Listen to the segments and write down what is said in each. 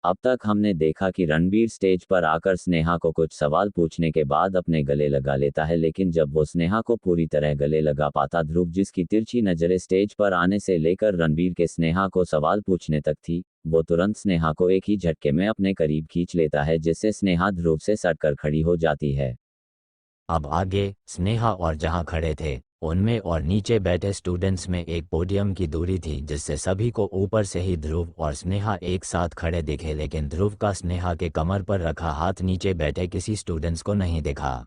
अब तक हमने देखा कि रणबीर स्टेज पर आकर स्नेहा को कुछ सवाल पूछने के बाद अपने गले लगा लेता है, लेकिन जब वो स्नेहा को पूरी तरह गले लगा पाता, ध्रुव जिसकी तिरछी नजरें स्टेज पर आने से लेकर रणबीर के स्नेहा को सवाल पूछने तक थी, वो तुरंत स्नेहा को एक ही झटके में अपने करीब खींच लेता है, जिससे स्नेहा ध्रुव से सटकर खड़ी हो जाती है। अब आगे स्नेहा और जहां खड़े थे उनमें और नीचे बैठे स्टूडेंट्स में एक पोडियम की दूरी थी, जिससे सभी को ऊपर से ही ध्रुव और स्नेहा एक साथ खड़े दिखे, लेकिन ध्रुव का स्नेहा के कमर पर रखा हाथ नीचे बैठे किसी स्टूडेंट्स को नहीं दिखा।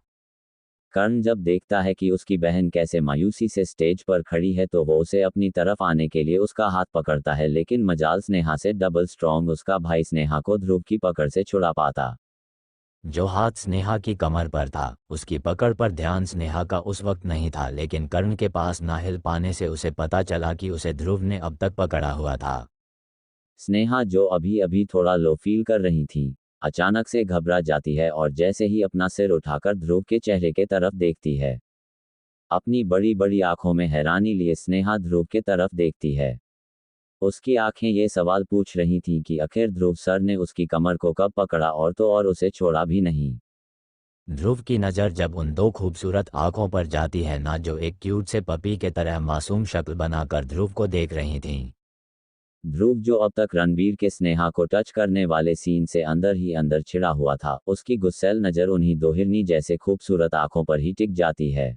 कर्ण जब देखता है कि उसकी बहन कैसे मायूसी से स्टेज पर खड़ी है तो वो उसे अपनी तरफ आने के लिए उसका हाथ पकड़ता है, लेकिन मजाल स्नेहा से डबल स्ट्रॉन्ग उसका भाई स्नेहा को ध्रुव की पकड़ से छुड़ा पाता। जो हाथ स्नेहा की कमर पर था उसकी पकड़ पर ध्यान स्नेहा का उस वक्त नहीं था, लेकिन कर्ण के पास ना हिल पाने से उसे पता चला कि उसे ध्रुव ने अब तक पकड़ा हुआ था। स्नेहा जो अभी अभी थोड़ा लो फील कर रही थी, अचानक से घबरा जाती है और जैसे ही अपना सिर उठाकर ध्रुव के चेहरे के तरफ देखती है, अपनी बड़ी बड़ी आंखों में हैरानी लिए स्नेहा ध्रुव के तरफ देखती है। उसकी आंखें ये सवाल पूछ रही थीं कि आखिर ध्रुव सर ने उसकी कमर को कब पकड़ा और तो और उसे छोड़ा भी नहीं। ध्रुव की नज़र जब उन दो खूबसूरत आंखों पर जाती है ना, जो एक क्यूट से पपी के तरह मासूम शक्ल बनाकर ध्रुव को देख रही थीं। ध्रुव जो अब तक रणबीर के स्नेहा को टच करने वाले सीन से अंदर ही अंदर छिड़ा हुआ था, उसकी गुस्सैल नज़र उन्हीं दो हिरनी जैसे खूबसूरत आंखों पर ही टिक जाती है।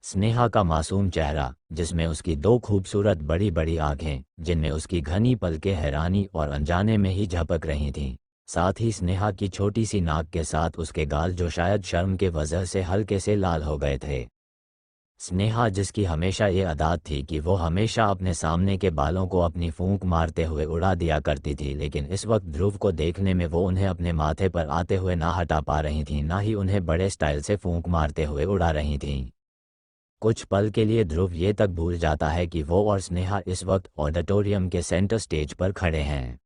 स्नेहा का मासूम चेहरा, जिसमें उसकी दो खूबसूरत बड़ी बड़ी आंखें जिनमें उसकी घनी पलकें हैरानी और अनजाने में ही झपक रही थीं, साथ ही स्नेहा की छोटी सी नाक के साथ उसके गाल जो शायद शर्म के वजह से हल्के से लाल हो गए थे। स्नेहा जिसकी हमेशा ये आदत थी कि वो हमेशा अपने सामने के बालों को अपनी फूंक मारते हुए उड़ा दिया करती थी, लेकिन इस वक्त ध्रुव को देखने में वो उन्हें अपने माथे पर आते हुए ना हटा पा रही थी, ना ही उन्हें बड़े स्टाइल से फूंक मारते हुए उड़ा रही थीं। कुछ पल के लिए ध्रुव ये तक भूल जाता है कि वो और स्नेहा इस वक्त ऑडिटोरियम के सेंटर स्टेज पर खड़े हैं।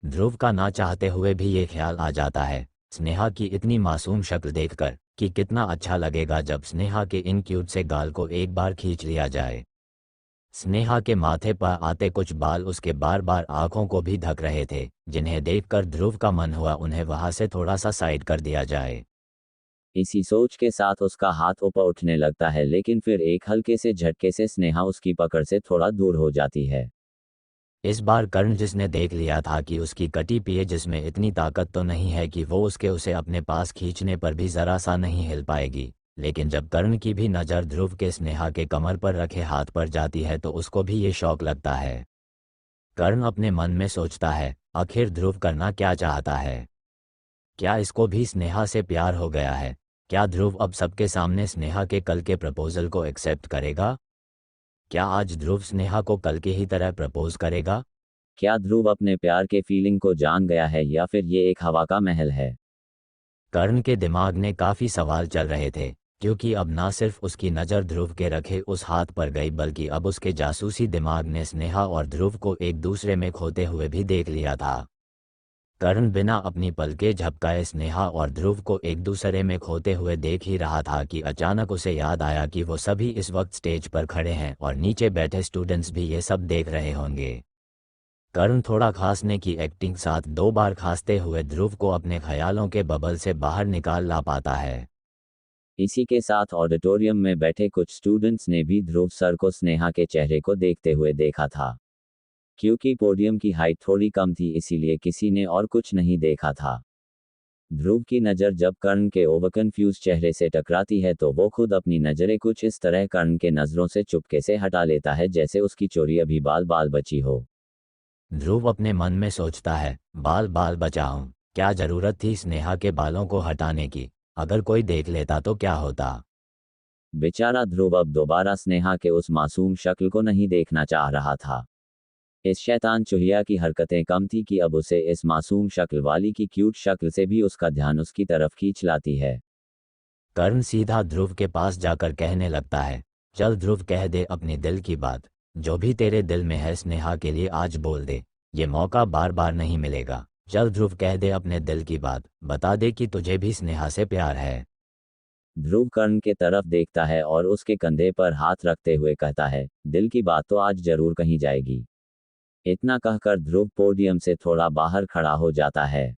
ध्रुव का ना चाहते हुए भी ये ख्याल आ जाता है स्नेहा की इतनी मासूम शक्ल देखकर कि कितना अच्छा लगेगा जब स्नेहा के इन क्यूट से गाल को एक बार खींच लिया जाए। स्नेहा के माथे पर आते कुछ बाल उसके बार बार आंखों को भी ढक रहे थे, जिन्हें देखकर ध्रुव का मन हुआ उन्हें वहां से थोड़ा सा साइड कर दिया जाए। इसी सोच के साथ उसका हाथ ऊपर उठने लगता है, लेकिन फिर एक हल्के से झटके से स्नेहा उसकी पकड़ से थोड़ा दूर हो जाती है। इस बार कर्ण, जिसने देख लिया था कि उसकी कटी पिए जिसमें इतनी ताकत तो नहीं है कि वो उसे अपने पास खींचने पर भी जरा सा नहीं हिल पाएगी, लेकिन जब कर्ण की भी नज़र ध्रुव के स्नेहा के कमर पर रखे हाथ पर जाती है तो उसको भी ये शौक लगता है। कर्ण अपने मन में सोचता है, आखिर ध्रुव करना क्या चाहता है? क्या इसको भी स्नेहा से प्यार हो गया है? क्या ध्रुव अब सबके सामने स्नेहा के कल के प्रपोजल को एक्सेप्ट करेगा? क्या आज ध्रुव स्नेहा को कल की ही तरह प्रपोज करेगा? क्या ध्रुव अपने प्यार के फीलिंग को जान गया है या फिर ये एक हवा का महल है? कर्ण के दिमाग में काफ़ी सवाल चल रहे थे, क्योंकि अब ना सिर्फ उसकी नज़र ध्रुव के रखे उस हाथ पर गई, बल्कि अब उसके जासूसी दिमाग ने स्नेहा और ध्रुव को एक दूसरे में खोते हुए भी देख लिया था। कर्ण बिना अपनी पलकें झपकाए स्नेहा और ध्रुव को एक दूसरे में खोते हुए देख ही रहा था कि अचानक उसे याद आया कि वो सभी इस वक्त स्टेज पर खड़े हैं और नीचे बैठे स्टूडेंट्स भी ये सब देख रहे होंगे। कर्ण थोड़ा खांसने की एक्टिंग साथ दो बार खांसते हुए ध्रुव को अपने ख्यालों के बबल से बाहर निकाल ला पाता है। इसी के साथ ऑडिटोरियम में बैठे कुछ स्टूडेंट्स ने भी ध्रुव सर को स्नेहा के चेहरे को देखते हुए देखा था। क्योंकि पोडियम की हाइट थोड़ी कम थी, इसीलिए किसी ने और कुछ नहीं देखा था। ध्रुव की नज़र जब कर्ण के ओवर कंफ्यूज चेहरे से टकराती है तो वो खुद अपनी नज़रें कुछ इस तरह कर्ण के नज़रों से चुपके से हटा लेता है जैसे उसकी चोरी अभी बाल बाल बची हो। ध्रुव अपने मन में सोचता है, बाल बाल बचाऊं, क्या जरूरत थी स्नेहा के बालों को हटाने की? अगर कोई देख लेता तो क्या होता? बेचारा ध्रुव अब दोबारा स्नेहा के उस मासूम शक्ल को नहीं देखना चाह रहा था। इस शैतान चुहिया की हरकतें कम थी कि अब उसे इस मासूम शक्ल वाली की क्यूट शक्ल से भी उसका ध्यान उसकी तरफ खींच लाती है। कर्ण सीधा ध्रुव के पास जाकर कहने लगता है, चल ध्रुव, कह दे अपने दिल की बात, जो भी तेरे दिल में है स्नेहा के लिए आज बोल दे, ये मौका बार बार नहीं मिलेगा। चल ध्रुव, कह दे अपने दिल की बात, बता दे कि तुझे भी स्नेहा से प्यार है। ध्रुव कर्ण के तरफ देखता है और उसके कंधे पर हाथ रखते हुए कहता है, दिल की बात तो आज जरूर कही जाएगी। इतना कहकर ध्रुव पोडियम से थोड़ा बाहर खड़ा हो जाता है।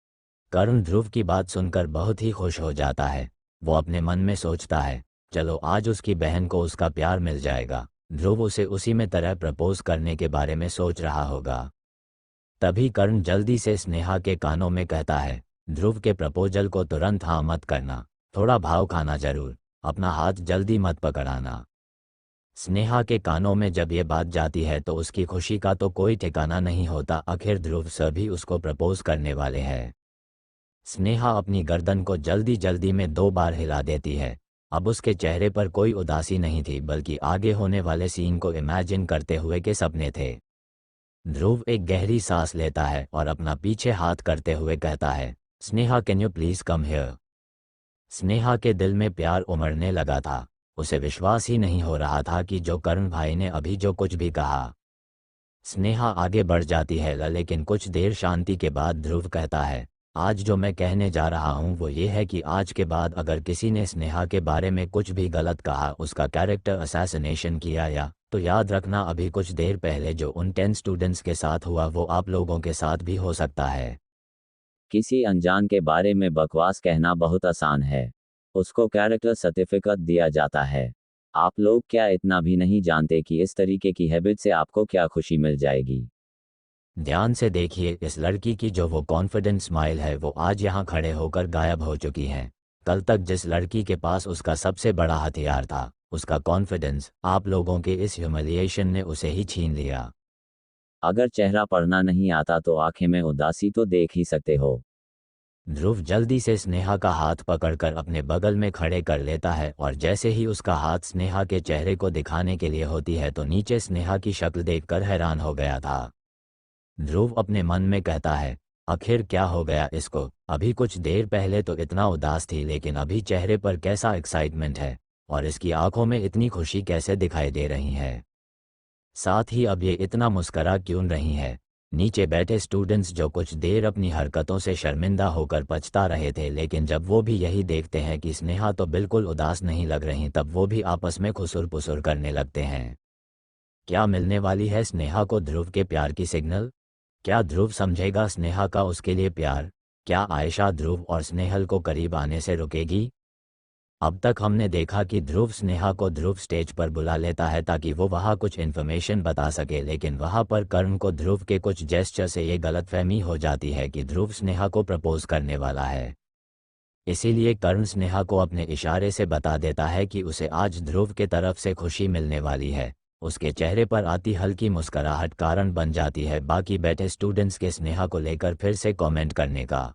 कर्ण ध्रुव की बात सुनकर बहुत ही खुश हो जाता है। वो अपने मन में सोचता है, चलो आज उसकी बहन को उसका प्यार मिल जाएगा। ध्रुव उसे उसी में तरह प्रपोज करने के बारे में सोच रहा होगा। तभी कर्ण जल्दी से स्नेहा के कानों में कहता है, ध्रुव के प्रपोजल को तुरंत हाँ मत करना, थोड़ा भाव खाना जरूर, अपना हाथ जल्दी मत पकड़ाना। स्नेहा के कानों में जब ये बात जाती है तो उसकी खुशी का तो कोई ठिकाना नहीं होता। आखिर ध्रुव सर भी उसको प्रपोज करने वाले हैं। स्नेहा अपनी गर्दन को जल्दी जल्दी में 2 बार हिला देती है। अब उसके चेहरे पर कोई उदासी नहीं थी, बल्कि आगे होने वाले सीन को इमेजिन करते हुए के सपने थे। ध्रुव एक गहरी सांस लेता है और अपना पीछे हाथ करते हुए कहता है, Sneha can you please come here. Sneha के दिल में प्यार उमड़ने लगा था। उसे विश्वास ही नहीं हो रहा था कि जो कर्ण भाई ने अभी जो कुछ भी कहा। स्नेहा आगे बढ़ जाती है, लेकिन कुछ देर शांति के बाद ध्रुव कहता है, आज जो मैं कहने जा रहा हूँ वो ये है कि आज के बाद अगर किसी ने स्नेहा के बारे में कुछ भी गलत कहा, उसका कैरेक्टर असैसिनेशन किया या, तो याद रखना अभी कुछ देर पहले जो उन 10 स्टूडेंट्स के साथ हुआ वो आप लोगों के साथ भी हो सकता है। किसी अनजान के बारे में बकवास कहना बहुत आसान है। उसको कैरेक्टर सर्टिफिकेट दिया जाता है। आप लोग क्या इतना भी नहीं जानते कि इस तरीके की हैबिट से आपको क्या खुशी मिल जाएगी? ध्यान से देखिए, इस लड़की की जो वो कॉन्फिडेंट स्माइल है वो आज यहाँ खड़े होकर गायब हो चुकी है। कल तक जिस लड़की के पास उसका सबसे बड़ा हथियार था, उसका कॉन्फिडेंस, आप लोगों के इस ह्यूमिलिएशन ने उसे ही छीन लिया। अगर चेहरा पढ़ना नहीं आता तो आंखें में उदासी तो देख ही सकते हो। ध्रुव जल्दी से स्नेहा का हाथ पकड़कर अपने बगल में खड़े कर लेता है और जैसे ही उसका हाथ स्नेहा के चेहरे को दिखाने के लिए होती है तो नीचे स्नेहा की शक्ल देखकर हैरान हो गया था। ध्रुव अपने मन में कहता है, आखिर क्या हो गया इसको, अभी कुछ देर पहले तो इतना उदास थी लेकिन अभी चेहरे पर कैसा एक्साइटमेंट है, और इसकी आंखों में इतनी खुशी कैसे दिखाई दे रही है। साथ ही अब ये इतना मुस्करा क्यों रही है। नीचे बैठे स्टूडेंट्स जो कुछ देर अपनी हरकतों से शर्मिंदा होकर पछता रहे थे, लेकिन जब वो भी यही देखते हैं कि स्नेहा तो बिल्कुल उदास नहीं लग रही, तब वो भी आपस में खुसुर पुसुर करने लगते हैं। क्या मिलने वाली है स्नेहा को ध्रुव के प्यार की सिग्नल? क्या ध्रुव समझेगा स्नेहा का उसके लिए प्यार? क्या आयशा ध्रुव और स्नेहल को करीब आने से रुकेगी? अब तक हमने देखा कि ध्रुव स्नेहा को ध्रुव स्टेज पर बुला लेता है ताकि वो वहाँ कुछ इन्फॉर्मेशन बता सके, लेकिन वहाँ पर कर्ण को ध्रुव के कुछ जेस्चर से ये गलतफहमी हो जाती है कि ध्रुव स्नेहा को प्रपोज करने वाला है। इसीलिए कर्ण स्नेहा को अपने इशारे से बता देता है कि उसे आज ध्रुव के तरफ से खुशी मिलने वाली है। उसके चेहरे पर आती हल्की मुस्कुराहट कारण बन जाती है बाकी बैठे स्टूडेंट्स के स्नेहा को लेकर फिर से कमेंट करने का।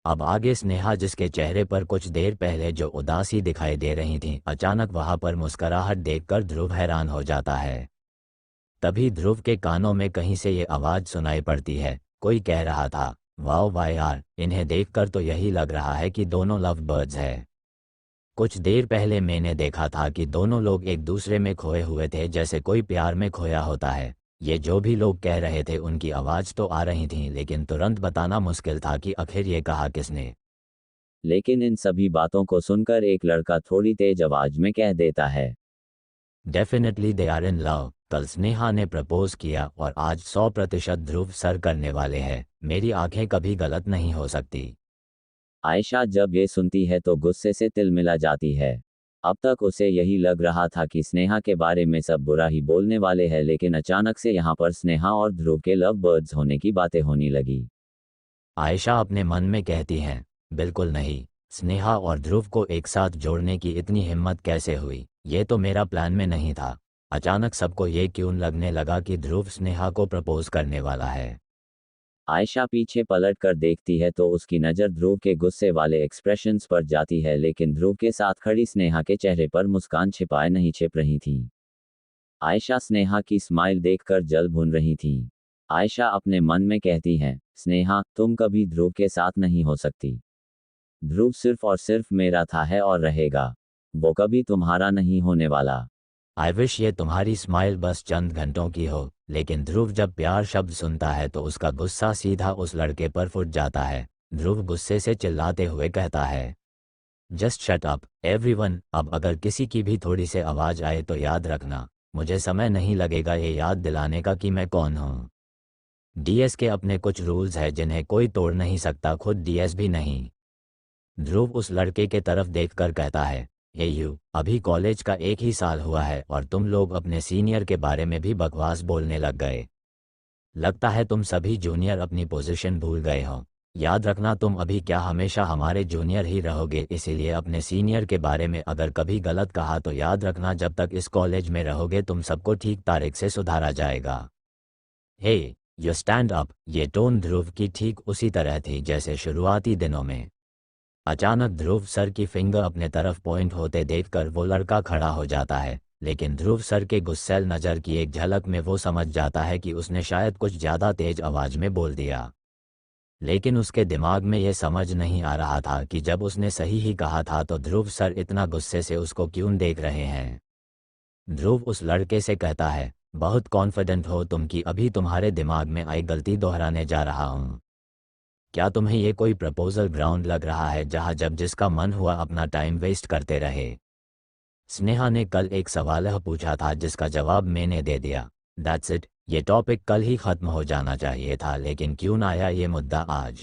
अब आगे स्नेहा, जिसके चेहरे पर कुछ देर पहले जो उदासी दिखाई दे रही थी, अचानक वहां पर मुस्कुराहट देखकर ध्रुव हैरान हो जाता है। तभी ध्रुव के कानों में कहीं से ये आवाज सुनाई पड़ती है, कोई कह रहा था, वाओ वाह यार, इन्हें देखकर तो यही लग रहा है कि दोनों लव बर्ड्स है। कुछ देर पहले मैंने देखा था कि दोनों लोग एक दूसरे में खोए हुए थे, जैसे कोई प्यार में खोया होता है। ये जो भी लोग कह रहे थे उनकी आवाज तो आ रही थी, लेकिन तुरंत बताना मुश्किल था कि आखिर ये कहा किसने। लेकिन इन सभी बातों को सुनकर एक लड़का थोड़ी तेज आवाज में कह देता है, definitely they are in love. कल स्नेहा ने प्रपोज किया और आज 100% ध्रुव सर करने वाले हैं। मेरी आंखें कभी गलत नहीं हो सकती। आयशा जब ये सुनती है तो गुस्से से तिलमिला जाती है। अब तक उसे यही लग रहा था कि स्नेहा के बारे में सब बुरा ही बोलने वाले हैं, लेकिन अचानक से यहाँ पर स्नेहा और ध्रुव के लव बर्ड्स होने की बातें होने लगी। आयशा अपने मन में कहती हैं, बिल्कुल नहीं, स्नेहा और ध्रुव को एक साथ जोड़ने की इतनी हिम्मत कैसे हुई, ये तो मेरा प्लान में नहीं था। अचानक सबको ये क्यों लगने लगा कि ध्रुव स्नेहा को प्रपोज करने वाला है। आयशा पीछे पलट कर देखती है तो उसकी नज़र ध्रुव के गुस्से वाले एक्सप्रेशंस पर जाती है, लेकिन ध्रुव के साथ खड़ी स्नेहा के चेहरे पर मुस्कान छिपाए नहीं छिप रही थी। आयशा स्नेहा की स्माइल देखकर जल भुन रही थी। आयशा अपने मन में कहती है, स्नेहा तुम कभी ध्रुव के साथ नहीं हो सकती। ध्रुव सिर्फ और सिर्फ मेरा था है और रहेगा। वो कभी तुम्हारा नहीं होने वाला। आई विश ये तुम्हारी स्माइल बस चंद घंटों की हो, लेकिन ध्रुव जब प्यार शब्द सुनता है तो उसका गुस्सा सीधा उस लड़के पर फुट जाता है। ध्रुव गुस्से से चिल्लाते हुए कहता है, जस्ट शट अप एवरीवन। अब अगर किसी की भी थोड़ी से आवाज आए तो याद रखना, मुझे समय नहीं लगेगा ये याद दिलाने का कि मैं कौन हूँ। डीएस के अपने कुछ रूल्स हैं जिन्हें कोई तोड़ नहीं सकता, खुद डीएस भी नहीं। ध्रुव उस लड़के के तरफ देखकर कहता है, हे यू, अभी कॉलेज का 1 ही साल हुआ है और तुम लोग अपने सीनियर के बारे में भी बकवास बोलने लग गए। लगता है तुम सभी जूनियर अपनी पोजीशन भूल गए हो। याद रखना, तुम अभी क्या हमेशा हमारे जूनियर ही रहोगे, इसीलिए अपने सीनियर के बारे में अगर कभी गलत कहा तो याद रखना जब तक इस कॉलेज में रहोगे तुम सबको ठीक तारीख से सुधारा जाएगा। हे यू स्टैंड अप। ये टोन ध्रुव की ठीक उसी तरह थी जैसे शुरुआती दिनों में। अचानक ध्रुव सर की फिंगर अपने तरफ पॉइंट होते देखकर वो लड़का खड़ा हो जाता है, लेकिन ध्रुव सर के गुस्सैल नज़र की एक झलक में वो समझ जाता है कि उसने शायद कुछ ज़्यादा तेज आवाज़ में बोल दिया। लेकिन उसके दिमाग में यह समझ नहीं आ रहा था कि जब उसने सही ही कहा था तो ध्रुव सर इतना गुस्से से उसको क्यों देख रहे हैं। ध्रुव उस लड़के से कहता है, बहुत कॉन्फिडेंट हो तुम कि अभी तुम्हारे दिमाग में आई गलती दोहराने जा रहा हूँ। क्या तुम्हें ये कोई प्रपोजल ग्राउंड लग रहा है जहाँ जब जिसका मन हुआ अपना टाइम वेस्ट करते रहे। स्नेहा ने कल एक सवाल पूछा था जिसका जवाब मैंने दे दिया, दैट्स इट। ये टॉपिक कल ही खत्म हो जाना चाहिए था, लेकिन क्यों ना आया ये मुद्दा आज।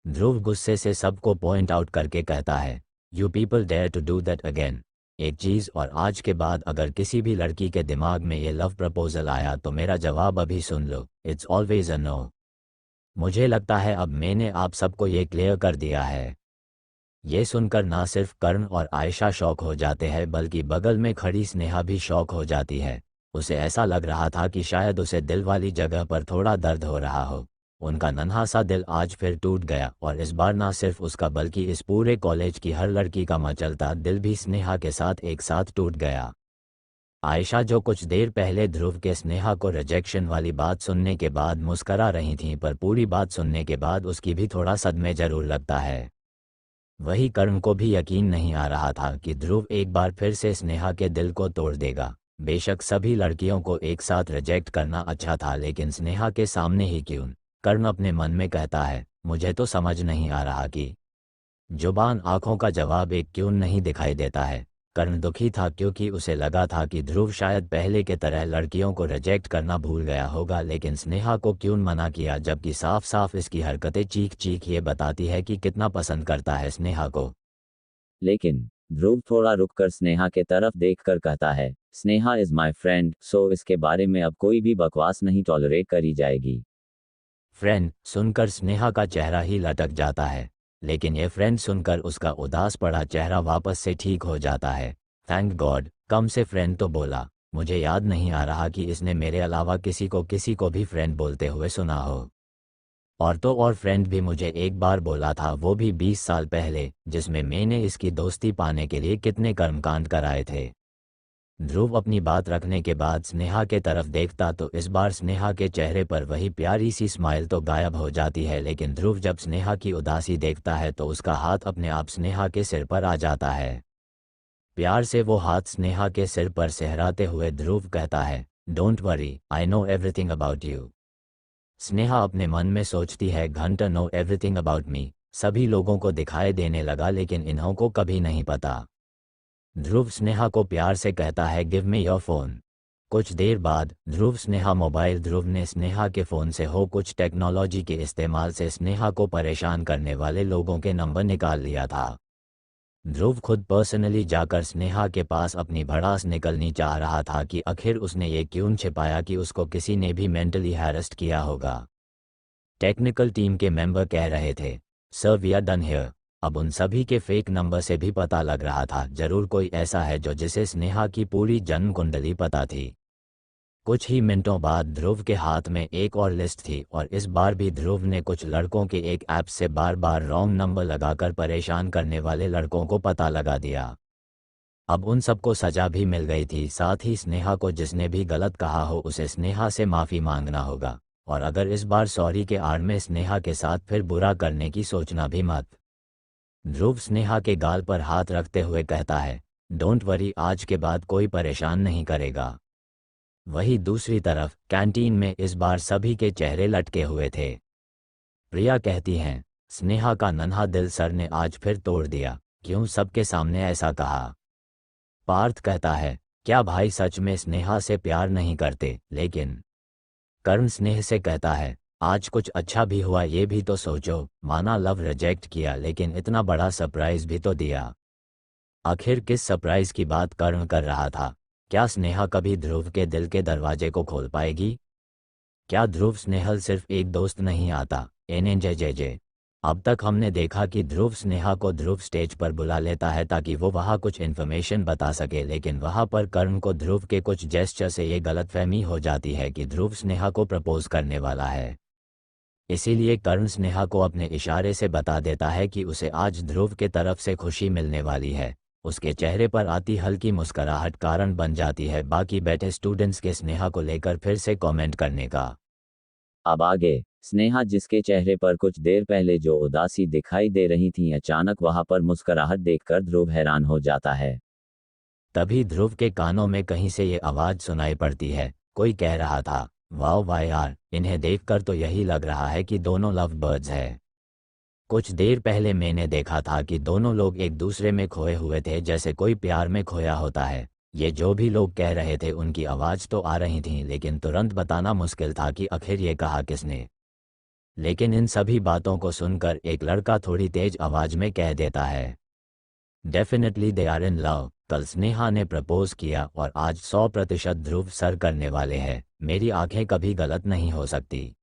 ध्रुव गुस्से से सबको पॉइंट आउट करके कहता है, you people dare to do that again. एक चीज़ और, आज के बाद अगर किसी भी लड़की के दिमाग में ये लव प्रपोजल आया तो मेरा जवाब अभी सुन लो, इट्स ऑलवेज अ नो। मुझे लगता है अब मैंने आप सबको ये क्लियर कर दिया है। ये सुनकर ना सिर्फ कर्ण और आयशा शॉक हो जाते हैं बल्कि बगल में खड़ी स्नेहा भी शॉक हो जाती है। उसे ऐसा लग रहा था कि शायद उसे दिल वाली जगह पर थोड़ा दर्द हो रहा हो। उनका नन्हा सा दिल आज फिर टूट गया, और इस बार ना सिर्फ उसका बल्कि इस पूरे कॉलेज की हर लड़की का मचलता दिल भी स्नेहा के साथ एक साथ टूट गया। आयशा, जो कुछ देर पहले ध्रुव के स्नेहा को रिजेक्शन वाली बात सुनने के बाद मुस्करा रही थी, पर पूरी बात सुनने के बाद उसकी भी थोड़ा सदमे जरूर लगता है। वही कर्ण को भी यकीन नहीं आ रहा था कि ध्रुव एक बार फिर से स्नेहा के दिल को तोड़ देगा। बेशक सभी लड़कियों को एक साथ रिजेक्ट करना अच्छा था, लेकिन स्नेहा के सामने ही क्यों। कर्ण अपने मन में कहता है, मुझे तो समझ नहीं आ रहा कि जुबान आंखों का जवाब एक क्यों नहीं दिखाई देता है। कर्ण दुखी था क्योंकि उसे लगा था कि ध्रुव शायद पहले के तरह लड़कियों को रिजेक्ट करना भूल गया होगा, लेकिन स्नेहा को क्यों मना किया, जबकि साफ साफ इसकी हरकतें चीख चीख ये बताती है कि कितना पसंद करता है स्नेहा को। लेकिन ध्रुव थोड़ा रुककर स्नेहा के तरफ देखकर कहता है, स्नेहा इज माई फ्रेंड, सो इसके बारे में अब कोई भी बकवास नहीं टॉलरेट करी जाएगी। फ्रेंड सुनकर स्नेहा का चेहरा ही लटक जाता है, लेकिन ये फ्रेंड सुनकर उसका उदास पड़ा चेहरा वापस से ठीक हो जाता है। थैंक गॉड, कम से फ्रेंड तो बोला। मुझे याद नहीं आ रहा कि इसने मेरे अलावा किसी को भी फ्रेंड बोलते हुए सुना हो। और तो और फ्रेंड भी मुझे एक बार बोला था, वो भी 20 साल पहले, जिसमें मैंने इसकी दोस्ती पाने के लिए कितने कर्मकांड कराए थे। ध्रुव अपनी बात रखने के बाद स्नेहा के तरफ देखता तो इस बार स्नेहा के चेहरे पर वही प्यारी सी स्माइल तो गायब हो जाती है, लेकिन ध्रुव जब स्नेहा की उदासी देखता है तो उसका हाथ अपने आप स्नेहा के सिर पर आ जाता है। प्यार से वो हाथ स्नेहा के सिर पर सहराते हुए ध्रुव कहता है, don't worry, I know everything about you. Sneha अपने मन में सोचती है, घंटा नो एवरीथिंग अबाउट मी, सभी लोगों को दिखाई देने लगा लेकिन इन्हों को कभी नहीं पता। ध्रुव स्नेहा को प्यार से कहता है, गिव मी योर फ़ोन। कुछ देर बाद ध्रुव स्नेहा मोबाइल ध्रुव ने स्नेहा के फ़ोन से हो कुछ टेक्नोलॉजी के इस्तेमाल से स्नेहा को परेशान करने वाले लोगों के नंबर निकाल लिया था। ध्रुव खुद पर्सनली जाकर स्नेहा के पास अपनी भड़ास निकलनी चाह रहा था कि आखिर उसने ये क्यों छिपाया कि उसको किसी ने भी मेंटली हैरेस्ट किया होगा। टेक्निकल टीम के मेंबर कह रहे थे, sir we are done here. अब उन सभी के फेक नंबर से भी पता लग रहा था, जरूर कोई ऐसा है जो जिसे स्नेहा की पूरी जन्म कुंडली पता थी। कुछ ही मिनटों बाद ध्रुव के हाथ में एक और लिस्ट थी, और इस बार भी ध्रुव ने कुछ लड़कों के एक ऐप से बार बार रॉन्ग नंबर लगाकर परेशान करने वाले लड़कों को पता लगा दिया। अब उन सबको सजा भी मिल गई थी, साथ ही स्नेहा को जिसने भी गलत कहा हो उसे स्नेहा से माफ़ी मांगना होगा, और अगर इस बार सॉरी के आड़ में स्नेहा के साथ फिर बुरा करने की सोचना भी मत। ध्रुव स्नेहा के गाल पर हाथ रखते हुए कहता है, डोंट वरी, आज के बाद कोई परेशान नहीं करेगा। वही दूसरी तरफ कैंटीन में इस बार सभी के चेहरे लटके हुए थे। प्रिया कहती हैं, स्नेहा का नन्हा दिल सर ने आज फिर तोड़ दिया, क्यों सबके सामने ऐसा कहा। पार्थ कहता है, क्या भाई सच में स्नेहा से प्यार नहीं करते, लेकिन कर्ण स्नेह से कहता है, आज कुछ अच्छा भी हुआ ये भी तो सोचो, माना लव रिजेक्ट किया लेकिन इतना बड़ा सरप्राइज भी तो दिया। आखिर किस सरप्राइज की बात कर्ण कर रहा था? क्या स्नेहा कभी ध्रुव के दिल के दरवाजे को खोल पाएगी? क्या ध्रुव स्नेहल सिर्फ एक दोस्त नहीं आता? एनएनजेजेजे। अब तक हमने देखा कि ध्रुव स्नेहा को ध्रुव स्टेज पर बुला लेता है ताकि वो वहाँ कुछ इन्फॉर्मेशन बता सके, लेकिन वहाँ पर कर्ण को ध्रुव के कुछ जेस्चर से ये गलतफहमी हो जाती है कि ध्रुव स्नेहा को प्रपोज करने वाला है। इसीलिए कर्ण स्नेहा को अपने इशारे से बता देता है कि उसे आज ध्रुव के तरफ से खुशी मिलने वाली है। उसके चेहरे पर आती हल्की मुस्कुराहट कारण बन जाती है बाकी बैठे स्टूडेंट्स के स्नेहा को लेकर फिर से कमेंट करने का। अब आगे, स्नेहा जिसके चेहरे पर कुछ देर पहले जो उदासी दिखाई दे रही थी, अचानक वहां पर मुस्कुराहट देखकर ध्रुव हैरान हो जाता है। तभी ध्रुव के कानों में कहीं से ये आवाज़ सुनाई पड़ती है। कोई कह रहा था, वाओ वाह यार, इन्हें देखकर तो यही लग रहा है कि दोनों लव बर्ड्स हैं। कुछ देर पहले मैंने देखा था कि दोनों लोग एक दूसरे में खोए हुए थे, जैसे कोई प्यार में खोया होता है। ये जो भी लोग कह रहे थे उनकी आवाज़ तो आ रही थी, लेकिन तुरंत बताना मुश्किल था कि आखिर ये कहा किसने। लेकिन इन सभी बातों को सुनकर एक लड़का थोड़ी तेज आवाज़ में कह देता है, definitely they are in love. कल स्नेहा ने प्रपोज किया और आज 100% ध्रुव सर करने वाले हैं। मेरी आंखें कभी गलत नहीं हो सकती।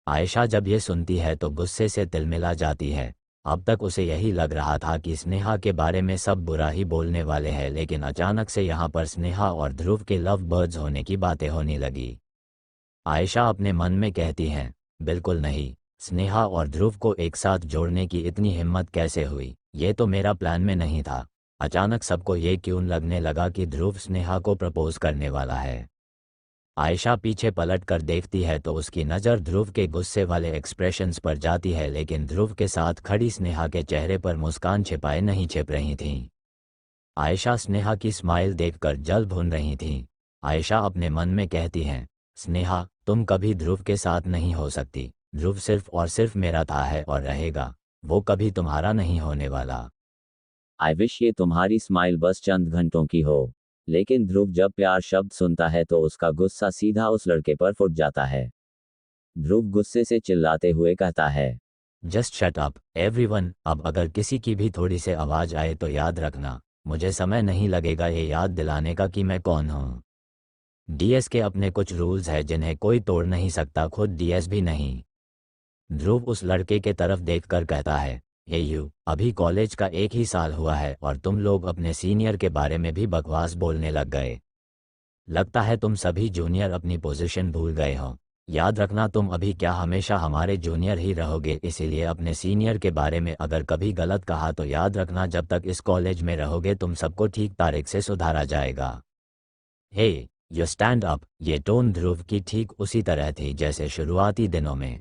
आयशा जब ये सुनती है तो गुस्से से तिलमिला जाती है। अब तक उसे यही लग रहा था कि स्नेहा के बारे में सब बुरा ही बोलने वाले हैं, लेकिन अचानक से यहाँ पर स्नेहा और ध्रुव के लव बर्ड्स होने की बातें होने लगी। आयशा अपने मन में कहती हैं, बिल्कुल नहीं, स्नेहा और ध्रुव को एक साथ जोड़ने की इतनी हिम्मत कैसे हुई? ये तो मेरा प्लान में नहीं था। अचानक सबको ये क्यों लगने लगा कि ध्रुव स्नेहा को प्रपोज करने वाला है? आयशा पीछे पलट कर देखती है तो उसकी नज़र ध्रुव के गुस्से वाले एक्सप्रेशंस पर जाती है, लेकिन ध्रुव के साथ खड़ी स्नेहा के चेहरे पर मुस्कान छिपाए नहीं छिप रही थी। आयशा स्नेहा की स्माइल देखकर जल भुन रही थी। आयशा अपने मन में कहती हैं, स्नेहा तुम कभी ध्रुव के साथ नहीं हो सकती। ध्रुव सिर्फ और सिर्फ मेरा था है और रहेगा, वो कभी तुम्हारा नहीं होने वाला। आई विश ये तुम्हारी स्माइल बस चंद घंटों की हो। लेकिन ध्रुव जब प्यार शब्द सुनता है तो उसका गुस्सा सीधा उस लड़के पर फुट जाता है। ध्रुव गुस्से से चिल्लाते हुए कहता है, जस्ट शट अप एवरीवन। अब अगर किसी की भी थोड़ी से आवाज़ आए तो याद रखना, मुझे समय नहीं लगेगा ये याद दिलाने का कि मैं कौन हूँ। डीएस के अपने कुछ रूल्स हैं जिन्हें कोई तोड़ नहीं सकता, खुद डीएस भी नहीं। ध्रुव उस लड़के के तरफ देखकर कहता है, हे यू, अभी कॉलेज का 1 ही साल हुआ है और तुम लोग अपने सीनियर के बारे में भी बकवास बोलने लग गए। लगता है तुम सभी जूनियर अपनी पोजीशन भूल गए हो। याद रखना तुम अभी क्या हमेशा हमारे जूनियर ही रहोगे, इसीलिए अपने सीनियर के बारे में अगर कभी गलत कहा तो याद रखना जब तक इस कॉलेज में रहोगे तुम सबको ठीक तारीख से सुधारा जाएगा। हे यू स्टैंड अप। ये टोन ध्रुव की ठीक उसी तरह थी जैसे शुरुआती दिनों में।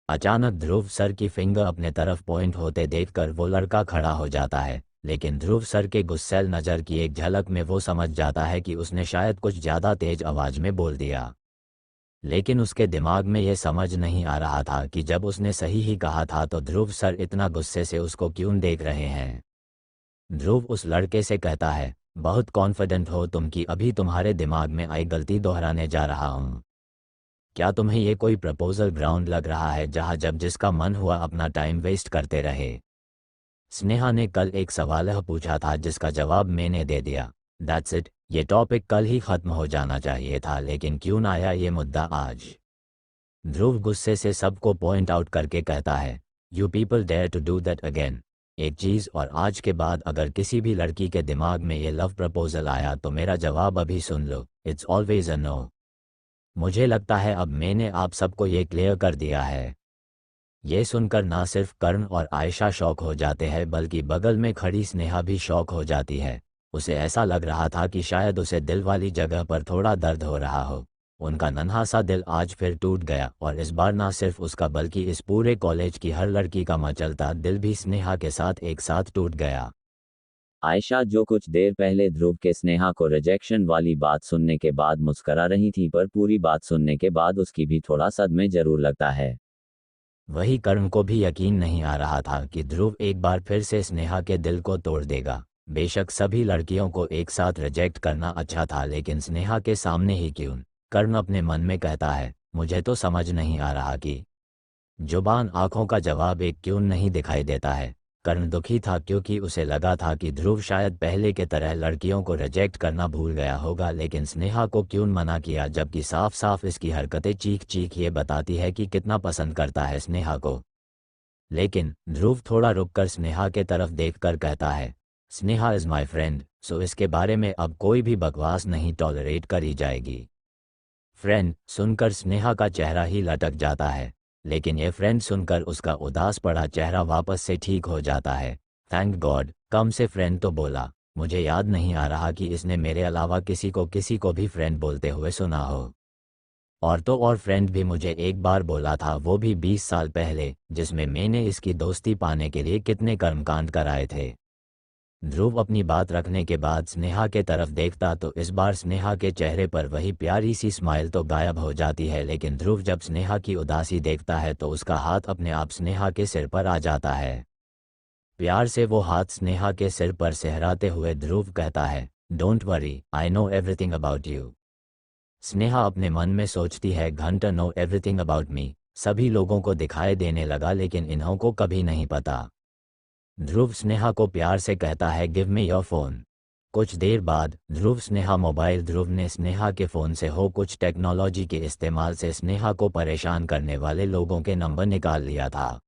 अचानक ध्रुव सर की फिंगर अपने तरफ पॉइंट होते देखकर वो लड़का खड़ा हो जाता है, लेकिन ध्रुव सर के गुस्सैल नज़र की एक झलक में वो समझ जाता है कि उसने शायद कुछ ज़्यादा तेज आवाज़ में बोल दिया। लेकिन उसके दिमाग में यह समझ नहीं आ रहा था कि जब उसने सही ही कहा था तो ध्रुव सर इतना गुस्से से उसको क्यों देख रहे हैं। ध्रुव उस लड़के से कहता है, बहुत कॉन्फिडेंट हो तुम कि अभी तुम्हारे दिमाग में आई गलती दोहराने जा रहा हूँ। क्या तुम्हें ये कोई प्रपोजल ग्राउंड लग रहा है जहाँ जब जिसका मन हुआ अपना टाइम वेस्ट करते रहे? स्नेहा ने कल एक सवाल पूछा था जिसका जवाब मैंने दे दिया। That's it. ये टॉपिक कल ही ख़त्म हो जाना चाहिए था, लेकिन क्यों ना आया ये मुद्दा आज। ध्रुव गुस्से से सबको पॉइंट आउट करके कहता है, you people dare to do that again. एक चीज़ और, आज के बाद अगर किसी भी लड़की के दिमाग में ये लव प्रपोजल आया तो मेरा जवाब अभी सुन लो, इट्स ऑलवेज अ नो। मुझे लगता है अब मैंने आप सबको ये क्लियर कर दिया है। ये सुनकर ना सिर्फ कर्ण और आयशा शॉक हो जाते हैं बल्कि बगल में खड़ी स्नेहा भी शॉक हो जाती है। उसे ऐसा लग रहा था कि शायद उसे दिल वाली जगह पर थोड़ा दर्द हो रहा हो। उनका नन्हा सा दिल आज फिर टूट गया और इस बार ना सिर्फ उसका बल्कि इस पूरे कॉलेज की हर लड़की का मचलता दिल भी स्नेहा के साथ एक साथ टूट गया। आयशा जो कुछ देर पहले ध्रुव के स्नेहा को रिजेक्शन वाली बात सुनने के बाद मुस्करा रही थी, पर पूरी बात सुनने के बाद उसकी भी थोड़ा सदमे जरूर लगता है। वही कर्ण को भी यकीन नहीं आ रहा था कि ध्रुव एक बार फिर से स्नेहा के दिल को तोड़ देगा। बेशक सभी लड़कियों को एक साथ रिजेक्ट करना अच्छा था, लेकिन स्नेहा के सामने ही क्यों? कर्ण अपने मन में कहता है, मुझे तो समझ नहीं आ रहा कि जुबान आंखों का जवाब एक क्यों नहीं दिखाई देता है। कर्ण दुखी था क्योंकि उसे लगा था कि ध्रुव शायद पहले के तरह लड़कियों को रिजेक्ट करना भूल गया होगा, लेकिन स्नेहा को क्यों मना किया जबकि साफ साफ इसकी हरकतें चीख चीख ये बताती है कि कितना पसंद करता है स्नेहा को। लेकिन ध्रुव थोड़ा रुककर स्नेहा के तरफ देखकर कहता है, स्नेहा इज़ माई फ्रेंड, सो इसके बारे में अब कोई भी बकवास नहीं टॉलरेट करी जाएगी। फ्रेंड सुनकर स्नेहा का चेहरा ही लटक जाता है, लेकिन ये फ्रेंड सुनकर उसका उदास पड़ा चेहरा वापस से ठीक हो जाता है। थैंक गॉड, कम से फ्रेंड तो बोला। मुझे याद नहीं आ रहा कि इसने मेरे अलावा किसी को भी फ्रेंड बोलते हुए सुना हो। और तो और फ्रेंड भी मुझे एक बार बोला था, वो भी 20 साल पहले, जिसमें मैंने इसकी दोस्ती पाने के लिए कितने कर्मकांड कराए थे। ध्रुव अपनी बात रखने के बाद स्नेहा के तरफ देखता तो इस बार स्नेहा के चेहरे पर वही प्यारी सी स्माइल तो गायब हो जाती है, लेकिन ध्रुव जब स्नेहा की उदासी देखता है तो उसका हाथ अपने आप स्नेहा के सिर पर आ जाता है। प्यार से वो हाथ स्नेहा के सिर पर सहराते हुए ध्रुव कहता है, don't worry, I know everything about you. Sneha अपने मन में सोचती है, घंटा नो एवरीथिंग अबाउट मी, सभी लोगों को दिखाई देने लगा लेकिन इन्हों को कभी नहीं पता। ध्रुव स्नेहा को प्यार से कहता है, गिव मी योर फ़ोन। कुछ देर बाद ध्रुव स्नेहा मोबाइल ध्रुव ने स्नेहा के फ़ोन से हो कुछ टेक्नोलॉजी के इस्तेमाल से स्नेहा को परेशान करने वाले लोगों के नंबर निकाल लिया था।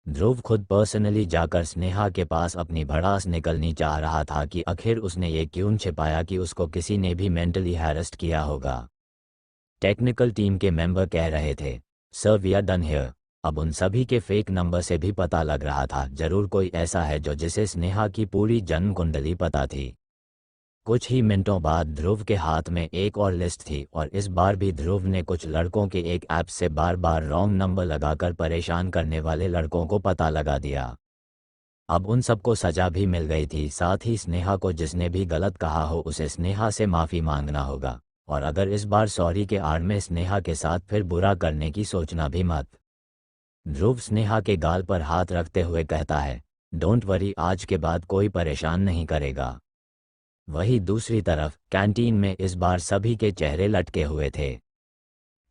ध्रुव खुद पर्सनली जाकर स्नेहा के पास अपनी भड़ास निकलनी चाह रहा था कि आखिर उसने ये क्यों छिपाया कि उसको किसी ने भी मेंटली हैरेस्ट किया होगा। टेक्निकल टीम के मेंबर कह रहे थे, sir we are done here. अब उन सभी के फेक नंबर से भी पता लग रहा था, जरूर कोई ऐसा है जिसे स्नेहा की पूरी जन्म कुंडली पता थी। कुछ ही मिनटों बाद ध्रुव के हाथ में एक और लिस्ट थी और इस बार भी ध्रुव ने कुछ लड़कों के एक ऐप से बार बार रॉन्ग नंबर लगाकर परेशान करने वाले लड़कों को पता लगा दिया। अब उन सबको सजा भी मिल गई थी, साथ ही स्नेहा को जिसने भी गलत कहा हो उसे स्नेहा से माफ़ी मांगना होगा, और अगर इस बार सॉरी के आड़ में स्नेहा के साथ फिर बुरा करने की सोचना भी मत। ध्रुव स्नेहा के गाल पर हाथ रखते हुए कहता है, डोंट वरी, आज के बाद कोई परेशान नहीं करेगा। वहीं दूसरी तरफ कैंटीन में इस बार सभी के चेहरे लटके हुए थे।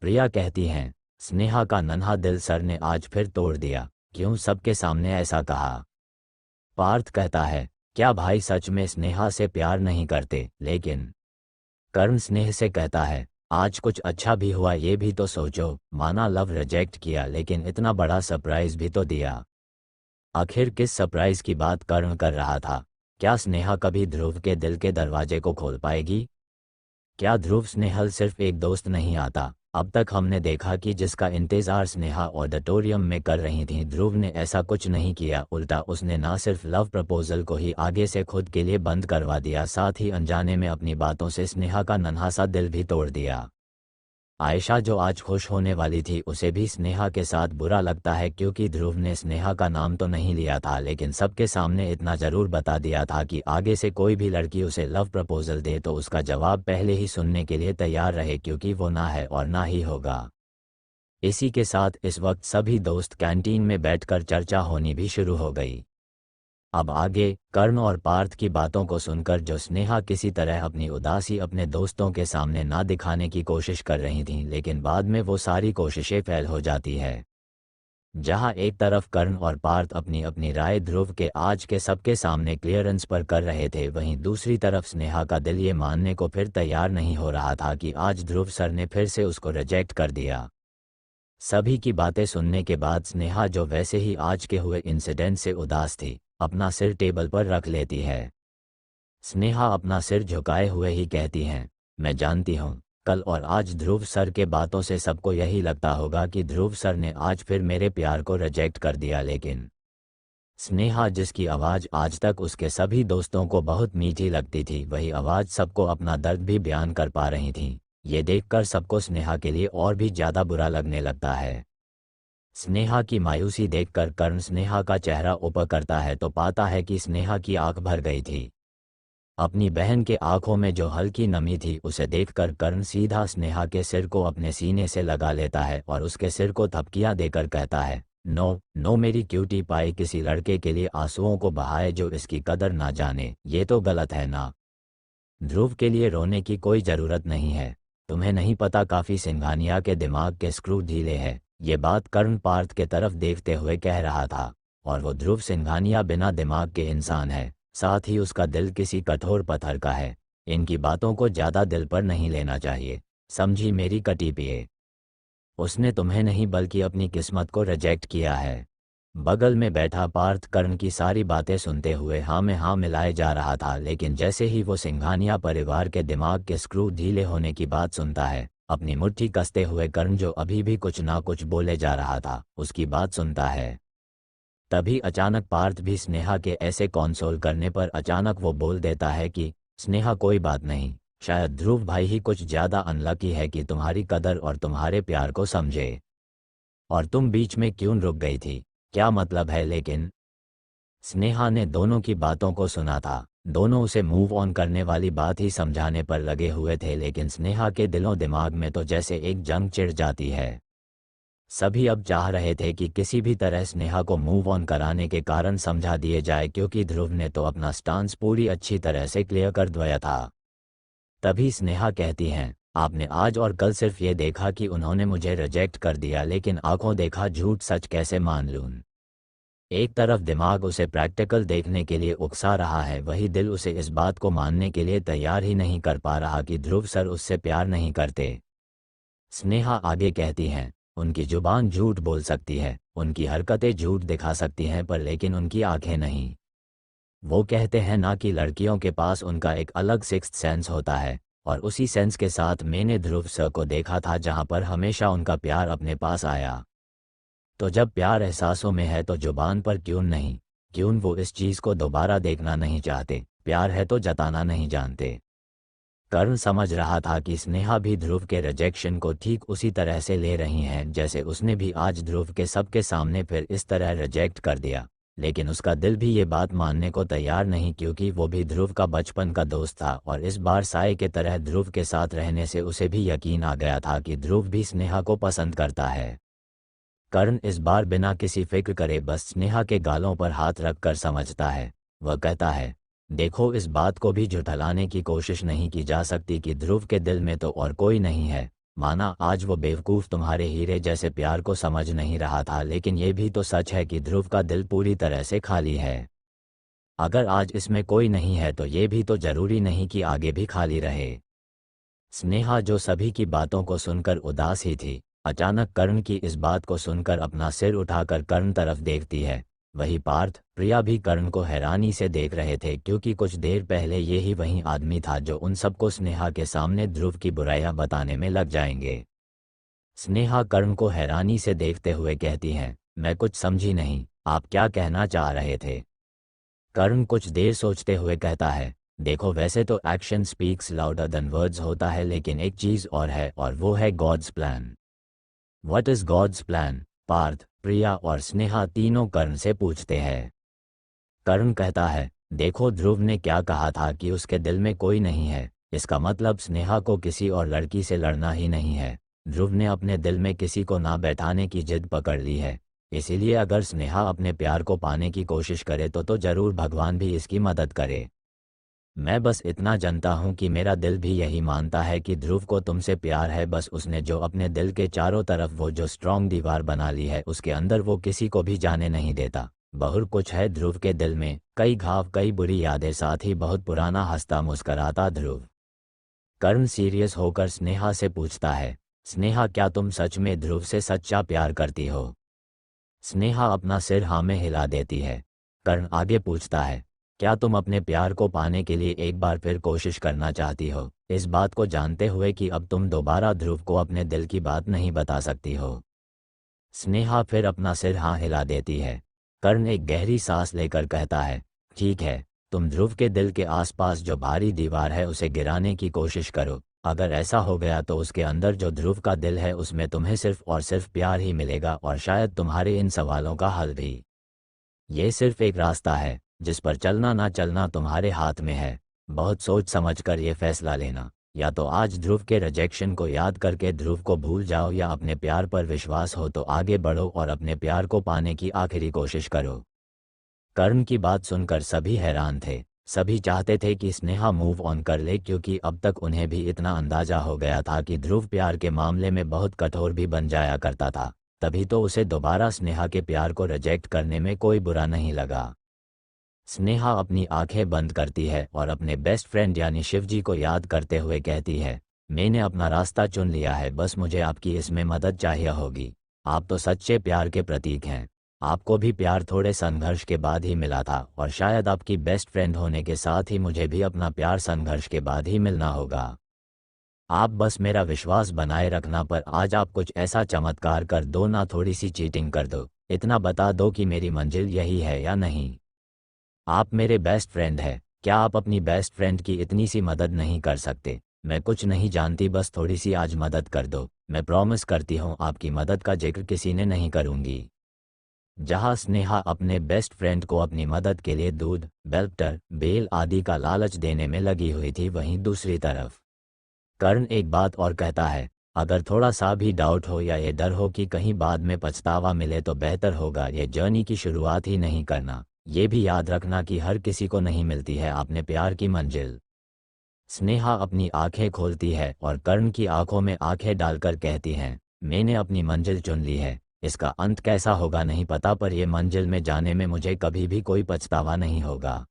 प्रिया कहती हैं, स्नेहा का नन्हा दिल सर ने आज फिर तोड़ दिया, क्यों सबके सामने ऐसा कहा। पार्थ कहता है, क्या भाई सच में स्नेहा से प्यार नहीं करते? लेकिन कर्ण स्नेह से कहता है, आज कुछ अच्छा भी हुआ ये भी तो सोचो, माना लव रिजेक्ट किया लेकिन इतना बड़ा सरप्राइज भी तो दिया। आखिर किस सरप्राइज की बात कर्ण कर रहा था? क्या स्नेहा कभी ध्रुव के दिल के दरवाजे को खोल पाएगी? क्या ध्रुव स्नेहल सिर्फ एक दोस्त नहीं आता? अब तक हमने देखा कि जिसका इंतजार स्नेहा ऑडिटोरियम में कर रही थी, ध्रुव ने ऐसा कुछ नहीं किया, उल्टा उसने ना सिर्फ लव प्रपोजल को ही आगे से खुद के लिए बंद करवा दिया, साथ ही अनजाने में अपनी बातों से स्नेहा का नन्हा सा दिल भी तोड़ दिया। आयशा जो आज खुश होने वाली थी उसे भी स्नेहा के साथ बुरा लगता है, क्योंकि ध्रुव ने स्नेहा का नाम तो नहीं लिया था लेकिन सबके सामने इतना ज़रूर बता दिया था कि आगे से कोई भी लड़की उसे लव प्रपोजल दे तो उसका जवाब पहले ही सुनने के लिए तैयार रहे, क्योंकि वो ना है और ना ही होगा। इसी के साथ इस वक्त सभी दोस्त कैंटीन में बैठकर चर्चा होनी भी शुरू हो गई। अब आगे कर्ण और पार्थ की बातों को सुनकर जो स्नेहा किसी तरह अपनी उदासी अपने दोस्तों के सामने ना दिखाने की कोशिश कर रही थी, लेकिन बाद में वो सारी कोशिशें फेल हो जाती है। जहां एक तरफ कर्ण और पार्थ अपनी अपनी राय ध्रुव के आज के सबके सामने क्लियरेंस पर कर रहे थे, वहीं दूसरी तरफ स्नेहा का दिल ये मानने को फिर तैयार नहीं हो रहा था कि आज ध्रुव सर ने फिर से उसको रिजेक्ट कर दिया। सभी की बातें सुनने के बाद स्नेहा, जो वैसे ही आज के हुए इंसिडेंट से उदास थी, अपना सिर टेबल पर रख लेती है। स्नेहा अपना सिर झुकाए हुए ही कहती हैं, मैं जानती हूँ कल और आज ध्रुव सर के बातों से सबको यही लगता होगा कि ध्रुव सर ने आज फिर मेरे प्यार को रिजेक्ट कर दिया, लेकिन स्नेहा, जिसकी आवाज़ आज तक उसके सभी दोस्तों को बहुत मीठी लगती थी, वही आवाज़ सबको अपना दर्द भी बयान कर पा रही थी। ये देखकर सबको स्नेहा के लिए और भी ज़्यादा बुरा लगने लगता है। स्नेहा की मायूसी देखकर कर्ण स्नेहा का चेहरा ऊपर करता है तो पाता है कि स्नेहा की आंख भर गई थी। अपनी बहन के आंखों में जो हल्की नमी थी उसे देखकर कर्ण सीधा स्नेहा के सिर को अपने सीने से लगा लेता है और उसके सिर को थपकियां देकर कहता है, नो नो मेरी क्यूटी पाई, किसी लड़के के लिए आंसुओं को बहाए जो इसकी कदर ना जाने, ये तो गलत है ना। ध्रुव के लिए रोने की कोई ज़रूरत नहीं है। तुम्हें नहीं पता काफ़ी सिंघानिया के दिमाग के स्क्रू ढीले हैं। ये बात कर्ण पार्थ के तरफ देखते हुए कह रहा था। और वो ध्रुव सिंघानिया बिना दिमाग के इंसान है, साथ ही उसका दिल किसी कठोर पत्थर का है। इनकी बातों को ज़्यादा दिल पर नहीं लेना चाहिए, समझी मेरी कटी पिए। उसने तुम्हें नहीं बल्कि अपनी किस्मत को रिजेक्ट किया है। बगल में बैठा पार्थ कर्ण की सारी बातें सुनते हुए हाँ में हाँ मिलाए जा रहा था, लेकिन जैसे ही वो सिंघानिया परिवार के दिमाग के स्क्रू ढीले होने की बात सुनता है, अपनी मुट्ठी कसते हुए कर्ण जो अभी भी कुछ ना कुछ बोले जा रहा था उसकी बात सुनता है। तभी अचानक पार्थ भी स्नेहा के ऐसे कॉन्सोल करने पर अचानक वो बोल देता है कि स्नेहा कोई बात नहीं, शायद ध्रुव भाई ही कुछ ज़्यादा अनलकी है कि तुम्हारी कदर और तुम्हारे प्यार को समझे। और तुम बीच में क्यों रुक गई थी, क्या मतलब है? लेकिन स्नेहा ने दोनों की बातों को सुना था। दोनों उसे मूव ऑन करने वाली बात ही समझाने पर लगे हुए थे, लेकिन स्नेहा के दिलों दिमाग में तो जैसे एक जंग छिड़ जाती है। सभी अब चाह रहे थे कि किसी भी तरह स्नेहा को मूव ऑन कराने के कारण समझा दिए जाए, क्योंकि ध्रुव ने तो अपना स्टांस पूरी अच्छी तरह से क्लियर कर दिया था। तभी स्नेहा कहती हैं, आपने आज और कल सिर्फ ये देखा कि उन्होंने मुझे रिजेक्ट कर दिया, लेकिन आंखों देखा झूठ सच कैसे मान लूं। एक तरफ दिमाग उसे प्रैक्टिकल देखने के लिए उकसा रहा है, वही दिल उसे इस बात को मानने के लिए तैयार ही नहीं कर पा रहा कि ध्रुव सर उससे प्यार नहीं करते। स्नेहा आगे कहती हैं, उनकी जुबान झूठ बोल सकती है, उनकी हरकतें झूठ दिखा सकती हैं, पर लेकिन उनकी आंखें नहीं। वो कहते हैं ना कि लड़कियों के पास उनका एक अलग सिक्स्थ सेंस होता है, और उसी सेंस के साथ मैंने ध्रुव सर को देखा था जहां पर हमेशा उनका प्यार अपने पास आया। तो जब प्यार एहसासों में है तो जुबान पर क्यों नहीं? क्यों वो इस चीज़ को दोबारा देखना नहीं चाहते? प्यार है तो जताना नहीं जानते। कर्ण समझ रहा था कि स्नेहा भी ध्रुव के रिजेक्शन को ठीक उसी तरह से ले रही हैं जैसे उसने भी आज ध्रुव के सबके सामने फिर इस तरह रिजेक्ट कर दिया, लेकिन उसका दिल भी ये बात मानने को तैयार नहीं, क्योंकि वो भी ध्रुव का बचपन का दोस्त था और इस बार साये के तरह ध्रुव के साथ रहने से उसे भी यकीन आ गया था कि ध्रुव भी स्नेहा को पसंद करता है। कर्ण इस बार बिना किसी फिक्र करे बस स्नेहा के गालों पर हाथ रखकर समझता है। वह कहता है, देखो इस बात को भी झुठलाने की कोशिश नहीं की जा सकती कि ध्रुव के दिल में तो और कोई नहीं है। माना आज वो बेवकूफ़ तुम्हारे हीरे जैसे प्यार को समझ नहीं रहा था, लेकिन ये भी तो सच है कि ध्रुव का दिल पूरी तरह से खाली है। अगर आज इसमें कोई नहीं है तो ये भी तो जरूरी नहीं कि आगे भी खाली रहे। स्नेहा जो सभी की बातों को सुनकर उदास ही थी, अचानक कर्ण की इस बात को सुनकर अपना सिर उठाकर कर्ण तरफ देखती है। वही पार्थ प्रिया भी कर्ण को हैरानी से देख रहे थे, क्योंकि कुछ देर पहले ये ही वही आदमी था जो उन सबको स्नेहा के सामने ध्रुव की बुराइयां बताने में लग जाएंगे। स्नेहा कर्ण को हैरानी से देखते हुए कहती हैं, मैं कुछ समझी नहीं, आप क्या कहना चाह रहे थे? कर्ण कुछ देर सोचते हुए कहता है, देखो वैसे तो action speaks louder than words होता है, लेकिन एक चीज़ और है, और वो है God's plan. What is God's plan? Parth, Priya और स्नेहा तीनों कर्ण से पूछते हैं। कर्ण कहता है, देखो ध्रुव ने क्या कहा था कि उसके दिल में कोई नहीं है, इसका मतलब स्नेहा को किसी और लड़की से लड़ना ही नहीं है। ध्रुव ने अपने दिल में किसी को ना बैठाने की जिद पकड़ ली है, इसीलिए अगर स्नेहा अपने प्यार को पाने की कोशिश करे तो जरूर भगवान भी इसकी मदद करे। मैं बस इतना जानता हूँ कि मेरा दिल भी यही मानता है कि ध्रुव को तुमसे प्यार है, बस उसने जो अपने दिल के चारों तरफ वो जो स्ट्रॉन्ग दीवार बना ली है उसके अंदर वो किसी को भी जाने नहीं देता। बहुत कुछ है ध्रुव के दिल में, कई घाव, कई बुरी यादें, साथ ही बहुत पुराना हंसता मुस्कराता ध्रुव। कर्ण सीरियस होकर स्नेहा से पूछता है, स्नेहा क्या तुम सच में ध्रुव से सच्चा प्यार करती हो? स्नेहा अपना सिर हाँ में हिला देती है। कर्ण आगे पूछता है, क्या तुम अपने प्यार को पाने के लिए एक बार फिर कोशिश करना चाहती हो, इस बात को जानते हुए कि अब तुम दोबारा ध्रुव को अपने दिल की बात नहीं बता सकती हो? स्नेहा फिर अपना सिर हाँ हिला देती है। कर्ण एक गहरी सांस लेकर कहता है, ठीक है, तुम ध्रुव के दिल के आसपास जो भारी दीवार है उसे गिराने की कोशिश करो। अगर ऐसा हो गया तो उसके अंदर जो ध्रुव का दिल है उसमें तुम्हें सिर्फ और सिर्फ प्यार ही मिलेगा, और शायद तुम्हारे इन सवालों का हल भी। ये सिर्फ एक रास्ता है जिस पर चलना ना चलना तुम्हारे हाथ में है। बहुत सोच समझ कर ये फैसला लेना, या तो आज ध्रुव के रिजेक्शन को याद करके ध्रुव को भूल जाओ, या अपने प्यार पर विश्वास हो तो आगे बढ़ो और अपने प्यार को पाने की आखिरी कोशिश करो। कर्ण की बात सुनकर सभी हैरान थे। सभी चाहते थे कि स्नेहा मूव ऑन कर ले क्योंकि अब तक उन्हें भी इतना अंदाजा हो गया था कि ध्रुव प्यार के मामले में बहुत कठोर भी बन जाया करता था। तभी तो उसे दोबारा स्नेहा के प्यार को रिजेक्ट करने में कोई बुरा नहीं लगा। स्नेहा अपनी आंखें बंद करती है और अपने बेस्ट फ्रेंड यानी शिवजी को याद करते हुए कहती है, मैंने अपना रास्ता चुन लिया है, बस मुझे आपकी इसमें मदद चाहिए होगी। आप तो सच्चे प्यार के प्रतीक हैं। आपको भी प्यार थोड़े संघर्ष के बाद ही मिला था और शायद आपकी बेस्ट फ्रेंड होने के साथ ही मुझे भी अपना प्यार संघर्ष के बाद ही मिलना होगा। आप बस मेरा विश्वास बनाए रखना, पर आज आप कुछ ऐसा चमत्कार कर दो ना, थोड़ी सी चीटिंग कर दो, इतना बता दो कि मेरी मंजिल यही है या नहीं। आप मेरे बेस्ट फ्रेंड हैं, क्या आप अपनी बेस्ट फ्रेंड की इतनी सी मदद नहीं कर सकते? मैं कुछ नहीं जानती, बस थोड़ी सी आज मदद कर दो। मैं प्रॉमिस करती हूँ आपकी मदद का जिक्र किसी ने नहीं करूँगी। जहाँ स्नेहा अपने बेस्ट फ्रेंड को अपनी मदद के लिए दूध, बेल्टर, बेल आदि का लालच देने में लगी हुई थी, वहीं दूसरी तरफ कर्ण एक बात और कहता है, अगर थोड़ा सा भी डाउट हो या ये डर हो कि कहीं बाद में पछतावा मिले तो बेहतर होगा ये जर्नी की शुरुआत ही नहीं करना। ये भी याद रखना कि हर किसी को नहीं मिलती है अपने प्यार की मंजिल। स्नेहा अपनी आंखें खोलती है और कर्ण की आंखों में आंखें डालकर कहती हैं, मैंने अपनी मंजिल चुन ली है। इसका अंत कैसा होगा नहीं पता, पर यह मंजिल में जाने में मुझे कभी भी कोई पछतावा नहीं होगा।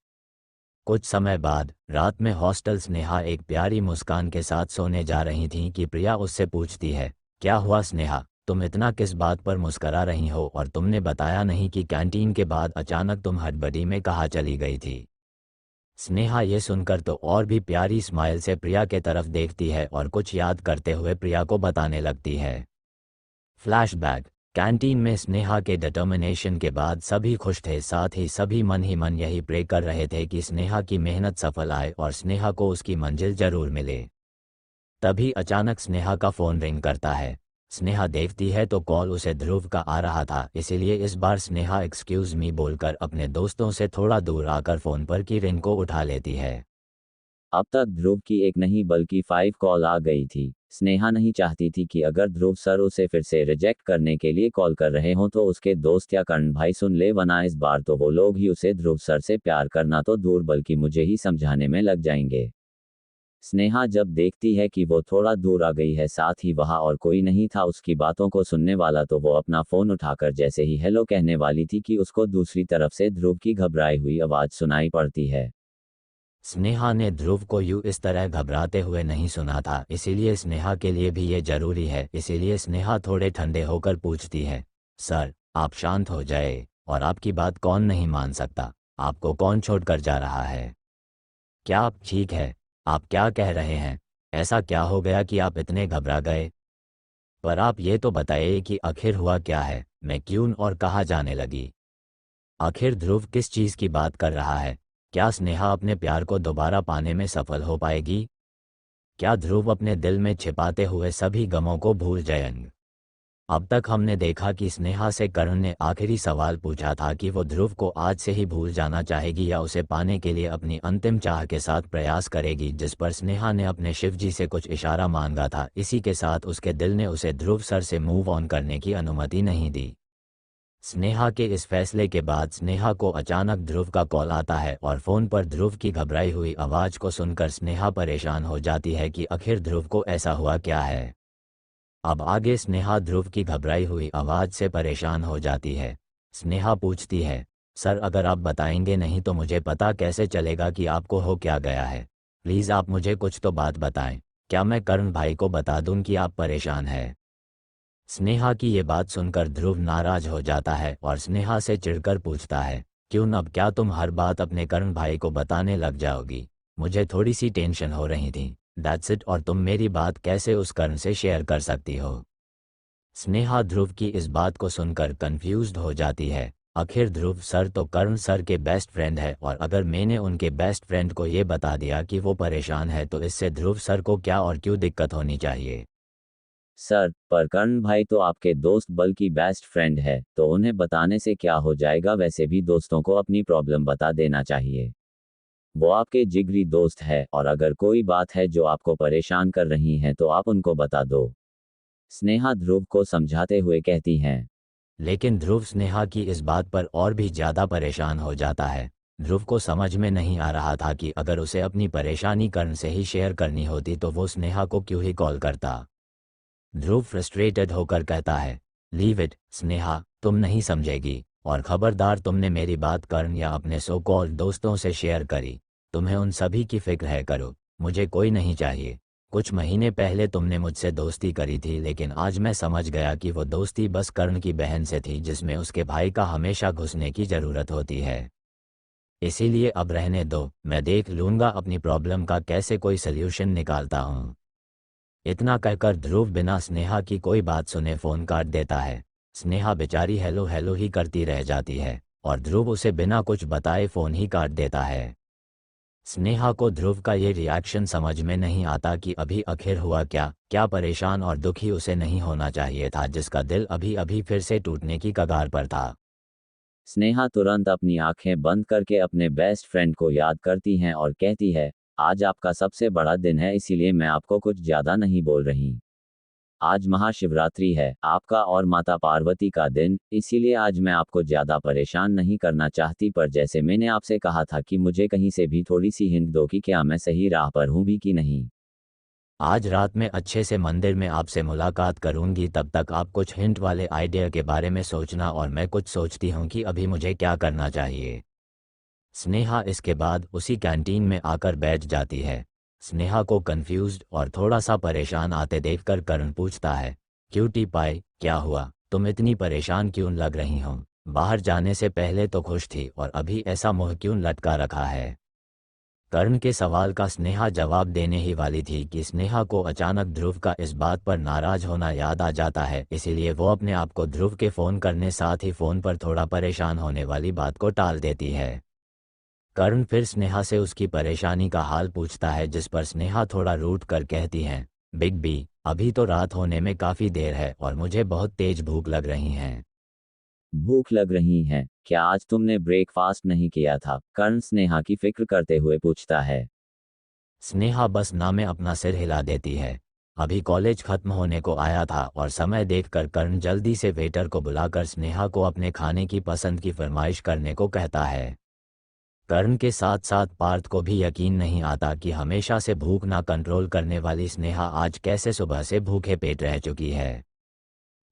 कुछ समय बाद रात में हॉस्टल स्नेहा एक प्यारी मुस्कान के साथ सोने जा रही थी कि प्रिया उससे पूछती है, क्या हुआ स्नेहा, तुम इतना किस बात पर मुस्करा रही हो, और तुमने बताया नहीं कि कैंटीन के बाद अचानक तुम हड़बड़ी में कहाँ चली गई थी। स्नेहा ये सुनकर तो और भी प्यारी स्माइल से प्रिया के तरफ देखती है और कुछ याद करते हुए प्रिया को बताने लगती है। फ्लैशबैक, कैंटीन में स्नेहा के डिटर्मिनेशन के बाद सभी खुश थे, साथ ही सभी मन ही मन यही प्रे कर रहे थे कि स्नेहा की मेहनत सफल आए और स्नेहा को उसकी मंजिल जरूर मिले। तभी अचानक स्नेहा का फ़ोन रिंग करता है। स्नेहा देखती है तो कॉल उसे ध्रुव का आ रहा था, इसीलिए इस बार स्नेहा एक्सक्यूज़ मी बोलकर अपने दोस्तों से थोड़ा दूर आकर फ़ोन पर की रिंग को उठा लेती है। अब तक ध्रुव की एक नहीं बल्कि 5 कॉल आ गई थी। स्नेहा नहीं चाहती थी कि अगर ध्रुव सर उसे फिर से रिजेक्ट करने के लिए कॉल कर रहे हों तो उसके दोस्त या कर्ण भाई सुन ले, वरना इस बार तो वो लोग ही उसे ध्रुव सर से प्यार करना तो दूर बल्कि मुझे ही समझाने में लग जाएंगे। स्नेहा जब देखती है कि वो थोड़ा दूर आ गई है, साथ ही वहाँ और कोई नहीं था उसकी बातों को सुनने वाला, तो वो अपना फ़ोन उठाकर जैसे ही हेलो कहने वाली थी कि उसको दूसरी तरफ से ध्रुव की घबराई हुई आवाज़ सुनाई पड़ती है। स्नेहा ने ध्रुव को यूं इस तरह घबराते हुए नहीं सुना था, इसीलिए स्नेहा के लिए भी ये जरूरी है। इसीलिए स्नेहा थोड़े ठंडे होकर पूछती है, सर आप शांत हो जाए, और आपकी बात कौन नहीं मान सकता, आपको कौन छोड़कर जा रहा है? क्या आप ठीक है? आप क्या कह रहे हैं? ऐसा क्या हो गया कि आप इतने घबरा गए? पर आप ये तो बताइए कि आखिर हुआ क्या है, मैं क्यों और कहाँ जाने लगी? आखिर ध्रुव किस चीज़ की बात कर रहा है? क्या स्नेहा अपने प्यार को दोबारा पाने में सफल हो पाएगी? क्या ध्रुव अपने दिल में छिपाते हुए सभी गमों को भूल जाएंगे? अब तक हमने देखा कि स्नेहा से कर्ण ने आखिरी सवाल पूछा था कि वो ध्रुव को आज से ही भूल जाना चाहेगी या उसे पाने के लिए अपनी अंतिम चाह के साथ प्रयास करेगी, जिस पर स्नेहा ने अपने शिवजी से कुछ इशारा मांगा था। इसी के साथ उसके दिल ने उसे ध्रुव सर से मूव ऑन करने की अनुमति नहीं दी। स्नेहा के इस फैसले के बाद स्नेहा को अचानक ध्रुव का कॉल आता है और फ़ोन पर ध्रुव की घबराई हुई आवाज़ को सुनकर स्नेहा परेशान हो जाती है कि आखिर ध्रुव को ऐसा हुआ क्या है। अब आगे स्नेहा ध्रुव की घबराई हुई आवाज़ से परेशान हो जाती है। स्नेहा पूछती है, सर अगर आप बताएंगे नहीं तो मुझे पता कैसे चलेगा कि आपको हो क्या गया है? प्लीज़ आप मुझे कुछ तो बात बताएं। क्या मैं कर्ण भाई को बता दूं कि आप परेशान हैं? स्नेहा की ये बात सुनकर ध्रुव नाराज हो जाता है और स्नेहा से चिढ़कर पूछता है, क्यों अब क्या तुम हर बात अपने कर्ण भाई को बताने लग जाओगी? मुझे थोड़ी सी टेंशन हो रही थी, दैट्स इट, और तुम मेरी बात कैसे उस कर्ण से शेयर कर सकती हो? स्नेहा ध्रुव की इस बात को सुनकर कंफ्यूज्ड हो जाती है। आखिर ध्रुव सर तो कर्ण सर के बेस्ट फ्रेंड है, और अगर मैंने उनके बेस्ट फ्रेंड को ये बता दिया कि वो परेशान है तो इससे ध्रुव सर को क्या और क्यों दिक्कत होनी चाहिए? सर, पर कर्ण भाई तो आपके दोस्त बल्कि बेस्ट फ्रेंड है, तो उन्हें बताने से क्या हो जाएगा? वैसे भी दोस्तों को अपनी प्रॉब्लम बता देना चाहिए। वो आपके जिगरी दोस्त है, और अगर कोई बात है जो आपको परेशान कर रही है तो आप उनको बता दो। स्नेहा ध्रुव को समझाते हुए कहती हैं। लेकिन ध्रुव स्नेहा की इस बात पर और भी ज़्यादा परेशान हो जाता है। ध्रुव को समझ में नहीं आ रहा था कि अगर उसे अपनी परेशानी कर्ण से ही शेयर करनी होती तो वो स्नेहा को क्यों ही कॉल करता। ध्रुव फ्रस्ट्रेटेड होकर कहता है, लीव इट स्नेहा, तुम नहीं समझेगी, और खबरदार तुमने मेरी बात कर्ण या अपने सो कॉल्ड दोस्तों से शेयर करी। तुम्हें उन सभी की फिक्र है, करो, मुझे कोई नहीं चाहिए। कुछ महीने पहले तुमने मुझसे दोस्ती करी थी, लेकिन आज मैं समझ गया कि वो दोस्ती बस कर्ण की बहन से थी जिसमें उसके भाई का हमेशा घुसने की ज़रूरत होती है। इसीलिए अब रहने दो, मैं देख लूँगा अपनी प्रॉब्लम का कैसे कोई सल्यूशन निकालता हूँ। इतना कहकर ध्रुव बिना स्नेहा की कोई बात सुने फ़ोन काट देता है। स्नेहा बेचारी हेलो हेलो ही करती रह जाती है और ध्रुव उसे बिना कुछ बताए फ़ोन ही काट देता है। स्नेहा को ध्रुव का ये रिएक्शन समझ में नहीं आता कि अभी आखिर हुआ क्या। क्या परेशान और दुखी उसे नहीं होना चाहिए था, जिसका दिल अभी अभी फिर से टूटने की कगार पर था। स्नेहा तुरंत अपनी आंखें बंद करके अपने बेस्ट फ्रेंड को याद करती हैं और कहती है, आज आपका सबसे बड़ा दिन है, इसीलिए मैं आपको कुछ ज़्यादा नहीं बोल रही। आज महाशिवरात्रि है, आपका और माता पार्वती का दिन, इसीलिए आज मैं आपको ज़्यादा परेशान नहीं करना चाहती, पर जैसे मैंने आपसे कहा था कि मुझे कहीं से भी थोड़ी सी हिंट दो कि क्या मैं सही राह पर हूँ भी कि नहीं। आज रात में अच्छे से मंदिर में आपसे मुलाकात करूंगी, तब तक आप कुछ हिंट वाले आइडिया के बारे में सोचना और मैं कुछ सोचती हूँ कि अभी मुझे क्या करना चाहिए। स्नेहा इसके बाद उसी कैंटीन में आकर बैठ जाती है। स्नेहा को कंफ्यूज्ड और थोड़ा सा परेशान आते देखकर करण पूछता है, क्यूटी पाई, क्या हुआ, तुम इतनी परेशान क्यों लग रही हो? बाहर जाने से पहले तो खुश थी और अभी ऐसा मुंह क्यों लटका रखा है? कर्ण के सवाल का स्नेहा जवाब देने ही वाली थी कि स्नेहा को अचानक ध्रुव का इस बात पर नाराज होना याद आ जाता है, इसीलिए वो अपने आप को ध्रुव के फ़ोन करने साथ ही फ़ोन पर थोड़ा परेशान होने वाली बात को टाल देती है। कर्ण फिर स्नेहा से उसकी परेशानी का हाल पूछता है, जिस पर स्नेहा थोड़ा रूठ कर कहती है, बिग बी, अभी तो रात होने में काफ़ी देर है और मुझे बहुत तेज भूख लग रही है। भूख लग रही है? क्या आज तुमने ब्रेकफास्ट नहीं किया था? कर्ण स्नेहा की फिक्र करते हुए पूछता है। स्नेहा बस ना में अपना सिर हिला देती है। अभी कॉलेज खत्म होने को आया था और समय देखकर कर्ण जल्दी से वेटर को बुलाकर स्नेहा को अपने खाने की पसंद की फरमाइश करने को कहता है। कर्ण के साथ साथ पार्थ को भी यकीन नहीं आता कि हमेशा से भूख ना कंट्रोल करने वाली स्नेहा आज कैसे सुबह से भूखे पेट रह चुकी है।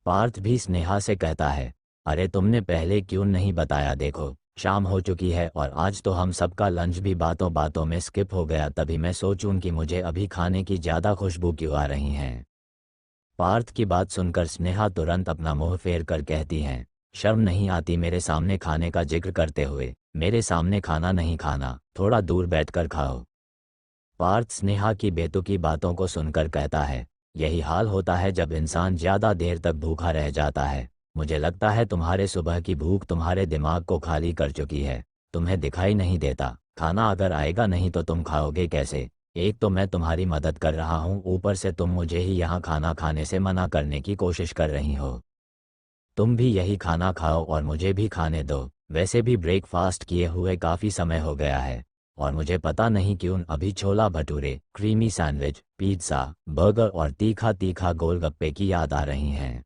पार्थ भी स्नेहा से कहता है, अरे तुमने पहले क्यों नहीं बताया, देखो शाम हो चुकी है और आज तो हम सबका लंच भी बातों बातों में स्किप हो गया, तभी मैं सोचूं कि मुझे अभी खाने की ज़्यादा खुशबू क्यों आ रही हैं। पार्थ की बात सुनकर स्नेहा तुरंत अपना मुंह फेर कर कहती हैं, शर्म नहीं आती मेरे सामने खाने का जिक्र करते हुए? मेरे सामने खाना नहीं खाना, थोड़ा दूर बैठकर खाओ। पार्थ स्नेहा की बेतुकी बातों को सुनकर कहता है, यही हाल होता है जब इंसान ज़्यादा देर तक भूखा रह जाता है। मुझे लगता है तुम्हारे सुबह की भूख तुम्हारे दिमाग को खाली कर चुकी है। तुम्हें दिखाई नहीं देता, खाना अगर आएगा नहीं तो तुम खाओगे कैसे? एक तो मैं तुम्हारी मदद कर रहा हूँ, ऊपर से तुम मुझे ही यहाँ खाना खाने से मना करने की कोशिश कर रही हो। तुम भी यही खाना खाओ और मुझे भी खाने दो। वैसे भी ब्रेकफास्ट किए हुए काफ़ी समय हो गया है और मुझे पता नहीं क्यों अभी छोला bhature, creamy sandwich, pizza, burger और तीखा तीखा गोलगप्पे की याद आ रही हैं।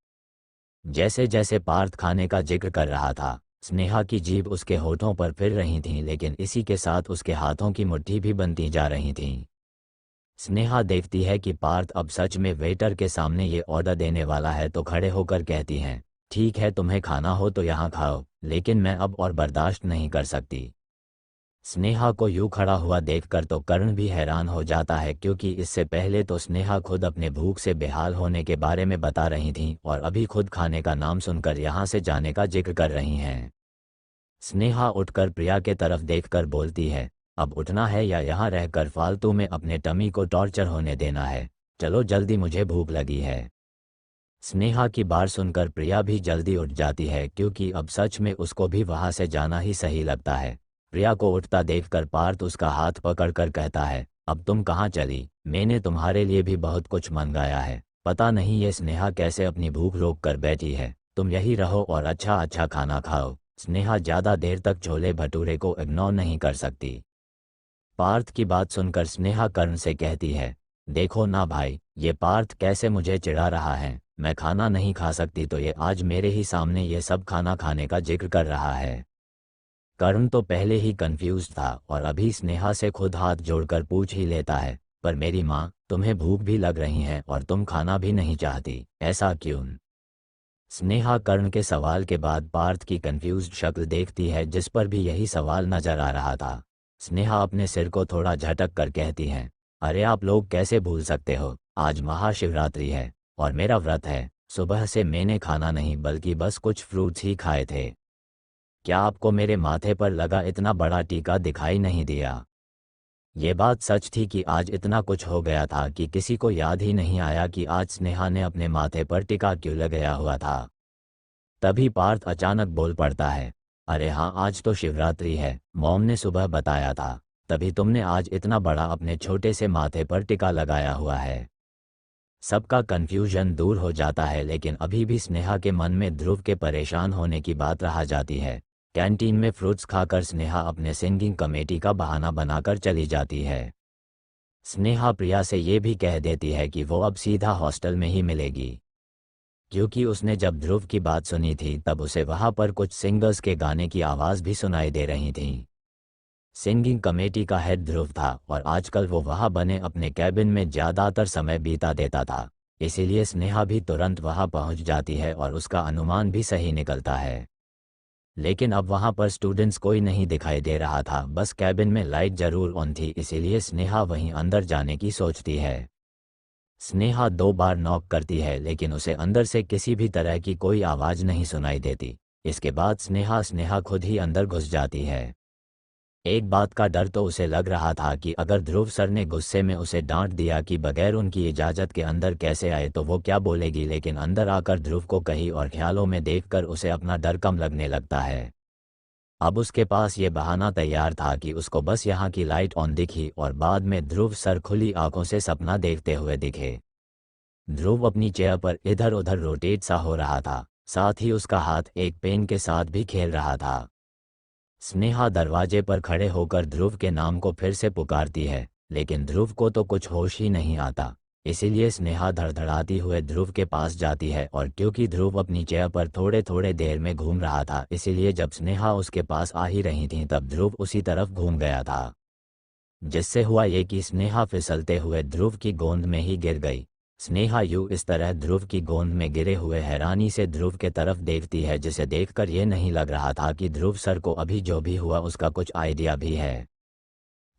जैसे जैसे पार्थ खाने का जिक्र कर रहा था, स्नेहा की जीभ उसके होठों पर फिर रही थी, लेकिन इसी के साथ उसके हाथों की मुट्ठी भी बनती जा रही थी। स्नेहा देखती है कि पार्थ अब सच में वेटर के सामने ये ऑर्डर देने वाला है तो खड़े होकर कहती हैं, ठीक है तुम्हें खाना हो तो यहाँ खाओ, लेकिन मैं अब और बर्दाश्त नहीं कर सकती। स्नेहा को यूं खड़ा हुआ देखकर तो कर्ण भी हैरान हो जाता है, क्योंकि इससे पहले तो स्नेहा खुद अपने भूख से बेहाल होने के बारे में बता रही थीं और अभी खुद खाने का नाम सुनकर यहाँ से जाने का जिक्र कर रही हैं। स्नेहा उठकर प्रिया के तरफ देखकर बोलती है, अब उठना है या यहाँ रहकर फालतू में अपने टमी को टॉर्चर होने देना है? चलो जल्दी, मुझे भूख लगी है। स्नेहा की बात सुनकर प्रिया भी जल्दी उठ जाती है, क्योंकि अब सच में उसको भी वहाँ से जाना ही सही लगता है। प्रिया को उठता देखकर पार्थ उसका हाथ पकड़कर कहता है, अब तुम कहाँ चली? मैंने तुम्हारे लिए भी बहुत कुछ मंगाया है। पता नहीं ये स्नेहा कैसे अपनी भूख रोक कर बैठी है। तुम यही रहो और अच्छा अच्छा खाना खाओ। स्नेहा ज़्यादा देर तक छोले भटूरे को इग्नोर नहीं कर सकती। पार्थ की बात सुनकर स्नेहा कर्ण से कहती है, देखो ना भाई, ये पार्थ कैसे मुझे चिढ़ा रहा है। मैं खाना नहीं खा सकती तो ये आज मेरे ही सामने ये सब खाना खाने का जिक्र कर रहा है। कर्ण तो पहले ही कंफ्यूज था और अभी स्नेहा से खुद हाथ जोड़कर पूछ ही लेता है, पर मेरी माँ, तुम्हें भूख भी लग रही है और तुम खाना भी नहीं चाहती, ऐसा क्यों? स्नेहा कर्ण के सवाल के बाद पार्थ की कंफ्यूज्ड शक्ल देखती है जिस पर भी यही सवाल नजर आ रहा था। स्नेहा अपने सिर को थोड़ा झटक कर कहती है, अरे आप लोग कैसे भूल सकते हो, आज महाशिवरात्रि है और मेरा व्रत है। सुबह से मैंने खाना नहीं बल्कि बस कुछ फ्रूट्स ही खाए थे। क्या आपको मेरे माथे पर लगा इतना बड़ा टीका दिखाई नहीं दिया? ये बात सच थी कि आज इतना कुछ हो गया था कि किसी को याद ही नहीं आया कि आज स्नेहा ने अपने माथे पर टीका क्यों लगाया हुआ था। तभी पार्थ अचानक बोल पड़ता है, अरे हाँ, आज तो शिवरात्रि है, मॉम ने सुबह बताया था, तभी तुमने आज इतना बड़ा अपने छोटे से माथे पर टीका लगाया हुआ है। सबका कन्फ्यूजन दूर हो जाता है, लेकिन अभी भी स्नेहा के मन में ध्रुव के परेशान होने की बात रह जाती है। कैंटीन में फ्रूट्स खाकर स्नेहा अपने सिंगिंग कमेटी का बहाना बनाकर चली जाती है। स्नेहा प्रिया से ये भी कह देती है कि वो अब सीधा हॉस्टल में ही मिलेगी, क्योंकि उसने जब ध्रुव की बात सुनी थी तब उसे वहाँ पर कुछ सिंगर्स के गाने की आवाज़ भी सुनाई दे रही थी। सिंगिंग कमेटी का हेड ध्रुव था और आजकल वो वहाँ बने अपने कैबिन में ज़्यादातर समय बीता देता था, इसीलिए स्नेहा भी तुरंत वहाँ पहुँच जाती है और उसका अनुमान भी सही निकलता है। लेकिन अब वहाँ पर स्टूडेंट्स कोई नहीं दिखाई दे रहा था, बस कैबिन में लाइट जरूर ऑन थी, इसीलिए स्नेहा वहीं अंदर जाने की सोचती है। स्नेहा 2 बार नॉक करती है लेकिन उसे अंदर से किसी भी तरह की कोई आवाज़ नहीं सुनाई देती। इसके बाद स्नेहा खुद ही अंदर घुस जाती है। एक बात का डर तो उसे लग रहा था कि अगर ध्रुव सर ने गुस्से में उसे डांट दिया कि बगैर उनकी इजाज़त के अंदर कैसे आए तो वो क्या बोलेगी, लेकिन अंदर आकर ध्रुव को कहीं और ख्यालों में देखकर उसे अपना डर कम लगने लगता है। अब उसके पास ये बहाना तैयार था कि उसको बस यहाँ की लाइट ऑन दिखी और बाद में ध्रुव सर खुली आंखों से सपना देखते हुए दिखे। ध्रुव अपनी चेयर पर इधर उधर रोटेट सा हो रहा था, साथ ही उसका हाथ एक पेन के साथ भी खेल रहा था। स्नेहा दरवाजे पर खड़े होकर ध्रुव के नाम को फिर से पुकारती है, लेकिन ध्रुव को तो कुछ होश ही नहीं आता। इसीलिए स्नेहा धड़धड़ाती हुए ध्रुव के पास जाती है और क्योंकि ध्रुव अपनी चेयर पर थोड़े थोड़े देर में घूम रहा था, इसीलिए जब स्नेहा उसके पास आ ही रही थी तब ध्रुव उसी तरफ घूम गया था, जिससे हुआ ये कि स्नेहा फिसलते हुए ध्रुव की गोंद में ही गिर गई। स्नेहा यूं इस तरह ध्रुव की गोंद में गिरे हुए हैरानी से ध्रुव के तरफ देखती है, जिसे देखकर ये नहीं लग रहा था कि ध्रुव सर को अभी जो भी हुआ उसका कुछ आइडिया भी है,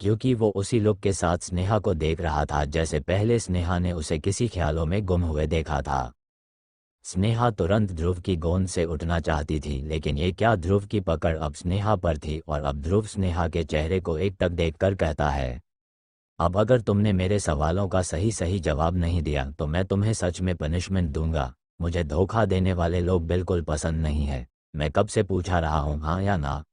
क्योंकि वो उसी लुक के साथ स्नेहा को देख रहा था जैसे पहले स्नेहा ने उसे किसी ख्यालों में गुम हुए देखा था। स्नेहा तुरंत ध्रुव की गोंद से उठना चाहती थी, लेकिन ये क्या, ध्रुव की पकड़ अब स्नेहा पर थी और अब ध्रुव स्नेहा के चेहरे को एकटक देखकर कहता है, अब अगर तुमने मेरे सवालों का सही सही जवाब नहीं दिया तो मैं तुम्हें सच में पनिशमेंट दूंगा। मुझे धोखा देने वाले लोग बिल्कुल पसंद नहीं है। मैं कब से पूछा रहा हूँ, हाँ या ना?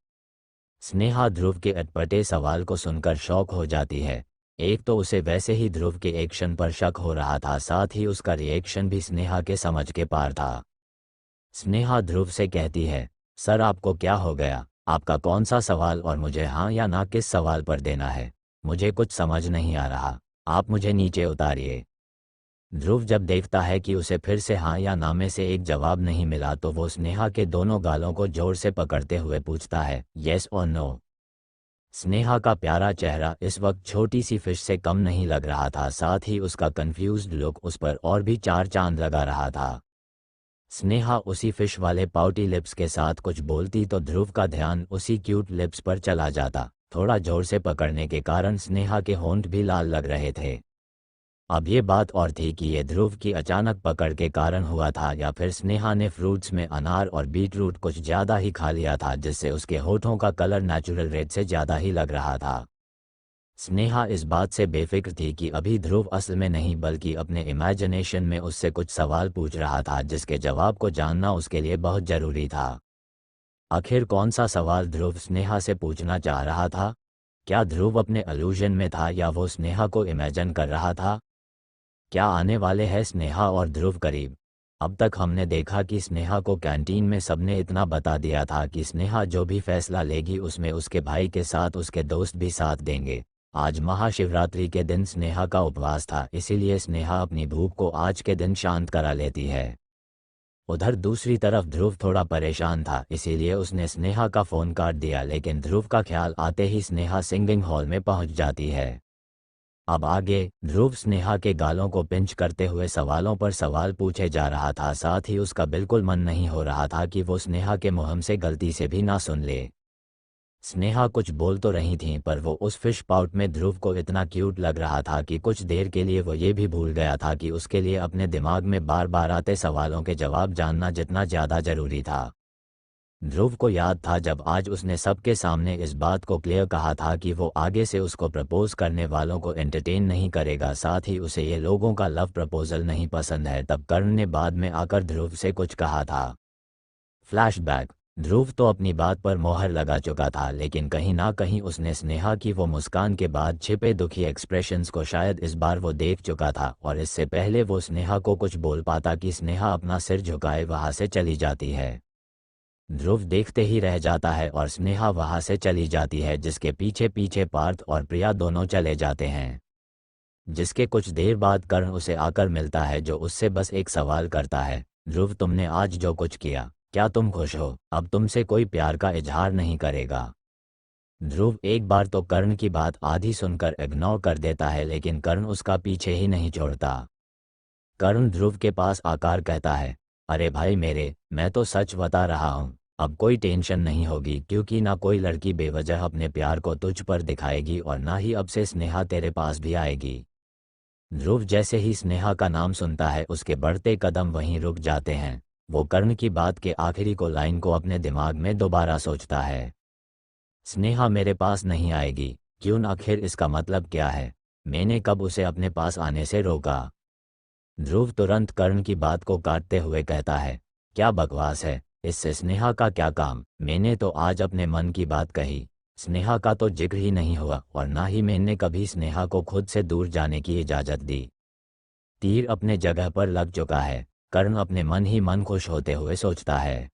स्नेहा ध्रुव के अटपटे सवाल को सुनकर शॉक हो जाती है। एक तो उसे वैसे ही ध्रुव के एक्शन पर शक हो रहा था, साथ ही उसका रिएक्शन भी स्नेहा के समझ के पार था। स्नेहा ध्रुव से कहती है, सर आपको क्या हो गया? आपका कौन सा सवाल और मुझे हाँ या ना किस सवाल पर देना है? मुझे कुछ समझ नहीं आ रहा, आप मुझे नीचे उतारिए। ध्रुव जब देखता है कि उसे फिर से हाँ या ना में से एक जवाब नहीं मिला तो वो स्नेहा के दोनों गालों को जोर से पकड़ते हुए पूछता है, येस और नो? स्नेहा का प्यारा चेहरा इस वक्त छोटी सी फिश से कम नहीं लग रहा था, साथ ही उसका कंफ्यूज्ड लुक उस पर और भी 4 चांद लगा रहा था। स्नेहा उसी फिश वाले पाउटी लिप्स के साथ कुछ बोलती तो ध्रुव का ध्यान उसी क्यूट लिप्स पर चला जाता। थोड़ा जोर से पकड़ने के कारण स्नेहा के होंठ भी लाल लग रहे थे। अब ये बात और थी कि ये ध्रुव की अचानक पकड़ के कारण हुआ था या फिर स्नेहा ने फ्रूट्स में अनार और बीटरूट कुछ ज़्यादा ही खा लिया था, जिससे उसके होठों का कलर नेचुरल रेड से ज़्यादा ही लग रहा था। स्नेहा इस बात से बेफिक्र थी कि अभी ध्रुव असल में नहीं बल्कि अपने इमेजिनेशन में उससे कुछ सवाल पूछ रहा था, जिसके जवाब को जानना उसके लिए बहुत ज़रूरी था। आखिर कौन सा सवाल ध्रुव स्नेहा से पूछना चाह रहा था? क्या ध्रुव अपने इल्यूजन में था या वो स्नेहा को इमेजिन कर रहा था? क्या आने वाले हैं स्नेहा और ध्रुव करीब? अब तक हमने देखा कि स्नेहा को कैंटीन में सबने इतना बता दिया था कि स्नेहा जो भी फैसला लेगी उसमें उसके भाई के साथ उसके दोस्त भी साथ देंगे। आज महाशिवरात्रि के दिन स्नेहा का उपवास था, इसीलिए स्नेहा अपनी भूख को आज के दिन शांत करा लेती है। उधर दूसरी तरफ ध्रुव थोड़ा परेशान था, इसीलिए उसने स्नेहा का फ़ोन काट दिया, लेकिन ध्रुव का ख्याल आते ही स्नेहा सिंगिंग हॉल में पहुंच जाती है। अब आगे ध्रुव स्नेहा के गालों को पिंच करते हुए सवालों पर सवाल पूछे जा रहा था, साथ ही उसका बिल्कुल मन नहीं हो रहा था कि वो स्नेहा के मुंह से गलती से भी ना सुन ले। स्नेहा कुछ बोल तो रही थी, पर वो उस फिश पाउट में ध्रुव को इतना क्यूट लग रहा था कि कुछ देर के लिए वो ये भी भूल गया था कि उसके लिए अपने दिमाग में बार बार आते सवालों के जवाब जानना जितना ज़्यादा ज़रूरी था। ध्रुव को याद था जब आज उसने सबके सामने इस बात को क्लियर कहा था कि वो आगे से उसको प्रपोज करने वालों को एंटरटेन नहीं करेगा, साथ ही उसे ये लोगों का लव प्रपोजल नहीं पसंद है। तब कर्ण ने बाद में आकर ध्रुव से कुछ कहा था। फ्लैशबैक। ध्रुव तो अपनी बात पर मोहर लगा चुका था, लेकिन कहीं ना कहीं उसने स्नेहा की वो मुस्कान के बाद छिपे दुखी एक्सप्रेशंस को शायद इस बार वो देख चुका था, और इससे पहले वो स्नेहा को कुछ बोल पाता कि स्नेहा अपना सिर झुकाए वहां से चली जाती है। ध्रुव देखते ही रह जाता है और स्नेहा वहां से चली जाती है, जिसके पीछे पीछे पार्थ और प्रिया दोनों चले जाते हैं। जिसके कुछ देर बाद कर्ण उसे आकर मिलता है, जो उससे बस एक सवाल करता है, ध्रुव तुमने आज जो कुछ किया, क्या तुम खुश हो? अब तुमसे कोई प्यार का इजहार नहीं करेगा। ध्रुव एक बार तो कर्ण की बात आधी सुनकर इग्नोर कर देता है, लेकिन कर्ण उसका पीछे ही नहीं छोड़ता। कर्ण ध्रुव के पास आकर कहता है, अरे भाई मेरे, मैं तो सच बता रहा हूँ, अब कोई टेंशन नहीं होगी, क्योंकि ना कोई लड़की बेवजह अपने प्यार को तुझ पर दिखाएगी और ना ही अब से स्नेहा तेरे पास भी आएगी। ध्रुव जैसे ही स्नेहा का नाम सुनता है, उसके बढ़ते कदम वहीं रुक जाते हैं। वो कर्ण की बात के आखिरी को लाइन को अपने दिमाग में दोबारा सोचता है। स्नेहा मेरे पास नहीं आएगी? क्यों? आखिर इसका मतलब क्या है? मैंने कब उसे अपने पास आने से रोका? ध्रुव तुरंत कर्ण की बात को काटते हुए कहता है, क्या बकवास है, इससे स्नेहा का क्या काम? मैंने तो आज अपने मन की बात कही। स्नेहा का तो जिक्र ही नहीं हुआ, और ना ही मैंने कभी स्नेहा को खुद से दूर जाने की इजाज़त दी। तीर अपने जगह पर लग चुका है, कर्ण अपने मन ही मन खुश होते हुए सोचता है।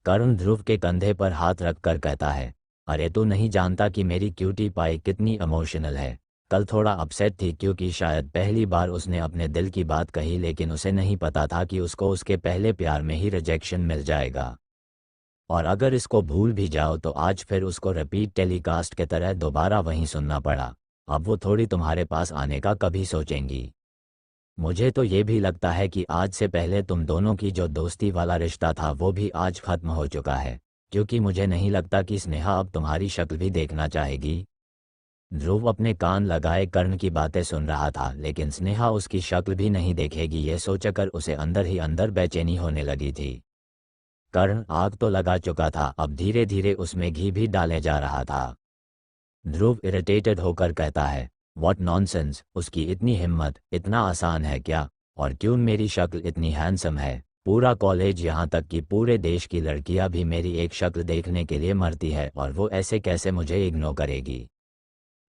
कर्ण ध्रुव के कंधे पर हाथ रखकर कहता है, अरे तू नहीं जानता कि मेरी क्यूटी पाई कितनी इमोशनल है। कल थोड़ा अपसेट थी, क्योंकि शायद पहली बार उसने अपने दिल की बात कही, लेकिन उसे नहीं पता था कि उसको उसके पहले प्यार में ही रिजेक्शन मिल जाएगा। और अगर इसको भूल भी जाओ तो आज फिर उसको रिपीट टेलीकास्ट के तरह दोबारा वहीं सुनना पड़ा। अब वो थोड़ी तुम्हारे पास आने का कभी सोचेंगी। मुझे तो ये भी लगता है कि आज से पहले तुम दोनों की जो दोस्ती वाला रिश्ता था वो भी आज खत्म हो चुका है, क्योंकि मुझे नहीं लगता कि स्नेहा अब तुम्हारी शक्ल भी देखना चाहेगी। ध्रुव अपने कान लगाए कर्ण की बातें सुन रहा था, लेकिन स्नेहा उसकी शक्ल भी नहीं देखेगी ये सोचकर उसे अंदर ही अंदर बेचैनी होने लगी थी। कर्ण आग तो लगा चुका था, अब धीरे धीरे उसमें घी भी डाले जा रहा था। ध्रुव इरिटेटेड होकर कहता है, व्हाट नॉनसेंस, उसकी इतनी हिम्मत, इतना आसान है क्या? और क्यों मेरी शक्ल इतनी हैंडसम है, पूरा कॉलेज यहाँ तक कि पूरे देश की लड़कियाँ भी मेरी एक शक्ल देखने के लिए मरती है, और वो ऐसे कैसे मुझे इग्नोर करेगी?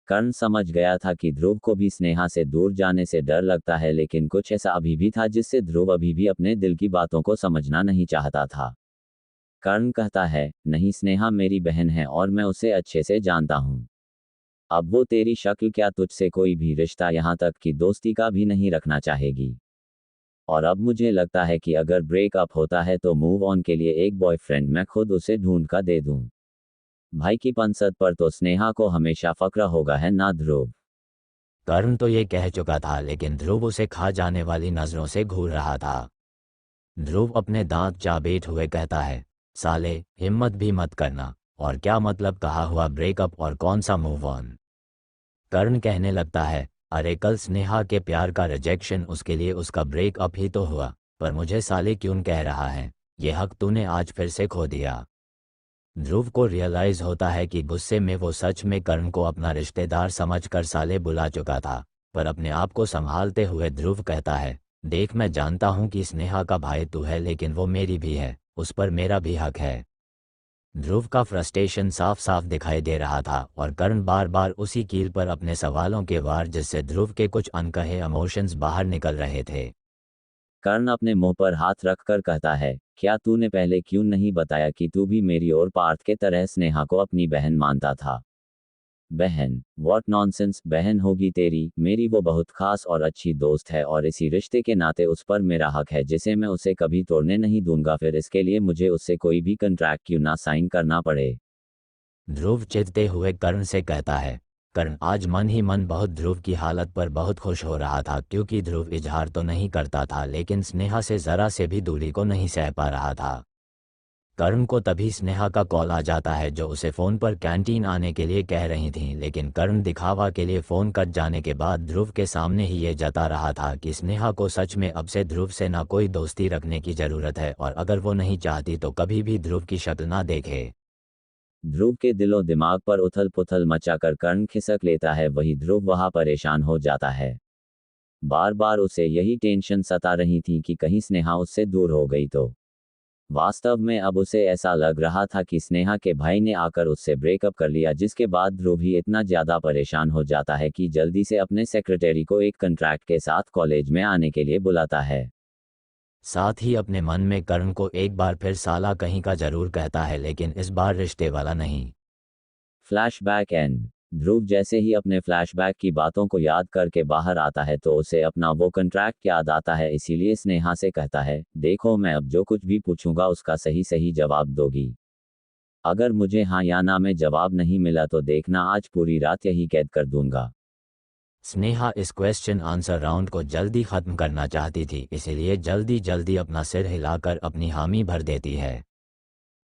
कर्ण समझ गया था कि ध्रुव को भी स्नेहा से दूर जाने से डर लगता है, लेकिन कुछ ऐसा अभी भी था जिससे ध्रुव अभी भी अपने दिल की बातों को समझना नहीं चाहता था। कर्ण कहता है, नहीं, स्नेहा मेरी बहन है और मैं उसे अच्छे से जानता हूँ। अब वो तेरी शक्ल क्या, तुझसे कोई भी रिश्ता, यहाँ तक कि दोस्ती का भी नहीं रखना चाहेगी। और अब मुझे लगता है कि अगर ब्रेकअप होता है तो मूव ऑन के लिए एक बॉयफ्रेंड मैं खुद उसे ढूंढ कर दे दूं। भाई की पंसद पर तो स्नेहा को हमेशा फक्र होगा, है ना ध्रुव? कर्ण तो ये कह चुका था, लेकिन ध्रुव उसे खा जाने वाली नजरों से घूर रहा था। ध्रुव अपने दांत चाबेट हुए कहता है, साले, हिम्मत भी मत करना, और क्या मतलब कहा हुआ ब्रेकअप और कौन सा मूव ऑन? कर्ण कहने लगता है, अरे कल स्नेहा के प्यार का रिजेक्शन, उसके लिए उसका ब्रेकअप ही तो हुआ, पर मुझे साले क्यों कह रहा है? ये हक तूने आज फिर से खो दिया। ध्रुव को रियलाइज होता है कि गुस्से में वो सच में कर्ण को अपना रिश्तेदार समझकर साले बुला चुका था, पर अपने आप को संभालते हुए ध्रुव कहता है, देख, मैं जानता हूँ कि स्नेहा का भाई तू है, लेकिन वो मेरी भी है, उस पर मेरा भी हक है। ध्रुव का फ्रस्ट्रेशन साफ साफ दिखाई दे रहा था, और कर्ण बार बार उसी कील पर अपने सवालों के वार, जिससे ध्रुव के कुछ अनकहे इमोशंस बाहर निकल रहे थे। कर्ण अपने मुंह पर हाथ रखकर कहता है, क्या तूने पहले क्यों नहीं बताया कि तू भी मेरी और पार्थ के तरह स्नेहा को अपनी बहन मानता था? बहन, व्हाट नॉनसेंस, बहन होगी तेरी, मेरी वो बहुत खास और अच्छी दोस्त है और इसी रिश्ते के नाते उस पर मेरा हक है जिसे मैं उसे कभी तोड़ने नहीं दूंगा, फिर इसके लिए मुझे उससे कोई भी कॉन्ट्रैक्ट क्यों ना साइन करना पड़े। ध्रुव चिढ़ते हुए कर्ण से कहता है। कर्ण आज मन ही मन बहुत ध्रुव की हालत पर बहुत खुश हो रहा था, क्योंकि ध्रुव इजहार तो नहीं करता था लेकिन स्नेहा से जरा से भी दूरी को नहीं सह पा रहा था। कर्ण को तभी स्नेहा का कॉल आ जाता है जो उसे फ़ोन पर कैंटीन आने के लिए कह रही थी, लेकिन कर्ण दिखावा के लिए फ़ोन कट जाने के बाद ध्रुव के सामने ही ये जता रहा था कि स्नेहा को सच में अब से ध्रुव से ना कोई दोस्ती रखने की ज़रूरत है और अगर वो नहीं चाहती तो कभी भी ध्रुव की शक्ल ना देखे। ध्रुव के दिलो दिमाग पर उथल पुथल मचाकर कर्ण खिसक लेता है, वही ध्रुव वहां परेशान हो जाता है। बार बार उसे यही टेंशन सता रही थी कि कहीं स्नेहा उससे दूर हो गई तो। वास्तव में अब उसे ऐसा लग रहा था कि स्नेहा के भाई ने आकर उससे ब्रेकअप कर लिया, जिसके बाद ध्रुव ही इतना ज्यादा परेशान हो जाता है कि जल्दी से अपने सेक्रेटरी को एक कॉन्ट्रैक्ट के साथ कॉलेज में आने के लिए बुलाता है। साथ ही अपने मन में कर्ण को एक बार फिर साला कहीं का जरूर कहता है, लेकिन इस बार रिश्ते वाला नहीं। Flashback and. ध्रुव जैसे ही अपने फ्लैशबैक की बातों को याद करके बाहर आता है तो उसे अपना वो कॉन्ट्रैक्ट याद आता है, इसीलिए स्नेहा से कहता है, देखो मैं अब जो कुछ भी पूछूंगा उसका सही सही जवाब दोगी। अगर मुझे हाँ या ना में जवाब नहीं मिला तो देखना आज पूरी रात यही कैद कर दूंगा। स्नेहा इस क्वेश्चन आंसर राउंड को जल्दी ख़त्म करना चाहती थी, इसीलिए जल्दी जल्दी अपना सिर हिलाकर अपनी हामी भर देती है।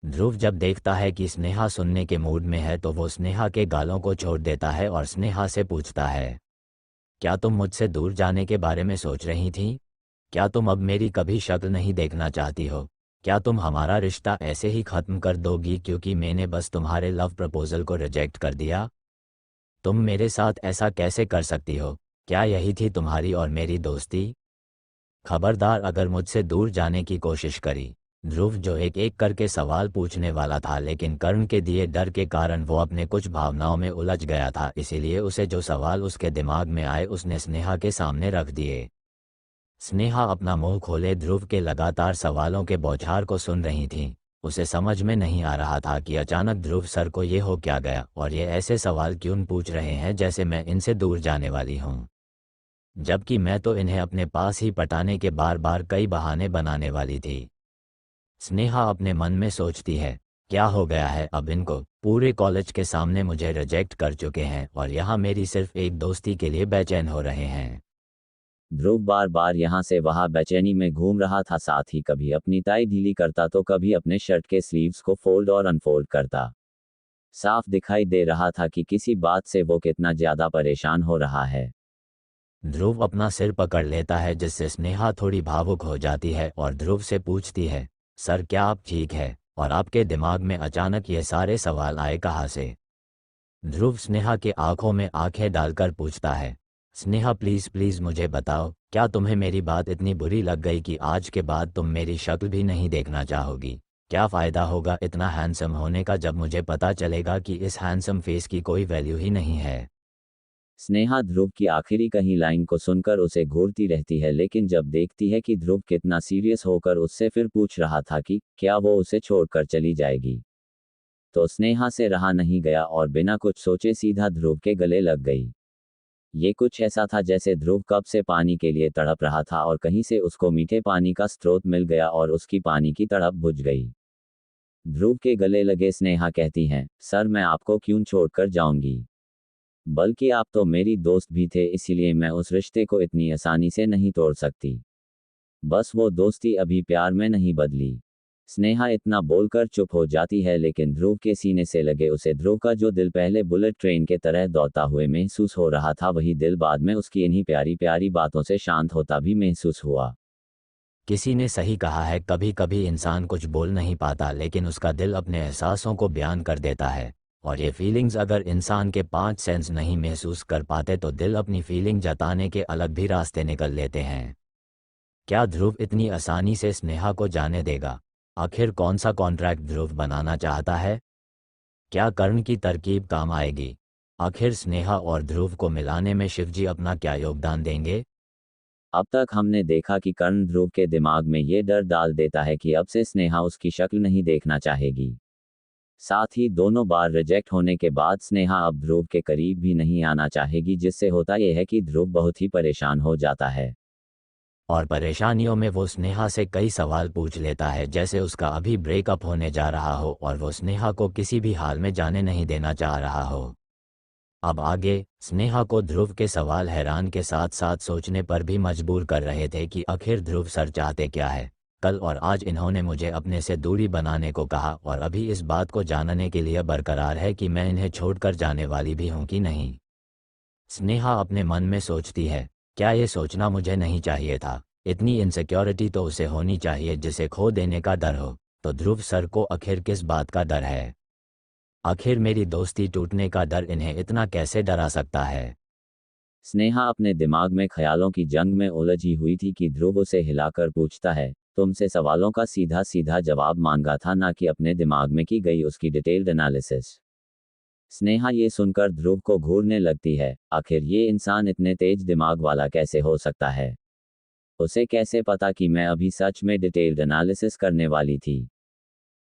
ध्रुव जब देखता है कि स्नेहा सुनने के मूड में है तो वो स्नेहा के गालों को छोड़ देता है और स्नेहा से पूछता है, क्या तुम मुझसे दूर जाने के बारे में सोच रही थी? क्या तुम अब मेरी कभी शक्ल नहीं देखना चाहती हो? क्या तुम हमारा रिश्ता ऐसे ही ख़त्म कर दोगी क्योंकि मैंने बस तुम्हारे लव प्रपोजल को रिजेक्ट कर दिया? तुम मेरे साथ ऐसा कैसे कर सकती हो? क्या यही थी तुम्हारी और मेरी दोस्ती? खबरदार अगर मुझसे दूर जाने की कोशिश करी। ध्रुव जो एक एक करके सवाल पूछने वाला था, लेकिन कर्ण के दिए डर के कारण वो अपने कुछ भावनाओं में उलझ गया था, इसीलिए उसे जो सवाल उसके दिमाग में आए उसने स्नेहा के सामने रख दिए। स्नेहा अपना मुंह खोले ध्रुव के लगातार सवालों के बौछार को सुन रही थी। उसे समझ में नहीं आ रहा था कि अचानक ध्रुव सर को ये हो क्या गया और ये ऐसे सवाल क्यों पूछ रहे हैं जैसे मैं इनसे दूर जाने वाली हूँ, जबकि मैं तो इन्हें अपने पास ही पटाने के बार बार कई बहाने बनाने वाली थी। स्नेहा अपने मन में सोचती है, क्या हो गया है अब इनको? पूरे कॉलेज के सामने मुझे रिजेक्ट कर चुके हैं और यहाँ मेरी सिर्फ एक दोस्ती के लिए बेचैन हो रहे हैं। ध्रुव बार बार यहाँ से वहाँ बेचैनी में घूम रहा था, साथ ही कभी अपनी टाई ढीली करता तो कभी अपने शर्ट के स्लीव्स को फोल्ड और अनफोल्ड करता। साफ दिखाई दे रहा था कि किसी बात से वो कितना ज्यादा परेशान हो रहा है। ध्रुव अपना सिर पकड़ लेता है जिससे स्नेहा थोड़ी भावुक हो जाती है और ध्रुव से पूछती है, सर क्या आप ठीक है? और आपके दिमाग में अचानक ये सारे सवाल आए कहाँ से? ध्रुव स्नेहा के आंखों में आंखें डालकर पूछता है, स्नेहा प्लीज़ प्लीज़ मुझे बताओ, क्या तुम्हें मेरी बात इतनी बुरी लग गई कि आज के बाद तुम मेरी शक्ल भी नहीं देखना चाहोगी? क्या फ़ायदा होगा इतना हैंडसम होने का जब मुझे पता चलेगा कि इस हैंडसम फेस की कोई वैल्यू ही नहीं है? स्नेहा ध्रुव की आखिरी कहीं लाइन को सुनकर उसे घूरती रहती है, लेकिन जब देखती है कि ध्रुव कितना सीरियस होकर उससे फिर पूछ रहा था कि क्या वो उसे छोड़कर चली जाएगी, तो स्नेहा से रहा नहीं गया और बिना कुछ सोचे सीधा ध्रुव के गले लग गई। ये कुछ ऐसा था जैसे ध्रुव कब से पानी के लिए तड़प रहा था और कहीं से उसको मीठे पानी का स्रोत मिल गया और उसकी पानी की तड़प बुझ गई। ध्रुव के गले लगे स्नेहा कहती हैं, सर मैं आपको क्यों छोड़कर जाऊंगी? बल्कि आप तो मेरी दोस्त भी थे, इसीलिए मैं उस रिश्ते को इतनी आसानी से नहीं तोड़ सकती। बस वो दोस्ती अभी प्यार में नहीं बदली। स्नेहा इतना बोलकर चुप हो जाती है, लेकिन ध्रुव के सीने से लगे उसे ध्रुव का जो दिल पहले बुलेट ट्रेन के तरह दौड़ता हुए महसूस हो रहा था, वही दिल बाद में उसकी इन्हीं प्यारी प्यारी बातों से शांत होता भी महसूस हुआ। किसी ने सही कहा है, कभी कभी इंसान कुछ बोल नहीं पाता लेकिन उसका दिल अपने एहसासों को बयान कर देता है, और ये फीलिंग्स अगर इंसान के 5 सेंस नहीं महसूस कर पाते तो दिल अपनी फीलिंग जताने के अलग भी रास्ते निकल लेते हैं। क्या ध्रुव इतनी आसानी से स्नेहा को जाने देगा? आखिर कौन सा कॉन्ट्रैक्ट ध्रुव बनाना चाहता है? क्या कर्ण की तरकीब काम आएगी? आखिर स्नेहा और ध्रुव को मिलाने में शिवजी अपना क्या योगदान देंगे? अब तक हमने देखा कि कर्ण ध्रुव के दिमाग में ये डर डाल देता है कि अब से स्नेहा उसकी शक्ल नहीं देखना चाहेगी। साथ ही दोनों बार रिजेक्ट होने के बाद स्नेहा अब ध्रुव के करीब भी नहीं आना चाहेगी, जिससे होता यह है कि ध्रुव बहुत ही परेशान हो जाता है। और परेशानियों में वो स्नेहा से कई सवाल पूछ लेता है, जैसे उसका अभी ब्रेकअप होने जा रहा हो और वो स्नेहा को किसी भी हाल में जाने नहीं देना चाह रहा हो। अब आगे स्नेहा को ध्रुव के सवाल हैरान के साथ साथ सोचने पर भी मजबूर कर रहे थे कि आखिर ध्रुव सर चाहते क्या है। कल और आज इन्होंने मुझे अपने से दूरी बनाने को कहा और अभी इस बात को जानने के लिए बरकरार है कि मैं इन्हें छोड़कर जाने वाली भी हूं कि नहीं। स्नेहा अपने मन में सोचती है, क्या ये सोचना मुझे नहीं चाहिए था। इतनी इनसिक्योरिटी तो उसे होनी चाहिए जिसे खो देने का डर हो। तो ध्रुव सर को आखिर किस बात का डर है? आखिर मेरी दोस्ती टूटने का डर इन्हें इतना कैसे डरा सकता है? स्नेहा अपने दिमाग में ख्यालों की जंग में उलझी हुई थी कि ध्रुव उसे हिलाकर पूछता है, तुमसे सवालों का सीधा सीधा जवाब मांगा था, ना कि अपने दिमाग में की गई उसकी डिटेल्ड एनालिसिस। स्नेहा ये सुनकर ध्रुव को घूरने लगती है, आखिर ये इंसान इतने तेज दिमाग वाला कैसे हो सकता है? उसे कैसे पता कि मैं अभी सच में डिटेल्ड एनालिसिस करने वाली थी?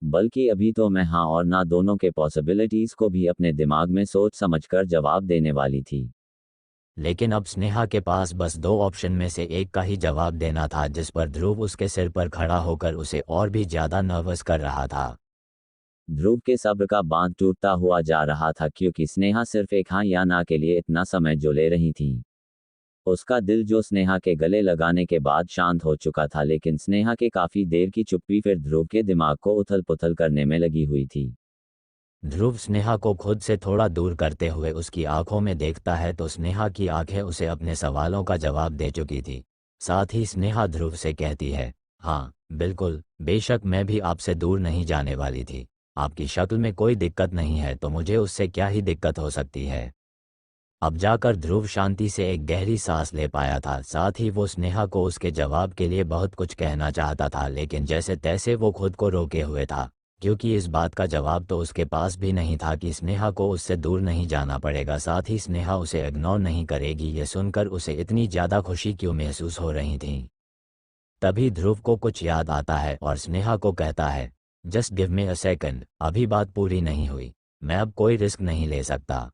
बल्कि अभी तो मैं हाँ और ना दोनों के पॉसिबिलिटीज को भी अपने दिमाग में सोच समझकर जवाब देने वाली थी। लेकिन अब स्नेहा के पास बस दो ऑप्शन में से एक का ही जवाब देना था, जिस पर ध्रुव उसके सिर पर खड़ा होकर उसे और भी ज्यादा नर्वस कर रहा था। ध्रुव के सब्र का बांध टूटता हुआ जा रहा था, क्योंकि स्नेहा सिर्फ एक हाँ या ना के लिए इतना समय जो ले रही थी। उसका दिल जो स्नेहा के गले लगाने के बाद शांत हो चुका था, लेकिन स्नेहा के काफी देर की चुप्पी फिर ध्रुव के दिमाग को उथल पुथल करने में लगी हुई थी। ध्रुव स्नेहा को खुद से थोड़ा दूर करते हुए उसकी आंखों में देखता है तो स्नेहा की आंखें उसे अपने सवालों का जवाब दे चुकी थी। साथ ही स्नेहा ध्रुव से कहती है, हाँ बिल्कुल, बेशक मैं भी आपसे दूर नहीं जाने वाली थी। आपकी शक्ल में कोई दिक्कत नहीं है तो मुझे उससे क्या ही दिक्कत हो सकती है। अब जाकर ध्रुव शांति से एक गहरी सांस ले पाया था। साथ ही वो स्नेहा को उसके जवाब के लिए बहुत कुछ कहना चाहता था, लेकिन जैसे तैसे वो खुद को रोके हुए था, क्योंकि इस बात का जवाब तो उसके पास भी नहीं था कि स्नेहा को उससे दूर नहीं जाना पड़ेगा। साथ ही स्नेहा उसे इग्नोर नहीं करेगी, ये सुनकर उसे इतनी ज़्यादा खुशी क्यों महसूस हो रही थी। तभी ध्रुव को कुछ याद आता है और स्नेहा को कहता है, just give me a second, अभी बात पूरी नहीं हुई, मैं अब कोई रिस्क नहीं ले सकता।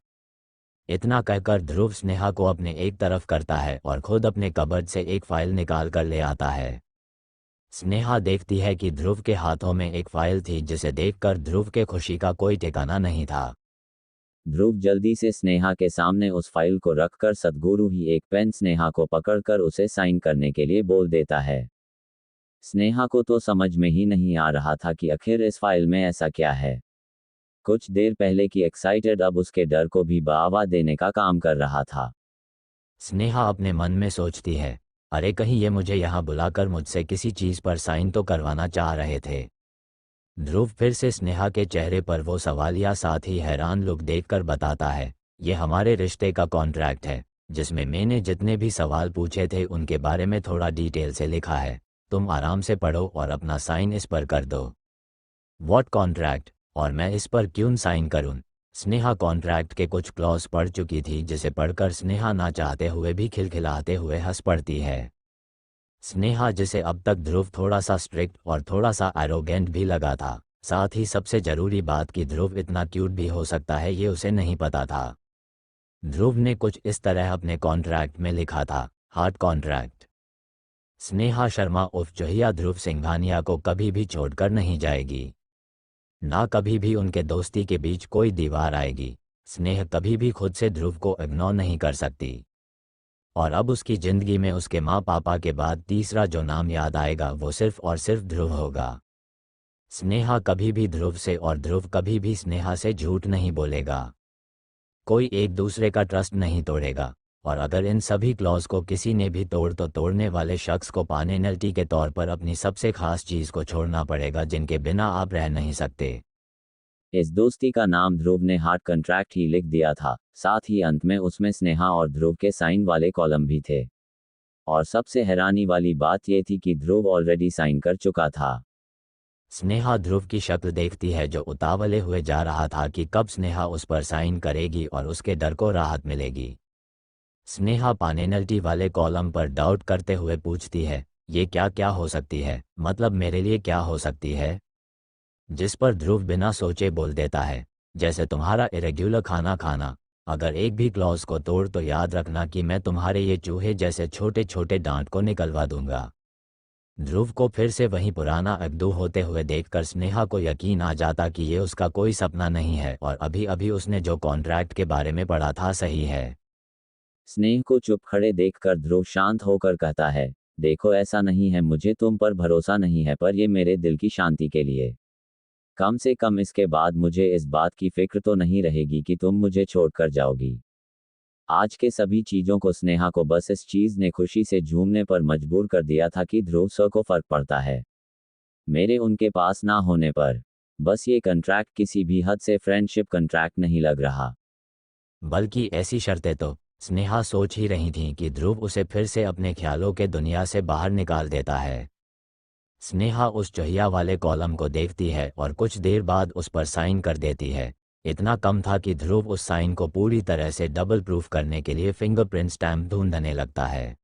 इतना कहकर ध्रुव स्नेहा को अपने एक तरफ करता है और खुद अपने कबर्ड से एक फाइल निकाल कर ले आता है। स्नेहा देखती है कि ध्रुव के हाथों में एक फाइल थी, जिसे देखकर ध्रुव के खुशी का कोई ठिकाना नहीं था। ध्रुव जल्दी से स्नेहा के सामने उस फाइल को रखकर सद्गुरु ही एक पेन स्नेहा को पकड़कर उसे साइन करने के लिए बोल देता है। स्नेहा को तो समझ में ही नहीं आ रहा था कि आखिर इस फाइल में ऐसा क्या है। कुछ देर पहले की एक्साइटेड अब उसके डर को भी बढ़ावा देने का काम कर रहा था। स्नेहा अपने मन में सोचती है, अरे कहीं ये मुझे यहाँ बुलाकर मुझसे किसी चीज़ पर साइन तो करवाना चाह रहे थे। ध्रुव फिर से स्नेहा के चेहरे पर वो सवालिया साथ ही हैरान लुक देखकर बताता है, ये हमारे रिश्ते का कॉन्ट्रैक्ट है, जिसमें मैंने जितने भी सवाल पूछे थे उनके बारे में थोड़ा डिटेल से लिखा है। तुम आराम से पढ़ो और अपना साइन इस पर कर दो। What contract? और मैं इस पर क्यों साइन करूं? स्नेहा कॉन्ट्रैक्ट के कुछ क्लॉज पढ़ चुकी थी, जिसे पढ़कर स्नेहा ना चाहते हुए भी खिलखिलाते हुए हंस पड़ती है। स्नेहा, जिसे अब तक ध्रुव थोड़ा सा स्ट्रिक्ट और थोड़ा सा एरोगेंट भी लगा था, साथ ही सबसे जरूरी बात कि ध्रुव इतना क्यूट भी हो सकता है, ये उसे नहीं पता था। ध्रुव ने कुछ इस तरह अपने कॉन्ट्रैक्ट में लिखा था, हार्ट कॉन्ट्रैक्ट। स्नेहा शर्मा उर्फ जोहिया ध्रुव सिंघानिया को कभी भी छोड़कर नहीं जाएगी। ना कभी भी उनके दोस्ती के बीच कोई दीवार आएगी। स्नेह कभी भी खुद से ध्रुव को इग्नोर नहीं कर सकती। और अब उसकी जिंदगी में उसके माँ पापा के बाद तीसरा जो नाम याद आएगा वो सिर्फ और सिर्फ ध्रुव होगा। स्नेहा कभी भी ध्रुव से और ध्रुव कभी भी स्नेहा से झूठ नहीं बोलेगा। कोई एक दूसरे का ट्रस्ट नहीं तोड़ेगा। और अगर इन सभी क्लॉज को किसी ने भी तो तोड़ने वाले शख्स को पेनल्टी के तौर पर अपनी सबसे खास चीज को छोड़ना पड़ेगा, जिनके बिना आप रह नहीं सकते। इस दोस्ती का नाम ध्रुव ने हार्ट कॉन्ट्रैक्ट ही लिख दिया था। साथ ही अंत में उसमें स्नेहा और ध्रुव के साइन वाले कॉलम भी थे। और सबसे हैरानी वाली बात यह थी कि ध्रुव ऑलरेडी साइन कर चुका था। स्नेहा ध्रुव की शक्ल देखती है, जो उतावले हुए जा रहा था कि कब स्नेहा उस पर साइन करेगी और उसके डर को राहत मिलेगी। स्नेहा पेनल्टी वाले कॉलम पर डाउट करते हुए पूछती है, ये क्या क्या हो सकती है? मतलब मेरे लिए क्या हो सकती है? जिस पर ध्रुव बिना सोचे बोल देता है, जैसे तुम्हारा इरेग्युलर खाना खाना, अगर एक भी क्लॉज को तोड़ तो याद रखना कि मैं तुम्हारे ये चूहे जैसे छोटे छोटे दांत को निकलवा दूंगा। ध्रुव को फिर से वही पुराना अगदू होते हुए देखकर स्नेहा को यकीन आ जाता कि ये उसका कोई सपना नहीं है और अभी अभी उसने जो कॉन्ट्रैक्ट के बारे में पढ़ा था सही है। स्नेह को चुप खड़े देखकर ध्रुव शांत होकर कहता है, देखो ऐसा नहीं है, मुझे तुम पर भरोसा नहीं है, पर ये मेरे दिल की शांति के लिए। कम से कम इसके बाद मुझे इस बात की फिक्र तो नहीं रहेगी कि तुम मुझे छोड़कर जाओगी। आज के सभी चीजों को स्नेहा को बस इस चीज ने खुशी से झूमने पर मजबूर कर दिया था कि ध्रुव सर को फर्क पड़ता है मेरे उनके पास ना होने पर। बस ये कॉन्ट्रैक्ट किसी भी हद से फ्रेंडशिप कॉन्ट्रैक्ट नहीं लग रहा। बल्कि ऐसी शर्तें तो स्नेहा सोच ही रही थी कि ध्रुव उसे फिर से अपने ख्यालों के दुनिया से बाहर निकाल देता है। स्नेहा उस चहिया वाले कॉलम को देखती है और कुछ देर बाद उस पर साइन कर देती है। इतना कम था कि ध्रुव उस साइन को पूरी तरह से डबल प्रूफ करने के लिए फिंगरप्रिंट स्टैम्प ढूंढने लगता है।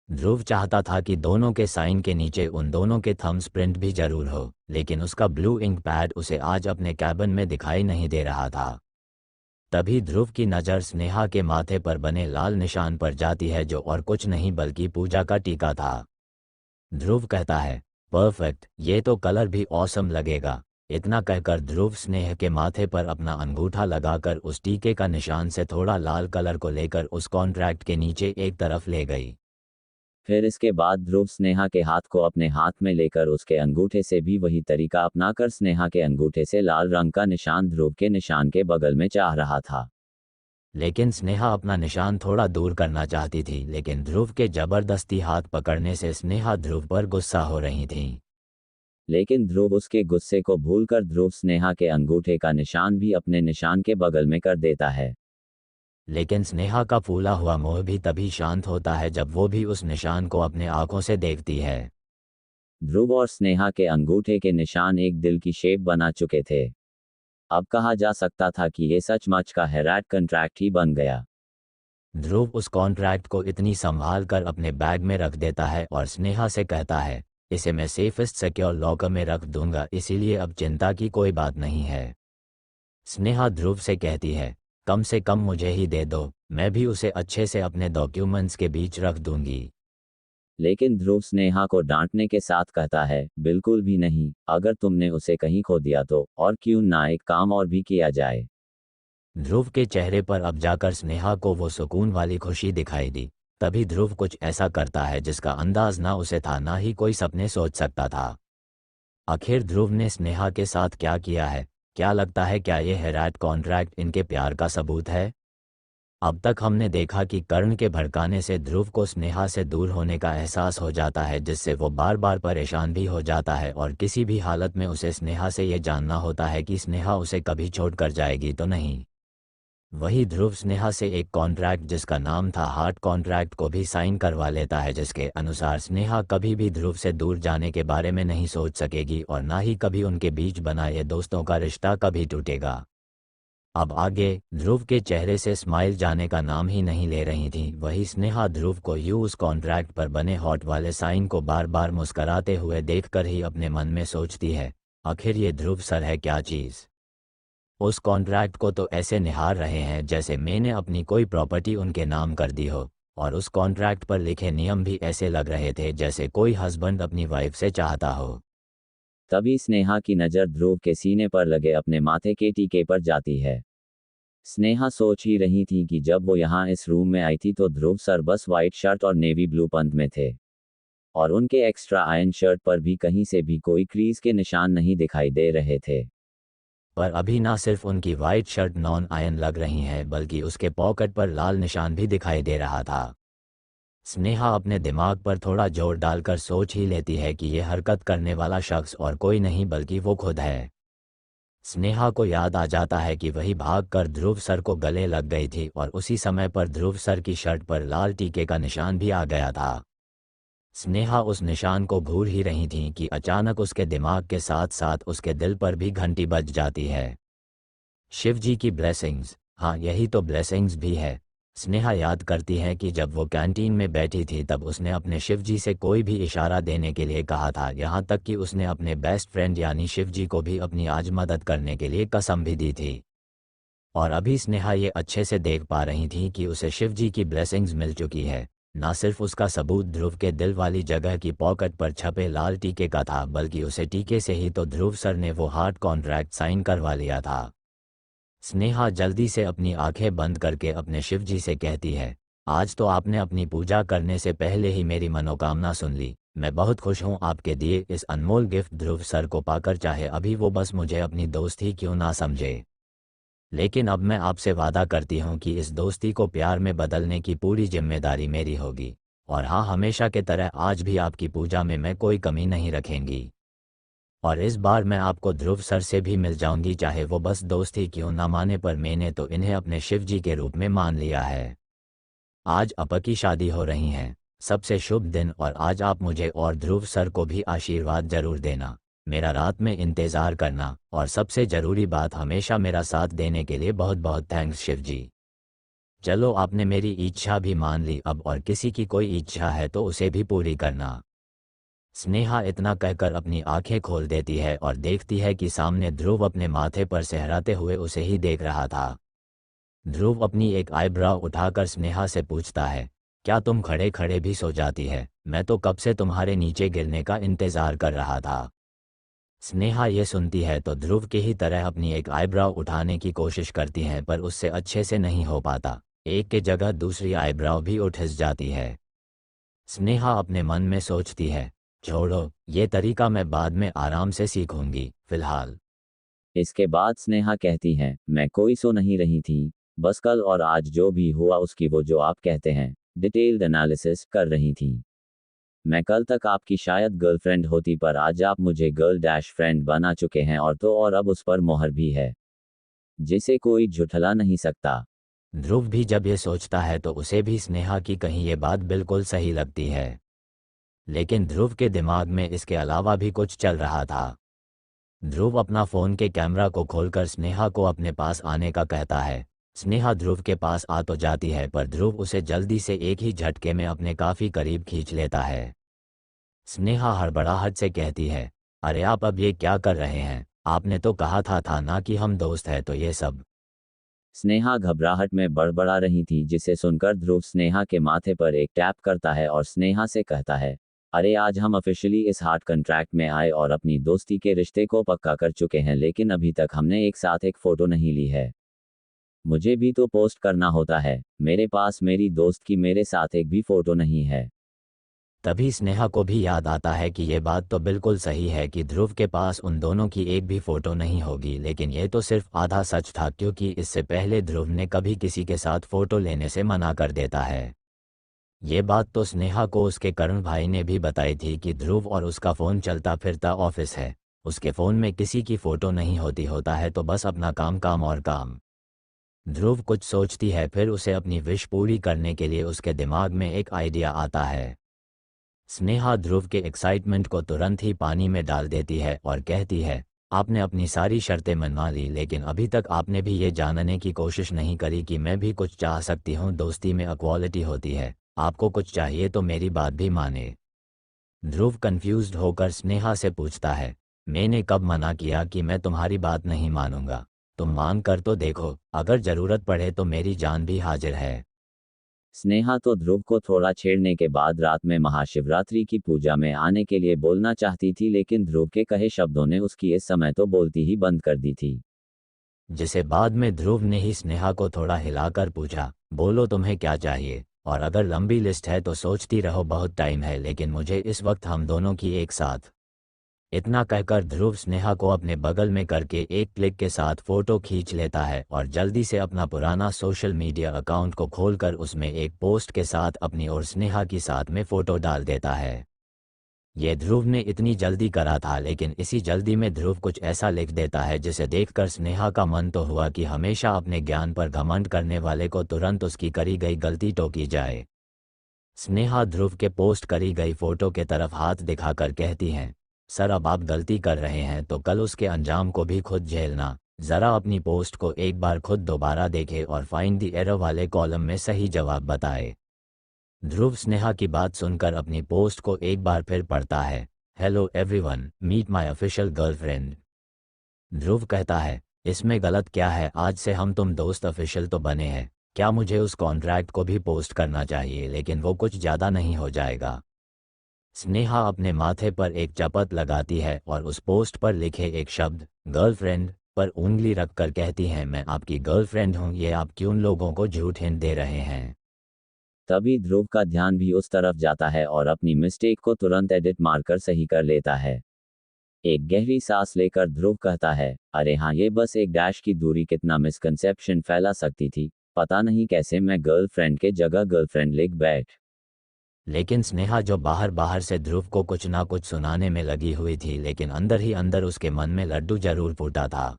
ध्रुव चाहता था कि दोनों के साइन के नीचे उन दोनों के थम्स प्रिंट भी जरूर हो, लेकिन उसका ब्लू इंक पैड उसे आज अपने कैबिन में दिखाई नहीं दे रहा था। तभी ध्रुव की नज़र स्नेहा के माथे पर बने लाल निशान पर जाती है, जो और कुछ नहीं बल्कि पूजा का टीका था। ध्रुव कहता है, परफेक्ट, ये तो कलर भी ऑसम लगेगा। इतना कहकर ध्रुव स्नेह के माथे पर अपना अंगूठा लगाकर उस टीके का निशान से थोड़ा लाल कलर को लेकर उस कॉन्ट्रैक्ट के नीचे एक तरफ ले गई। फिर इसके बाद ध्रुव स्नेहा के हाथ को अपने हाथ में लेकर उसके अंगूठे से भी वही तरीका अपनाकर स्नेहा के अंगूठे से लाल रंग का निशान ध्रुव के निशान के बगल में चाह रहा था। लेकिन स्नेहा अपना निशान थोड़ा दूर करना चाहती थी, लेकिन ध्रुव के जबरदस्ती हाथ पकड़ने से स्नेहा ध्रुव पर गुस्सा हो रही थी। लेकिन ध्रुव उसके गुस्से को भूलकर ध्रुव स्नेहा के अंगूठे का निशान भी अपने निशान के बगल में कर देता है। लेकिन स्नेहा का फूला हुआ मोह भी तभी शांत होता है जब वो भी उस निशान को अपने आंखों से देखती है। ध्रुव और स्नेहा के अंगूठे के निशान एक दिल की शेप बना चुके थे। अब कहा जा सकता था कि ये सचमुच का हेराट कॉन्ट्रैक्ट ही बन गया। ध्रुव उस कॉन्ट्रैक्ट को इतनी संभाल कर अपने बैग में रख देता है और स्नेहा से कहता है, इसे मैं सेफेस्ट सिक्योर लॉकर में रख दूंगा, इसीलिए अब चिंता की कोई बात नहीं है। स्नेहा ध्रुव से कहती है, कम से कम मुझे ही दे दो, मैं भी उसे अच्छे से अपने डॉक्यूमेंट्स के बीच रख दूंगी। लेकिन ध्रुव स्नेहा को डांटने के साथ कहता है, बिल्कुल भी नहीं, अगर तुमने उसे कहीं खो दिया तो, और क्यों ना एक काम और भी किया जाए। ध्रुव के चेहरे पर अब जाकर स्नेहा को वो सुकून वाली खुशी दिखाई दी। तभी ध्रुव कुछ ऐसा करता है जिसका अंदाज ना उसे था, ना ही कोई सपने सोच सकता था। आखिर ध्रुव ने स्नेहा के साथ क्या किया है? क्या लगता है, क्या ये हेराट कॉन्ट्रैक्ट इनके प्यार का सबूत है? अब तक हमने देखा कि कर्ण के भड़काने से ध्रुव को स्नेहा से दूर होने का एहसास हो जाता है, जिससे वो बार बार परेशान भी हो जाता है और किसी भी हालत में उसे स्नेहा से ये जानना होता है कि स्नेहा उसे कभी छोड़कर जाएगी तो नहीं। वही ध्रुव स्नेहा से एक कॉन्ट्रैक्ट जिसका नाम था हार्ट कॉन्ट्रैक्ट को भी साइन करवा लेता है, जिसके अनुसार स्नेहा कभी भी ध्रुव से दूर जाने के बारे में नहीं सोच सकेगी और ना ही कभी उनके बीच बना ये दोस्तों का रिश्ता कभी टूटेगा। अब आगे ध्रुव के चेहरे से स्माइल जाने का नाम ही नहीं ले रही थी। वही स्नेहा ध्रुव को उस कॉन्ट्रैक्ट पर बने हॉट वाले साइन को बार बार मुस्कराते हुए देखकर ही अपने मन में सोचती है, आखिर ये ध्रुव सर है क्या चीज़। उस कॉन्ट्रैक्ट को तो ऐसे निहार रहे हैं जैसे मैंने अपनी कोई प्रॉपर्टी उनके नाम कर दी हो, और उस कॉन्ट्रैक्ट पर लिखे नियम भी ऐसे लग रहे थे जैसे कोई हस्बैंड अपनी वाइफ से चाहता हो। तभी स्नेहा की नज़र ध्रुव के सीने पर लगे अपने माथे के टीके पर जाती है। स्नेहा सोच ही रही थी कि जब वो यहाँ इस रूम में आई थी तो ध्रुव सर बस वाइट शर्ट और नेवी ब्लू पैंट में थे, और उनके एक्स्ट्रा आयरन शर्ट पर भी कहीं से भी कोई क्रीज के निशान नहीं दिखाई दे रहे थे। पर अभी ना सिर्फ उनकी वाइट शर्ट नॉन आयन लग रही है, बल्कि उसके पॉकेट पर लाल निशान भी दिखाई दे रहा था। स्नेहा अपने दिमाग पर थोड़ा जोर डालकर सोच ही लेती है कि यह हरकत करने वाला शख्स और कोई नहीं बल्कि वो खुद है। स्नेहा को याद आ जाता है कि वही भागकर ध्रुव सर को गले लग गई थी और उसी समय पर ध्रुव सर की शर्ट पर लाल टीके का निशान भी आ गया था। स्नेहा उस निशान को भूल ही रही थी कि अचानक उसके दिमाग के साथ साथ उसके दिल पर भी घंटी बज जाती है। शिव जी की ब्लेसिंग्स, हाँ यही तो ब्लेसिंग्स भी है। स्नेहा याद करती है कि जब वो कैंटीन में बैठी थी तब उसने अपने शिवजी से कोई भी इशारा देने के लिए कहा था, यहाँ तक कि उसने अपने बेस्ट फ्रेंड यानी शिवजी को भी अपनी आज मदद करने के लिए कसम भी दी थी। और अभी स्नेहा ये अच्छे से देख पा रही थी कि उसे शिवजी की ब्लेसिंग्स मिल चुकी है। ना सिर्फ उसका सबूत ध्रुव के दिल वाली जगह की पॉकेट पर छपे लाल टीके का था, बल्कि उसे टीके से ही तो ध्रुव सर ने वो हार्ट कॉन्ट्रैक्ट साइन करवा लिया था। स्नेहा जल्दी से अपनी आंखें बंद करके अपने शिवजी से कहती है, आज तो आपने अपनी पूजा करने से पहले ही मेरी मनोकामना सुन ली। मैं बहुत खुश हूँ आपके दिए इस अनमोल गिफ्ट ध्रुव सर को पाकर, चाहे अभी वो बस मुझे अपनी दोस्त ही क्यों ना समझे। लेकिन अब मैं आपसे वादा करती हूँ कि इस दोस्ती को प्यार में बदलने की पूरी जिम्मेदारी मेरी होगी। और हाँ, हमेशा के तरह आज भी आपकी पूजा में मैं कोई कमी नहीं रखेंगी। और इस बार मैं आपको ध्रुव सर से भी मिल जाऊंगी, चाहे वो बस दोस्ती क्यों ना माने, पर मैंने तो इन्हें अपने शिवजी के रूप में मान लिया है। आज अपा की शादी हो रही है, सबसे शुभ दिन, और आज आप मुझे और ध्रुव सर को भी आशीर्वाद जरूर देना। मेरा रात में इंतज़ार करना, और सबसे ज़रूरी बात, हमेशा मेरा साथ देने के लिए बहुत बहुत थैंक्स शिवजी। चलो, आपने मेरी इच्छा भी मान ली अब, और किसी की कोई इच्छा है तो उसे भी पूरी करना। स्नेहा इतना कहकर अपनी आंखें खोल देती है और देखती है कि सामने ध्रुव अपने माथे पर सहराते हुए उसे ही देख रहा था। ध्रुव अपनी एक आईब्राव उठाकर स्नेहा से पूछता है, क्या तुम खड़े खड़े भी सो जाती है? मैं तो कब से तुम्हारे नीचे गिरने का इंतजार कर रहा था। स्नेहा ये सुनती है तो ध्रुव की ही तरह अपनी एक आईब्राव उठाने की कोशिश करती है, पर उससे अच्छे से नहीं हो पाता। एक के जगह दूसरी आईब्राव भी उठ जाती है। स्नेहा अपने मन में सोचती है, छोड़ो, ये तरीका मैं बाद में आराम से सीखूंगी, फिलहाल। इसके बाद स्नेहा कहती है, मैं कोई सो नहीं रही थी, बस कल और आज जो भी हुआ उसकी वो जो आप कहते हैं डिटेल्ड एनालिसिस कर रही थी। मैं कल तक आपकी शायद गर्लफ्रेंड होती, पर आज आप मुझे गर्ल डैश फ्रेंड बना चुके हैं, और तो और अब उस पर मोहर भी है जिसे कोई झुठला नहीं सकता। ध्रुव भी जब ये सोचता है तो उसे भी स्नेहा की कहीं ये बात बिल्कुल सही लगती है। लेकिन ध्रुव के दिमाग में इसके अलावा भी कुछ चल रहा था। ध्रुव अपना फ़ोन के कैमरा को खोलकर स्नेहा को अपने पास आने का कहता है। स्नेहा ध्रुव के पास आ तो जाती है, पर ध्रुव उसे जल्दी से एक ही झटके में अपने काफ़ी करीब खींच लेता है। स्नेहा हड़बड़ाहट से कहती है, अरे आप अब ये क्या कर रहे हैं? आपने तो कहा था ना कि हम दोस्त हैं, तो ये सब। स्नेहा घबराहट में बड़बड़ा रही थी, जिसे सुनकर ध्रुव स्नेहा के माथे पर एक टैप करता है और स्नेहा से कहता है, अरे आज हम ऑफिशियली इस हार्ट कॉन्ट्रैक्ट में आए और अपनी दोस्ती के रिश्ते को पक्का कर चुके हैं, लेकिन अभी तक हमने एक साथ एक फ़ोटो नहीं ली है। मुझे भी तो पोस्ट करना होता है, मेरे पास मेरी दोस्त की मेरे साथ एक भी फ़ोटो नहीं है। तभी स्नेहा को भी याद आता है कि ये बात तो बिल्कुल सही है कि ध्रुव के पास उन दोनों की एक भी फ़ोटो नहीं होगी, लेकिन ये तो सिर्फ आधा सच था, क्योंकि इससे पहले ध्रुव ने कभी किसी के साथ फ़ोटो लेने से मना कर देता है। ये बात तो स्नेहा को उसके करण भाई ने भी बताई थी कि ध्रुव और उसका फ़ोन चलता फिरता ऑफिस है। उसके फ़ोन में किसी की फ़ोटो नहीं होती, होता है तो बस अपना काम काम और काम। ध्रुव कुछ सोचती है, फिर उसे अपनी विश पूरी करने के लिए उसके दिमाग में एक आइडिया आता है। स्नेहा ध्रुव के एक्साइटमेंट को तुरंत ही पानी में डाल देती है और कहती है, आपने अपनी सारी शर्तें मनवा ली, लेकिन अभी तक आपने भी ये जानने की कोशिश नहीं करी कि मैं भी कुछ चाह सकती हूँ। दोस्ती में इक्वालिटी होती है, आपको कुछ चाहिए तो मेरी बात भी माने। ध्रुव कंफ्यूज्ड होकर स्नेहा से पूछता है, मैंने कब मना किया कि मैं तुम्हारी बात नहीं मानूंगा? तुम मान कर तो देखो, अगर ज़रूरत पड़े तो मेरी जान भी हाजिर है। स्नेहा तो ध्रुव को थोड़ा छेड़ने के बाद रात में महाशिवरात्रि की पूजा में आने के लिए बोलना चाहती थी, लेकिन ध्रुव के कहे शब्दों ने उसकी इस समय तो बोलती ही बंद कर दी थी। जिसे बाद में ध्रुव ने ही स्नेहा को थोड़ा हिलाकर पूछा, बोलो तुम्हें क्या चाहिए? और अगर लंबी लिस्ट है तो सोचती रहो, बहुत टाइम है, लेकिन मुझे इस वक्त हम दोनों की एक साथ। इतना कहकर ध्रुव स्नेहा को अपने बगल में करके एक क्लिक के साथ फ़ोटो खींच लेता है और जल्दी से अपना पुराना सोशल मीडिया अकाउंट को खोलकर उसमें एक पोस्ट के साथ अपनी और स्नेहा की साथ में फ़ोटो डाल देता है। ये ध्रुव ने इतनी जल्दी करा था, लेकिन इसी जल्दी में ध्रुव कुछ ऐसा लिख देता है जिसे देखकर स्नेहा का मन तो हुआ कि हमेशा अपने ज्ञान पर घमंड करने वाले को तुरंत उसकी करी गई गलती टोकी जाए। स्नेहा ध्रुव के पोस्ट करी गई फ़ोटो के तरफ हाथ दिखाकर कहती हैं, सर अब आप गलती कर रहे हैं तो कल उसके अंजाम को भी खुद झेलना। ज़रा अपनी पोस्ट को एक बार खुद दोबारा देखे और फाइंड द एरर वाले कॉलम में सही जवाब बताए। ध्रुव स्नेहा की बात सुनकर अपनी पोस्ट को एक बार फिर पढ़ता है। Hello everyone, meet my official girlfriend. Dhruv कहता है, इसमें गलत क्या है, आज से हम तुम दोस्त ऑफिशियल तो बने हैं, क्या मुझे उस कॉन्ट्रैक्ट को भी पोस्ट करना चाहिए? लेकिन वो कुछ ज़्यादा नहीं हो जाएगा। स्नेहा अपने माथे पर एक चपत लगाती है और उस पोस्ट पर लिखे एक शब्द गर्लफ्रेंड पर उंगली रखकर कहती है, मैं आपकी गर्लफ्रेंड हूँ, ये आप क्यों लोगों को झूठ हिंट दे रहे हैं? तभी ध्रुव का ध्यान भी उस तरफ जाता है और अपनी मिस्टेक को तुरंत एडिट मारकर सही कर लेता है। एक गहरी सांस लेकर ध्रुव कहता है, अरे हाँ, ये बस एक डैश की दूरी कितना मिसकंसेप्शन फैला सकती थी, पता नहीं कैसे मैं गर्लफ्रेंड के जगह गर्लफ्रेंड लिख बैठ। लेकिन स्नेहा जो बाहर बाहर से ध्रुव को कुछ ना कुछ सुनाने में लगी हुई थी, लेकिन अंदर ही अंदर उसके मन में लड्डू जरूर फूटा था।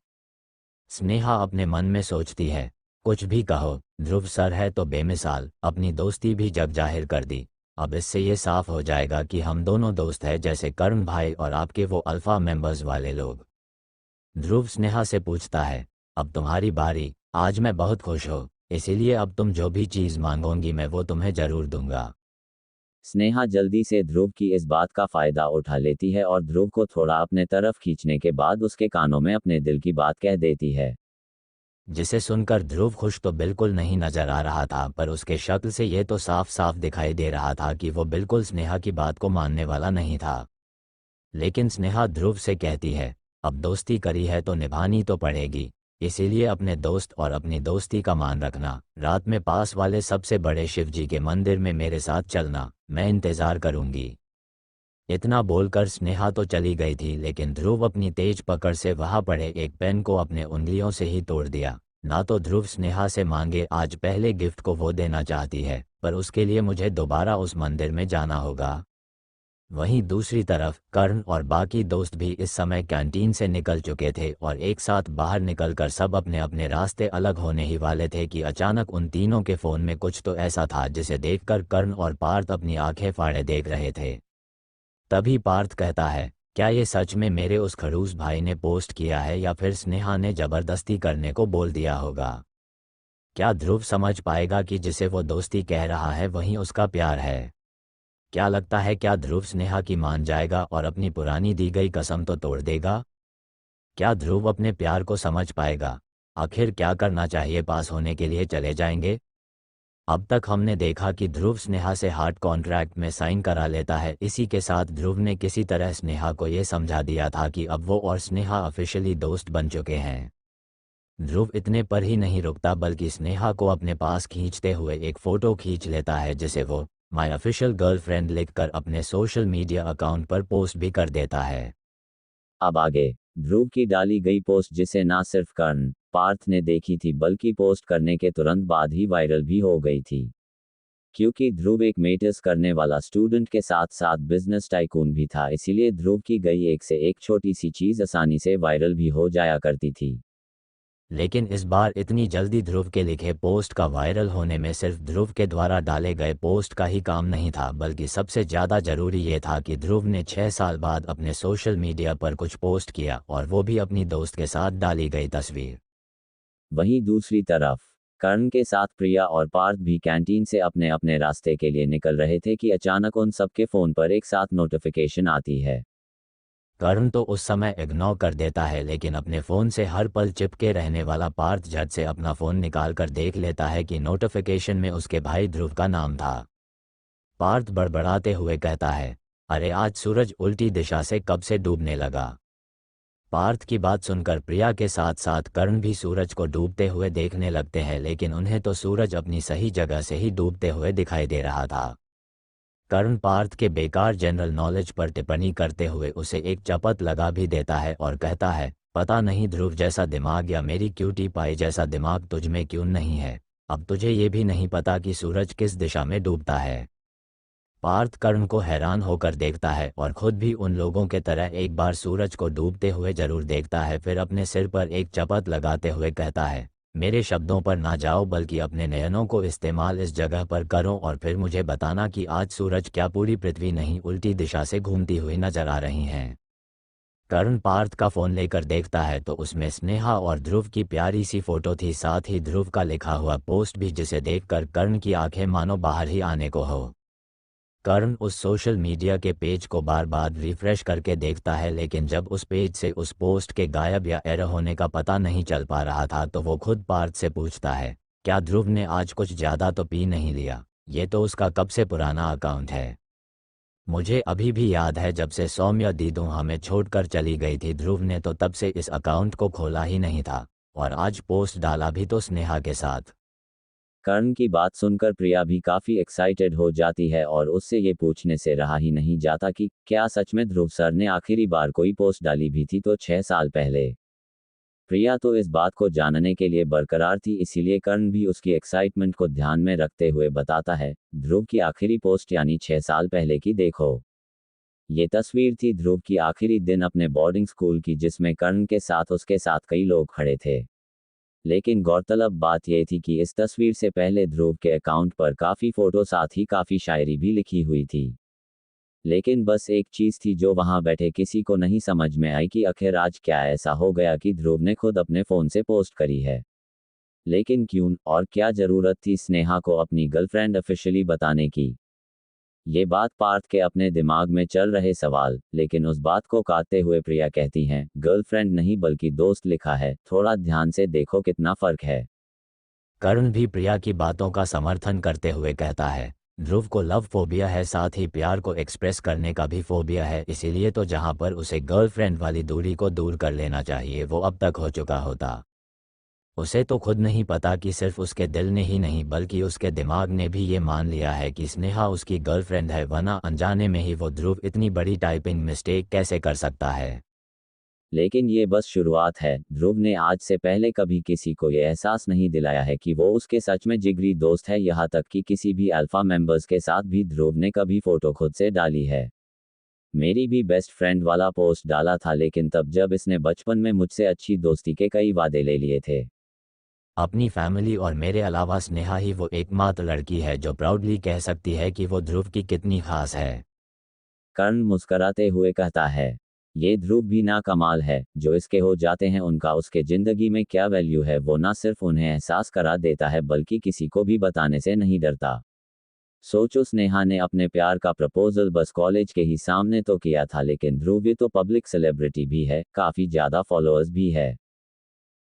स्नेहा अपने मन में सोचती है, कुछ भी कहो, ध्रुव सर है तो बेमिसाल, अपनी दोस्ती भी जग जाहिर कर दी। अब इससे ये साफ हो जाएगा कि हम दोनों दोस्त हैं, जैसे कर्ण भाई और आपके वो अल्फा मेंबर्स वाले लोग। ध्रुव स्नेहा से पूछता है, अब तुम्हारी बारी, आज मैं बहुत खुश हूँ, इसीलिए अब तुम जो भी चीज़ मांगोगी मैं वो तुम्हें जरूर दूंगा। स्नेहा जल्दी से ध्रुव की इस बात का फायदा उठा लेती है और ध्रुव को थोड़ा अपने तरफ खींचने के बाद उसके कानों में अपने दिल की बात कह देती है। जिसे सुनकर ध्रुव खुश तो बिल्कुल नहीं नजर आ रहा था, पर उसके शक्ल से यह तो साफ साफ दिखाई दे रहा था कि वो बिल्कुल स्नेहा की बात को मानने वाला नहीं था। लेकिन स्नेहा ध्रुव से कहती है, अब दोस्ती करी है तो निभानी तो पड़ेगी, इसीलिए अपने दोस्त और अपनी दोस्ती का मान रखना, रात में पास वाले सबसे बड़े शिव जी के मंदिर में मेरे साथ चलना, मैं इंतज़ार करूंगी। इतना बोलकर स्नेहा तो चली गई थी, लेकिन ध्रुव अपनी तेज पकड़ से वहां पड़े एक पेन को अपने उंगलियों से ही तोड़ दिया। ना तो ध्रुव स्नेहा से मांगे आज पहले गिफ्ट को वो देना चाहती है, पर उसके लिए मुझे दोबारा उस मंदिर में जाना होगा। वहीं दूसरी तरफ कर्ण और बाकी दोस्त भी इस समय कैंटीन से निकल चुके थे और एक साथ बाहर निकलकर सब अपने अपने रास्ते अलग होने ही वाले थे कि अचानक उन तीनों के फोन में कुछ तो ऐसा था जिसे देखकर कर्ण और पार्थ अपनी आंखें फाड़े देख रहे थे। तभी पार्थ कहता है, क्या ये सच में मेरे उस खड़ूस भाई ने पोस्ट किया है या फिर स्नेहा ने जबरदस्ती करने को बोल दिया होगा? क्या ध्रुव समझ पाएगा कि जिसे वो दोस्ती कह रहा है वही उसका प्यार है? क्या लगता है, क्या ध्रुव स्नेहा की मान जाएगा और अपनी पुरानी दी गई कसम तो तोड़ देगा? क्या ध्रुव अपने प्यार को समझ पाएगा? आखिर क्या करना चाहिए, पास होने के लिए चले जाएंगे? अब तक हमने देखा कि ध्रुव स्नेहा से हार्ट कॉन्ट्रैक्ट में साइन करा लेता है, इसी के साथ ध्रुव ने किसी तरह स्नेहा को ये समझा दिया था कि अब वो और स्नेहा ऑफिशियली दोस्त बन चुके हैं। ध्रुव इतने पर ही नहीं रुकता, बल्कि स्नेहा को अपने पास खींचते हुए एक फ़ोटो खींच लेता है जिसे वो माय ऑफिशियल गर्लफ्रेंड लिखकर अपने सोशल मीडिया अकाउंट पर पोस्ट भी कर देता है। अब आगे ध्रुव की डाली गई पोस्ट, जिसे ना सिर्फ कर्ण पार्थ ने देखी थी बल्कि पोस्ट करने के तुरंत बाद ही वायरल भी हो गई थी। क्योंकि ध्रुव एक मेटर्स करने वाला स्टूडेंट के साथ साथ बिजनेस टाइकून भी था, इसीलिए ध्रुव की गई एक से एक छोटी सी चीज आसानी से वायरल भी हो जाया करती थी। लेकिन इस बार इतनी जल्दी ध्रुव के लिखे पोस्ट का वायरल होने में सिर्फ ध्रुव के द्वारा डाले गए पोस्ट का ही काम नहीं था, बल्कि सबसे ज़्यादा ज़रूरी ये था कि ध्रुव ने 6 साल बाद अपने सोशल मीडिया पर कुछ पोस्ट किया, और वो भी अपनी दोस्त के साथ डाली गई तस्वीर। वहीं दूसरी तरफ कर्ण के साथ प्रिया और पार्थ भी कैंटीन से अपने अपने रास्ते के लिए निकल रहे थे कि अचानक उन सबके फ़ोन पर एक साथ नोटिफिकेशन आती है। कर्ण तो उस समय इग्नोर कर देता है, लेकिन अपने फ़ोन से हर पल चिपके रहने वाला पार्थ झट से अपना फ़ोन निकाल कर देख लेता है कि नोटिफिकेशन में उसके भाई ध्रुव का नाम था। पार्थ बड़बड़ाते हुए कहता है, अरे आज सूरज उल्टी दिशा से कब से डूबने लगा? पार्थ की बात सुनकर प्रिया के साथ साथ कर्ण भी सूरज को डूबते हुए देखने लगते हैं, लेकिन उन्हें तो सूरज अपनी सही जगह से ही डूबते हुए दिखाई दे रहा था। कर्ण पार्थ के बेकार जनरल नॉलेज पर टिप्पणी करते हुए उसे एक चपत लगा भी देता है और कहता है, पता नहीं ध्रुव जैसा दिमाग या मेरी क्यूटी पाई जैसा दिमाग तुझ में क्यों नहीं है, अब तुझे ये भी नहीं पता कि सूरज किस दिशा में डूबता है। पार्थ कर्ण को हैरान होकर देखता है और खुद भी उन लोगों के तरह एक बार सूरज को डूबते हुए जरूर देखता है, फिर अपने सिर पर एक चपत लगाते हुए कहता है, मेरे शब्दों पर ना जाओ बल्कि अपने नयनों को इस्तेमाल इस जगह पर करो और फिर मुझे बताना कि आज सूरज क्या पूरी पृथ्वी नहीं उल्टी दिशा से घूमती हुई नजर आ रही हैं। कर्ण पार्थ का फोन लेकर देखता है तो उसमें स्नेहा और ध्रुव की प्यारी सी फोटो थी, साथ ही ध्रुव का लिखा हुआ पोस्ट भी, जिसे देखकर कर्ण की आंखें मानो बाहर ही आने को हो। कर्ण उस सोशल मीडिया के पेज को बार बार रिफ्रेश करके देखता है, लेकिन जब उस पेज से उस पोस्ट के गायब या एरर होने का पता नहीं चल पा रहा था तो वो खुद पार्थ से पूछता है, क्या ध्रुव ने आज कुछ ज़्यादा तो पी नहीं लिया? ये तो उसका कब से पुराना अकाउंट है। मुझे अभी भी याद है जब से सौम्या दीदू हमें छोड़कर चली गई थी, ध्रुव ने तो तब से इस अकाउंट को खोला ही नहीं था, और आज पोस्ट डाला भी तो स्नेहा के साथ। कर्ण की बात सुनकर प्रिया भी काफी एक्साइटेड हो जाती है और उससे ये पूछने से रहा ही नहीं जाता कि क्या सच में ध्रुव सर ने आखिरी बार कोई पोस्ट डाली भी थी तो 6 साल पहले। प्रिया तो इस बात को जानने के लिए बरकरार थी, इसीलिए कर्ण भी उसकी एक्साइटमेंट को ध्यान में रखते हुए बताता है, ध्रुव की आखिरी पोस्ट यानी 6 साल पहले की देखो। ये तस्वीर थी ध्रुव की आखिरी दिन अपने बोर्डिंग स्कूल की, जिसमें कर्ण के साथ उसके साथ कई लोग खड़े थे। लेकिन गौरतलब बात यह थी कि इस तस्वीर से पहले ध्रुव के अकाउंट पर काफ़ी फ़ोटो साथ ही काफ़ी शायरी भी लिखी हुई थी। लेकिन बस एक चीज़ थी जो वहां बैठे किसी को नहीं समझ में आई कि आखिर आज क्या ऐसा हो गया कि ध्रुव ने खुद अपने फ़ोन से पोस्ट करी है। लेकिन क्यों और क्या ज़रूरत थी स्नेहा को अपनी गर्लफ्रेंड ऑफिशियली बताने की? ये बात पार्थ के अपने दिमाग में चल रहे सवाल, लेकिन उस बात को काटते हुए प्रिया कहती हैं, गर्लफ्रेंड नहीं बल्कि दोस्त लिखा है, थोड़ा ध्यान से देखो कितना फर्क है। कर्ण भी प्रिया की बातों का समर्थन करते हुए कहता है, ध्रुव को लव फोबिया है, साथ ही प्यार को एक्सप्रेस करने का भी फोबिया है, इसीलिए तो जहां पर उसे गर्लफ्रेंड वाली दूरी को दूर कर लेना चाहिए वो अब तक हो चुका होता। उसे तो खुद नहीं पता कि सिर्फ उसके दिल ने ही नहीं बल्कि उसके दिमाग ने भी ये मान लिया है कि स्नेहा उसकी गर्लफ्रेंड है, वरना अनजाने में ही वो ध्रुव इतनी बड़ी टाइपिंग मिस्टेक कैसे कर सकता है। लेकिन ये बस शुरुआत है, ध्रुव ने आज से पहले कभी किसी को ये एहसास नहीं दिलाया है कि वो उसके सच में जिगरी दोस्त है, यहाँ तक कि किसी भी अल्फा मेंबर्स के साथ भी ध्रुव ने कभी फोटो खुद से डाली है। मेरी भी बेस्ट फ्रेंड वाला पोस्ट डाला था, लेकिन तब जब इसने बचपन में मुझसे अच्छी दोस्ती के कई वादे ले लिए थे। अपनी फैमिली और मेरे अलावा स्नेहा ही वो एकमात्र लड़की है जो प्राउडली कह सकती है कि वो ध्रुव की कितनी खास है। कर्ण मुस्कराते हुए कहता है, ये ध्रुव भी ना कमाल है, जो इसके हो जाते हैं उनका उसके जिंदगी में क्या वैल्यू है वो ना सिर्फ उन्हें एहसास करा देता है बल्कि किसी को भी बताने से नहीं डरता। सोचो, स्नेहा ने अपने प्यार का प्रपोजल बस कॉलेज के ही सामने तो किया था, लेकिन ध्रुव ये तो पब्लिक सेलिब्रिटी भी है, काफी ज्यादा फॉलोअर्स भी है।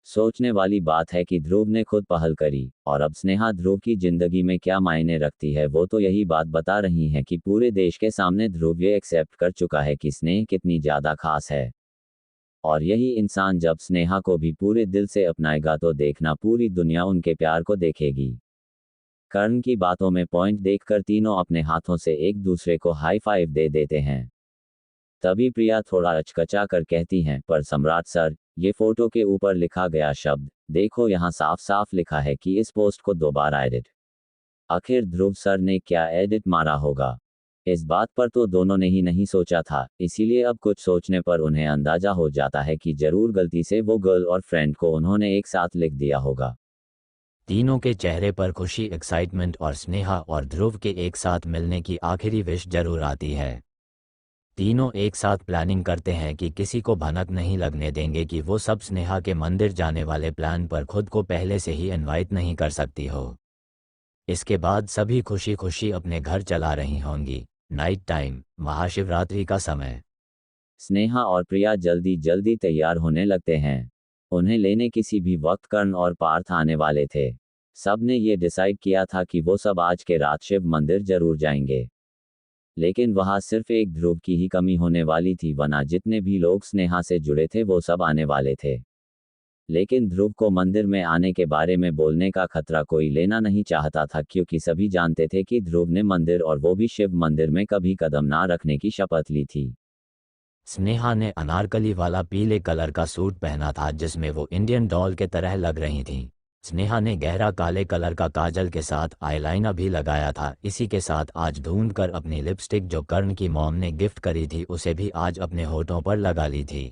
सोचने वाली बात है कि ध्रुव ने खुद पहल करी, और अब स्नेहा ध्रुव की जिंदगी में क्या मायने रखती है वो तो यही बात बता रही है कि पूरे देश के सामने ध्रुव ये एक्सेप्ट कर चुका है कि स्नेह कितनी ज्यादा खास है। और यही इंसान जब स्नेहा को भी पूरे दिल से अपनाएगा तो देखना पूरी दुनिया उनके प्यार को देखेगी। कर्ण की बातों में पॉइंट देखकर तीनों अपने हाथों से एक दूसरे को हाई फाइव दे देते हैं। तभी प्रिया थोड़ा अचकचा कर कहती हैं, पर सम्राट सर, ये फोटो के ऊपर लिखा गया शब्द देखो, यहाँ साफ साफ लिखा है कि इस पोस्ट को दोबारा एडिट। आखिर ध्रुव सर ने क्या एडिट मारा होगा? इस बात पर तो दोनों ने ही नहीं सोचा था, इसीलिए अब कुछ सोचने पर उन्हें अंदाजा हो जाता है कि जरूर गलती से वो गर्ल और फ्रेंड को उन्होंने एक साथ लिख दिया होगा। तीनों के चेहरे पर खुशी, एक्साइटमेंट और स्नेहा और ध्रुव के एक साथ मिलने की आखिरी विश जरूर आती है। तीनों एक साथ प्लानिंग करते हैं कि किसी को भनक नहीं लगने देंगे कि वो सब स्नेहा के मंदिर जाने वाले प्लान पर खुद को पहले से ही इनवाइट नहीं कर सकती हो। इसके बाद सभी खुशी खुशी अपने घर चला रही होंगी। नाइट टाइम, महाशिवरात्रि का समय। स्नेहा और प्रिया जल्दी जल्दी तैयार होने लगते हैं। उन्हें लेने किसी भी वक्त कर्ण और पार्थ आने वाले थे। सब ने ये डिसाइड किया था कि वो सब आज के रात शिव मंदिर जरूर जाएंगे। लेकिन वहां सिर्फ एक ध्रुव की ही कमी होने वाली थी, वरना जितने भी लोग स्नेहा से जुड़े थे वो सब आने वाले थे। लेकिन ध्रुव को मंदिर में आने के बारे में बोलने का खतरा कोई लेना नहीं चाहता था, क्योंकि सभी जानते थे कि ध्रुव ने मंदिर और वो भी शिव मंदिर में कभी कदम ना रखने की शपथ ली थी। स्नेहा ने अनारकली वाला पीले कलर का सूट पहना था जिसमें वो इंडियन डॉल के तरह लग रही थी। स्नेहा ने गहरा काले कलर का काजल के साथ आईलाइनर भी लगाया था। इसी के साथ आज ढूंढ कर अपनी लिपस्टिक जो कर्ण की मॉम ने गिफ्ट करी थी उसे भी आज अपने होठों पर लगा ली थी।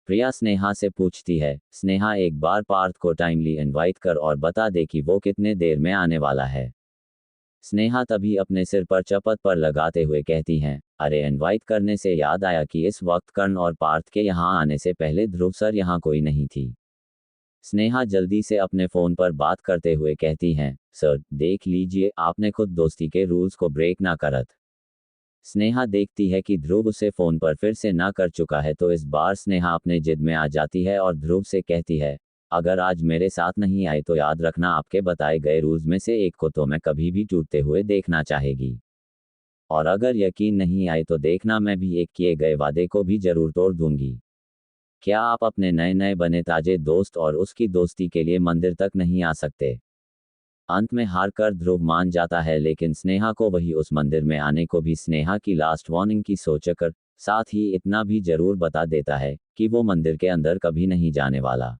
प्रिया स्नेहा से पूछती है, स्नेहा एक बार पार्थ को टाइमली इनवाइट कर और बता दे कि वो कितने देर में आने वाला है। स्नेहा तभी अपने सिर पर चपत पर लगाते हुए कहती हैं, अरे इनवाइट करने से याद आया कि इस वक्त कर्ण और पार्थ के यहाँ आने से पहले ध्रुव सर यहाँ कोई नहीं थी। स्नेहा जल्दी से अपने फोन पर बात करते हुए कहती हैं, सर देख लीजिए आपने खुद दोस्ती के रूल्स को ब्रेक ना करत। स्नेहा देखती है कि ध्रुव उसे फोन पर फिर से ना कर चुका है तो इस बार स्नेहा अपने जिद में आ जाती है और ध्रुव से कहती है, अगर आज मेरे साथ नहीं आए तो याद रखना आपके बताए गए रूल्स में से एक को तो मैं कभी भी टूटते हुए देखना चाहेगी। और अगर यकीन नहीं आए तो देखना मैं भी एक किए गए वादे को भी जरूर तोड़ दूंगी। क्या आप अपने नए नए बने ताजे दोस्त और उसकी दोस्ती के लिए मंदिर तक नहीं आ सकते? अंत में हार कर ध्रुव मान जाता है लेकिन स्नेहा को वही उस मंदिर में आने को भी स्नेहा की लास्ट वार्निंग की सोचकर, साथ ही इतना भी जरूर बता देता है कि वो मंदिर के अंदर कभी नहीं जाने वाला।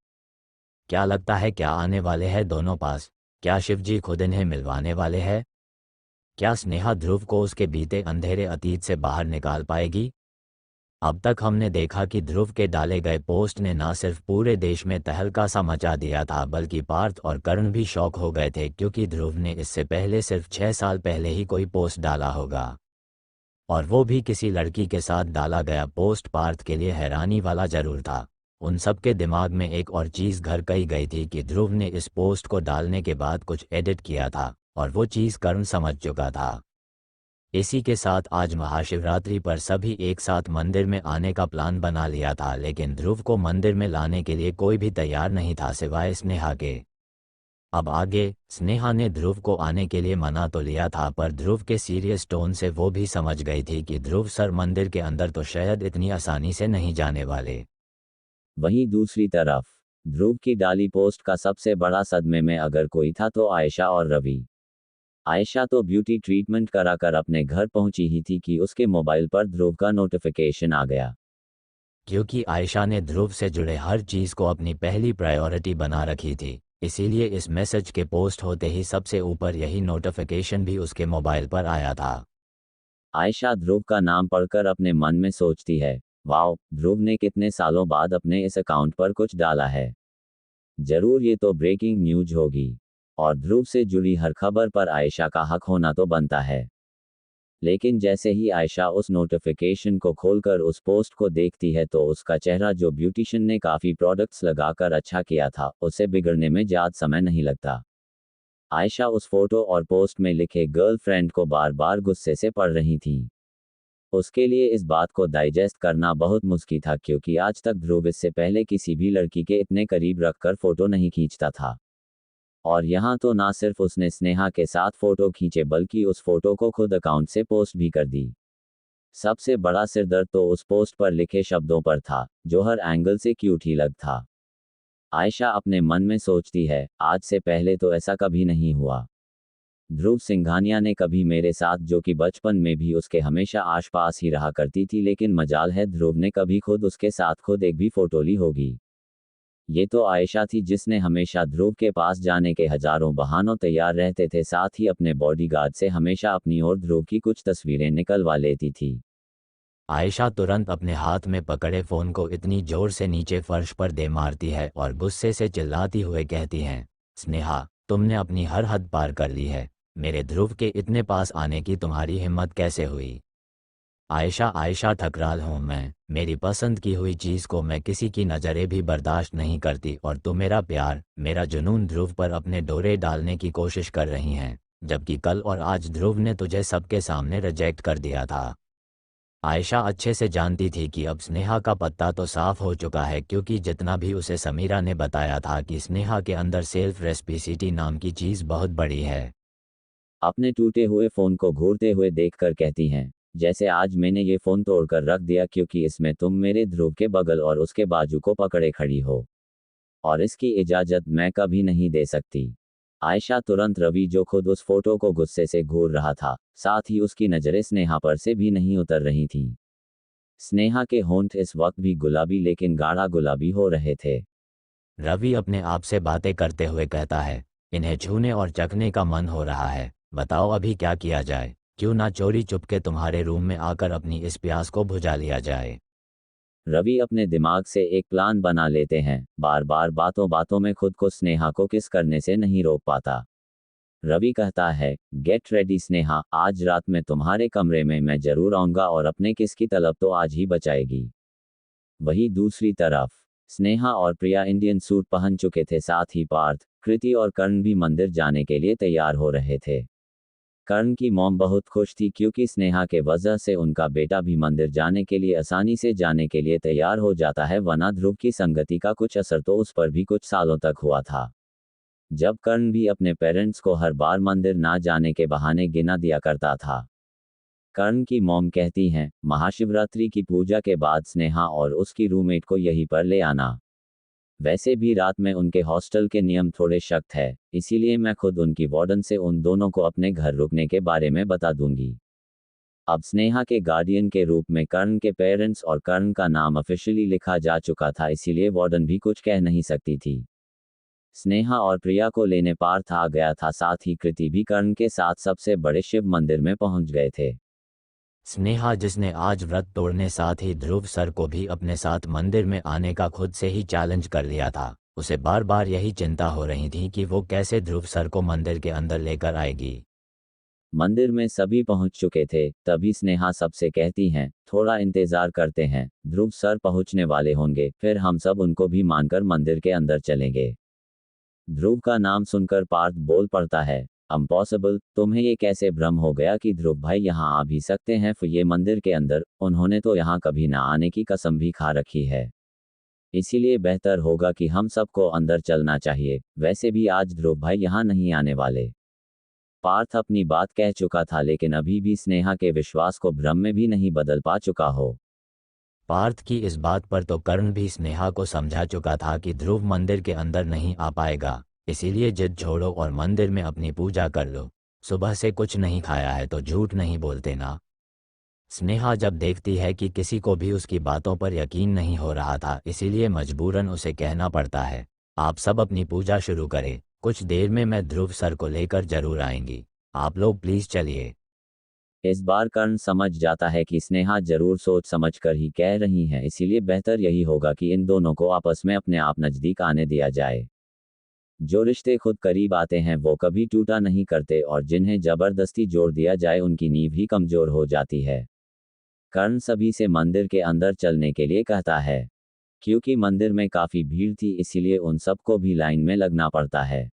क्या लगता है क्या आने वाले हैं दोनों पास? क्या शिवजी खुद इन्हें मिलवाने वाले हैं? क्या स्नेहा ध्रुव को उसके बीते अंधेरे अतीत से बाहर निकाल पाएगी? अब तक हमने देखा कि ध्रुव के डाले गए पोस्ट ने न सिर्फ पूरे देश में तहलका सा मचा दिया था बल्कि पार्थ और कर्ण भी शॉक हो गए थे क्योंकि ध्रुव ने इससे पहले सिर्फ 6 साल पहले ही कोई पोस्ट डाला होगा, और वो भी किसी लड़की के साथ डाला गया पोस्ट पार्थ के लिए हैरानी वाला जरूर था। उन सब के दिमाग में एक और चीज़ घर कही गई थी कि ध्रुव ने इस पोस्ट को डालने के बाद कुछ एडिट किया था और वो चीज़ कर्ण समझ चुका था। इसी के साथ आज महाशिवरात्रि पर सभी एक साथ मंदिर में आने का प्लान बना लिया था लेकिन ध्रुव को मंदिर में लाने के लिए कोई भी तैयार नहीं था सिवाय स्नेहा के। अब आगे स्नेहा ने ध्रुव को आने के लिए मना तो लिया था पर ध्रुव के सीरियस टोन से वो भी समझ गई थी कि ध्रुव सर मंदिर के अंदर तो शायद इतनी आसानी से नहीं जाने वाले। वहीं दूसरी तरफ ध्रुव की डाली पोस्ट का सबसे बड़ा सदमे में अगर कोई था तो आयशा और रवि। आयशा तो ब्यूटी ट्रीटमेंट कराकर अपने घर पहुंची ही थी कि उसके मोबाइल पर ध्रुव का नोटिफिकेशन आ गया। क्योंकि आयशा ने ध्रुव से जुड़े हर चीज़ को अपनी पहली प्रायोरिटी बना रखी थी, इसीलिए इस मैसेज के पोस्ट होते ही सबसे ऊपर यही नोटिफिकेशन भी उसके मोबाइल पर आया था। आयशा ध्रुव का नाम पढ़कर अपने मन में सोचती है, वाओ ध्रुव ने कितने सालों बाद अपने इस अकाउंट पर कुछ डाला है। जरूर ये तो ब्रेकिंग न्यूज होगी। और ध्रुव से जुड़ी हर खबर पर आयशा का हक होना तो बनता है। लेकिन जैसे ही आयशा उस नोटिफिकेशन को खोलकर उस पोस्ट को देखती है तो उसका चेहरा जो ब्यूटिशियन ने काफ़ी प्रोडक्ट्स लगाकर अच्छा किया था उसे बिगड़ने में ज़्यादा समय नहीं लगता। आयशा उस फोटो और पोस्ट में लिखे गर्लफ्रेंड को बार बार गुस्से से पढ़ रही थी। उसके लिए इस बात को डाइजेस्ट करना बहुत मुश्किल था क्योंकि आज तक ध्रुव इससे पहले किसी भी लड़की के इतने करीब रखकर फोटो नहीं खींचता था। और यहाँ तो ना सिर्फ उसने स्नेहा के साथ फोटो खींचे बल्कि उस फोटो को खुद अकाउंट से पोस्ट भी कर दी। सबसे बड़ा सिरदर्द तो उस पोस्ट पर लिखे शब्दों पर था जो हर एंगल से क्यूट ही लग था। आयशा अपने मन में सोचती है, आज से पहले तो ऐसा कभी नहीं हुआ। ध्रुव सिंघानिया ने कभी मेरे साथ जो कि बचपन में भी उसके हमेशा आसपास ही रहा करती थी लेकिन मजाल है ध्रुव ने कभी खुद उसके साथ खुद एक भी फोटो ली होगी। ये तो आयशा थी जिसने हमेशा ध्रुव के पास जाने के हजारों बहानों तैयार रहते थे, साथ ही अपने बॉडीगार्ड से हमेशा अपनी और ध्रुव की कुछ तस्वीरें निकलवा लेती थी। आयशा तुरंत अपने हाथ में पकड़े फ़ोन को इतनी जोर से नीचे फर्श पर दे मारती है और गुस्से से चिल्लाती हुए कहती हैं, स्नेहा तुमने अपनी हर हद पार कर ली है, मेरे ध्रुव के इतने पास आने की तुम्हारी हिम्मत कैसे हुई? आयशा आयशा ठकराल हूँ मैं, मेरी पसंद की हुई चीज़ को मैं किसी की नज़रें भी बर्दाश्त नहीं करती और तुम मेरा प्यार मेरा जुनून ध्रुव पर अपने डोरे डालने की कोशिश कर रही हैं, जबकि कल और आज ध्रुव ने तुझे सबके सामने रिजेक्ट कर दिया था। आयशा अच्छे से जानती थी कि अब स्नेहा का पत्ता तो साफ हो चुका है क्योंकि जितना भी उसे समीरा ने बताया था कि स्नेहा के अंदर सेल्फ रेस्पिसिटी नाम की चीज़ बहुत बड़ी है। अपने टूटे हुए फोन को घूरते हुए देखकर कहती हैं, जैसे आज मैंने ये फोन तोड़कर रख दिया क्योंकि इसमें तुम मेरे ध्रुव के बगल और उसके बाजू को पकड़े खड़ी हो। और इसकी इजाजत मैं कभी नहीं दे सकती। आयशा तुरंत रवि जो खुद उस फोटो को गुस्से से घूर रहा था, साथ ही उसकी नजरें स्नेहा पर से भी नहीं उतर रही थीं। स्नेहा के होंठ इस वक्त भी गुलाबी लेकिन गाढ़ा गुलाबी हो रहे थे। रवि अपने आप से बातें करते हुए कहता है, इन्हें छूने और चखने का मन हो रहा है, बताओ अभी क्या किया जाए? क्यों ना चोरी चुपके तुम्हारे रूम में आकर अपनी इस प्यास को बुझा लिया जाए? रवि अपने दिमाग से एक प्लान बना लेते हैं, बार बार बातों बातों में खुद को स्नेहा को किस करने से नहीं रोक पाता। रवि कहता है, गेट रेडी स्नेहा, आज रात में तुम्हारे कमरे में मैं जरूर आऊंगा और अपने किस की तलब तो आज ही बचाएगी। वहीं दूसरी तरफ स्नेहा और प्रिया इंडियन सूट पहन चुके थे, साथ ही पार्थ, कृति और कर्ण भी मंदिर जाने के लिए तैयार हो रहे थे। कर्ण की मॉम बहुत खुश थी क्योंकि स्नेहा के वजह से उनका बेटा भी मंदिर जाने के लिए आसानी से जाने के लिए तैयार हो जाता है, वरना ध्रुव की संगति का कुछ असर तो उस पर भी कुछ सालों तक हुआ था, जब कर्ण भी अपने पेरेंट्स को हर बार मंदिर ना जाने के बहाने गिना दिया करता था। कर्ण की मॉम कहती हैं, महाशिवरात्रि की पूजा के बाद स्नेहा और उसकी रूममेट को यहीं पर ले आना। वैसे भी रात में उनके हॉस्टल के नियम थोड़े सख्त है, इसीलिए मैं खुद उनकी वार्डन से उन दोनों को अपने घर रुकने के बारे में बता दूंगी। अब स्नेहा के गार्डियन के रूप में कर्ण के पेरेंट्स और कर्ण का नाम ऑफिशियली लिखा जा चुका था, इसीलिए वार्डन भी कुछ कह नहीं सकती थी। स्नेहा और प्रिया को लेने पार्थ आ गया था, साथ ही कृति भी कर्ण के साथ सबसे बड़े शिव मंदिर में पहुंच गए थे। स्नेहा, जिसने आज व्रत तोड़ने साथ ही ध्रुव सर को भी अपने साथ मंदिर में आने का खुद से ही चैलेंज कर लिया था, उसे बार बार यही चिंता हो रही थी कि वो कैसे ध्रुव सर को मंदिर के अंदर लेकर आएगी। मंदिर में सभी पहुंच चुके थे, तभी स्नेहा सबसे कहती हैं, थोड़ा इंतजार करते हैं, ध्रुव सर पहुंचने वाले होंगे, फिर हम सब उनको भी मानकर मंदिर के अंदर चलेंगे। ध्रुव का नाम सुनकर पार्थ बोल पड़ता है, इम्पॉसिबल, तुम्हें ये कैसे भ्रम हो गया कि ध्रुव भाई यहाँ आ भी सकते हैं फिर ये मंदिर के अंदर, उन्होंने तो यहाँ कभी ना आने की कसम भी खा रखी है। इसीलिए बेहतर होगा कि हम सबको अंदर चलना चाहिए, वैसे भी आज ध्रुव भाई यहाँ नहीं आने वाले। पार्थ अपनी बात कह चुका था, लेकिन अभी भी स्नेहा के विश्वास को भ्रम में भी नहीं बदल पा चुका हो। पार्थ की इस बात पर तो कर्ण भी स्नेहा को समझा चुका था कि ध्रुव मंदिर के अंदर नहीं आ पाएगा, इसीलिए जिद छोड़ो और मंदिर में अपनी पूजा कर लो। सुबह से कुछ नहीं खाया है तो झूठ नहीं बोलते ना। स्नेहा जब देखती है कि किसी को भी उसकी बातों पर यकीन नहीं हो रहा था, इसीलिए मजबूरन उसे कहना पड़ता है, आप सब अपनी पूजा शुरू करें, कुछ देर में मैं ध्रुव सर को लेकर जरूर आएंगी, आप लोग प्लीज चलिए। इस बार कर्ण समझ जाता है कि स्नेहा जरूर सोच समझकर ही कह रही हैं, इसीलिए बेहतर यही होगा कि इन दोनों को आपस में अपने आप नजदीक आने दिया जाए। जो रिश्ते खुद करीब आते हैं वो कभी टूटा नहीं करते, और जिन्हें जबरदस्ती जोड़ दिया जाए उनकी नींव ही कमजोर हो जाती है। कर्ण सभी से मंदिर के अंदर चलने के लिए कहता है। क्योंकि मंदिर में काफी भीड़ थी, इसीलिए उन सबको भी लाइन में लगना पड़ता है।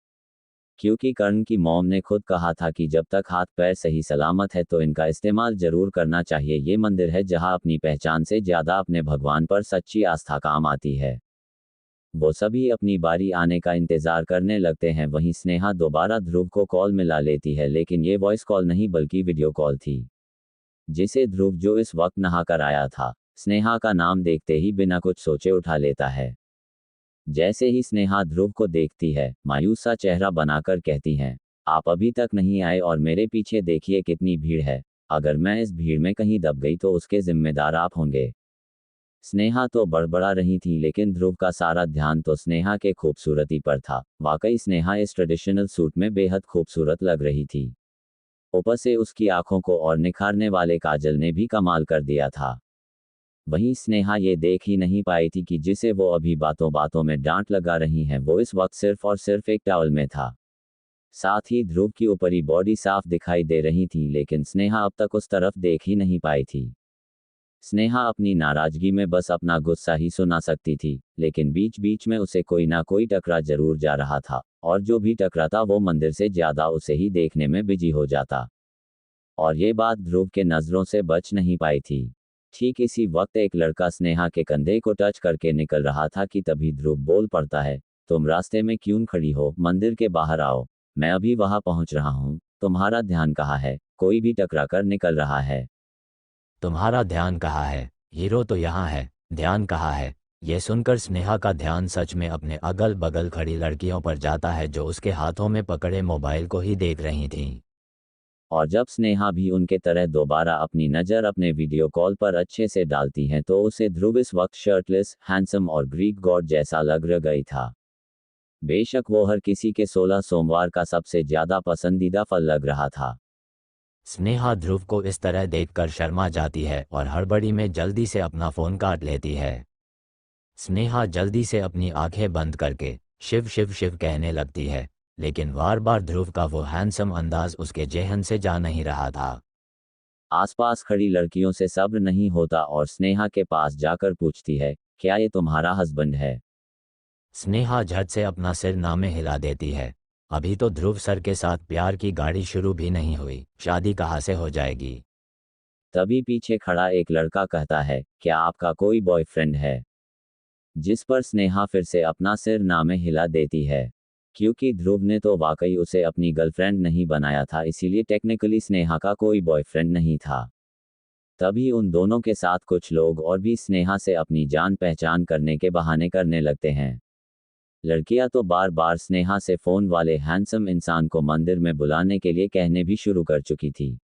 क्योंकि कर्ण की मॉम ने खुद कहा था कि जब तक हाथ पैर सही सलामत है तो इनका इस्तेमाल जरूर करना चाहिए, ये मंदिर है जहां अपनी पहचान से ज्यादा अपने भगवान पर सच्ची आस्था काम आती है। वो सभी अपनी बारी आने का इंतजार करने लगते हैं। वहीं स्नेहा दोबारा ध्रुव को कॉल मिला लेती है, लेकिन ये वॉइस कॉल नहीं बल्कि वीडियो कॉल थी, जिसे ध्रुव, जो इस वक्त नहाकर आया था, स्नेहा का नाम देखते ही बिना कुछ सोचे उठा लेता है। जैसे ही स्नेहा ध्रुव को देखती है, मायूस सा चेहरा बनाकर कहती हैं, आप अभी तक नहीं आए और मेरे पीछे देखिए कितनी भीड़ है, अगर मैं इस भीड़ में कहीं दब गई तो उसके जिम्मेदार आप होंगे। स्नेहा तो बड़बड़ा रही थी, लेकिन ध्रुव का सारा ध्यान तो स्नेहा के खूबसूरती पर था। वाकई स्नेहा इस ट्रेडिशनल सूट में बेहद खूबसूरत लग रही थी। ऊपर से उसकी आंखों को और निखारने वाले काजल ने भी कमाल कर दिया था। वहीं स्नेहा ये देख ही नहीं पाई थी कि जिसे वो अभी बातों बातों में डांट लगा रही हैं वो इस वक्त सिर्फ और सिर्फ एक टॉवल में था। साथ ही ध्रुव की ऊपरी बॉडी साफ दिखाई दे रही थी, लेकिन स्नेहा अब तक उस तरफ देख ही नहीं पाई थी। स्नेहा अपनी नाराजगी में बस अपना गुस्सा ही सुना सकती थी, लेकिन बीच बीच में उसे कोई ना कोई टकरा जरूर जा रहा था, और जो भी टकराता वो मंदिर से ज्यादा उसे ही देखने में बिजी हो जाता। और ये बात ध्रुव के नजरों से बच नहीं पाई थी। ठीक इसी वक्त एक लड़का स्नेहा के कंधे को टच करके निकल रहा था कि तभी ध्रुव बोल पड़ता है, तुम रास्ते में क्यों खड़ी हो, मंदिर के बाहर आओ, मैं अभी वहां पहुंच रहा हूं, तुम्हारा ध्यान कहाँ है, कोई भी टकरा कर निकल रहा है। तुम्हारा ध्यान कहाँ है, हीरो तो यहाँ है, ध्यान कहाँ है। यह सुनकर स्नेहा का ध्यान सच में अपने अगल बगल खड़ी लड़कियों पर जाता है, जो उसके हाथों में पकड़े मोबाइल को ही देख रही थीं। और जब स्नेहा भी उनके तरह दोबारा अपनी नज़र अपने वीडियो कॉल पर अच्छे से डालती हैं तो उसे ध्रुव इस वक्त शर्टलेस, हैंडसम और ग्रीक गॉड जैसा लग गई था। बेशक वो हर किसी के 16 सोमवार का सबसे ज्यादा पसंदीदा फल लग रहा था। स्नेहा ध्रुव को इस तरह देखकर शर्मा जाती है और हड़बड़ी में जल्दी से अपना फ़ोन काट लेती है। स्नेहा जल्दी से अपनी आंखें बंद करके शिव शिव शिव कहने लगती है, लेकिन बार बार ध्रुव का वो हैंडसम अंदाज उसके जेहन से जा नहीं रहा था। आसपास खड़ी लड़कियों से सब्र नहीं होता और स्नेहा के पास जाकर पूछती है, क्या ये तुम्हारा हस्बैंड है? स्नेहा झट से अपना सिर नामे हिला देती है। अभी तो ध्रुव सर के साथ प्यार की गाड़ी शुरू भी नहीं हुई, शादी कहाँ से हो जाएगी। तभी पीछे खड़ा एक लड़का कहता है, क्या आपका कोई बॉयफ्रेंड है? जिस पर स्नेहा फिर से अपना सिर नामे हिला देती है। क्योंकि ध्रुव ने तो वाकई उसे अपनी गर्लफ्रेंड नहीं बनाया था, इसीलिए टेक्निकली स्नेहा का कोई बॉयफ्रेंड नहीं था। तभी उन दोनों के साथ कुछ लोग और भी स्नेहा से अपनी जान पहचान करने के बहाने करने लगते हैं। लड़कियां तो बार बार स्नेहा से फोन वाले हैंडसम इंसान को मंदिर में बुलाने के लिए कहने भी शुरू कर चुकी थी।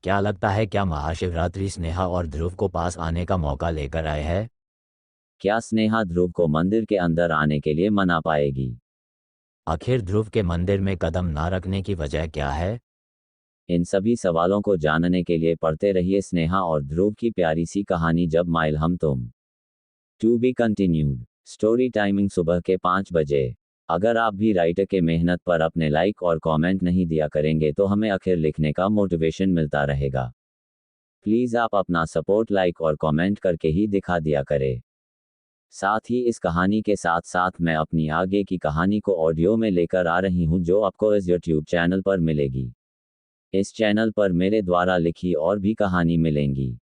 क्या लगता है, क्या महाशिवरात्रि स्नेहा और ध्रुव को पास आने का मौका लेकर आए हैं? क्या स्नेहा ध्रुव को मंदिर के अंदर आने के लिए मना पाएगी? आखिर ध्रुव के मंदिर में कदम ना रखने की वजह क्या है? इन सभी सवालों को जानने के लिए पढ़ते रहिए स्नेहा और ध्रुव की प्यारी सी कहानी जब माइल हम तुम। To be continued. Story timing सुबह के 5 बजे। अगर आप भी राइटर के मेहनत पर अपने लाइक और कमेंट नहीं दिया करेंगे तो हमें आखिर लिखने का मोटिवेशन मिलता रहेगा। प्लीज़ आप अपना सपोर्ट लाइक और कमेंट करके ही दिखा दिया करें। साथ ही इस कहानी के साथ साथ मैं अपनी आगे की कहानी को ऑडियो में लेकर आ रही हूँ जो आपको इस यूट्यूब चैनल पर मिलेगी। इस चैनल पर मेरे द्वारा लिखी और भी कहानी मिलेंगी।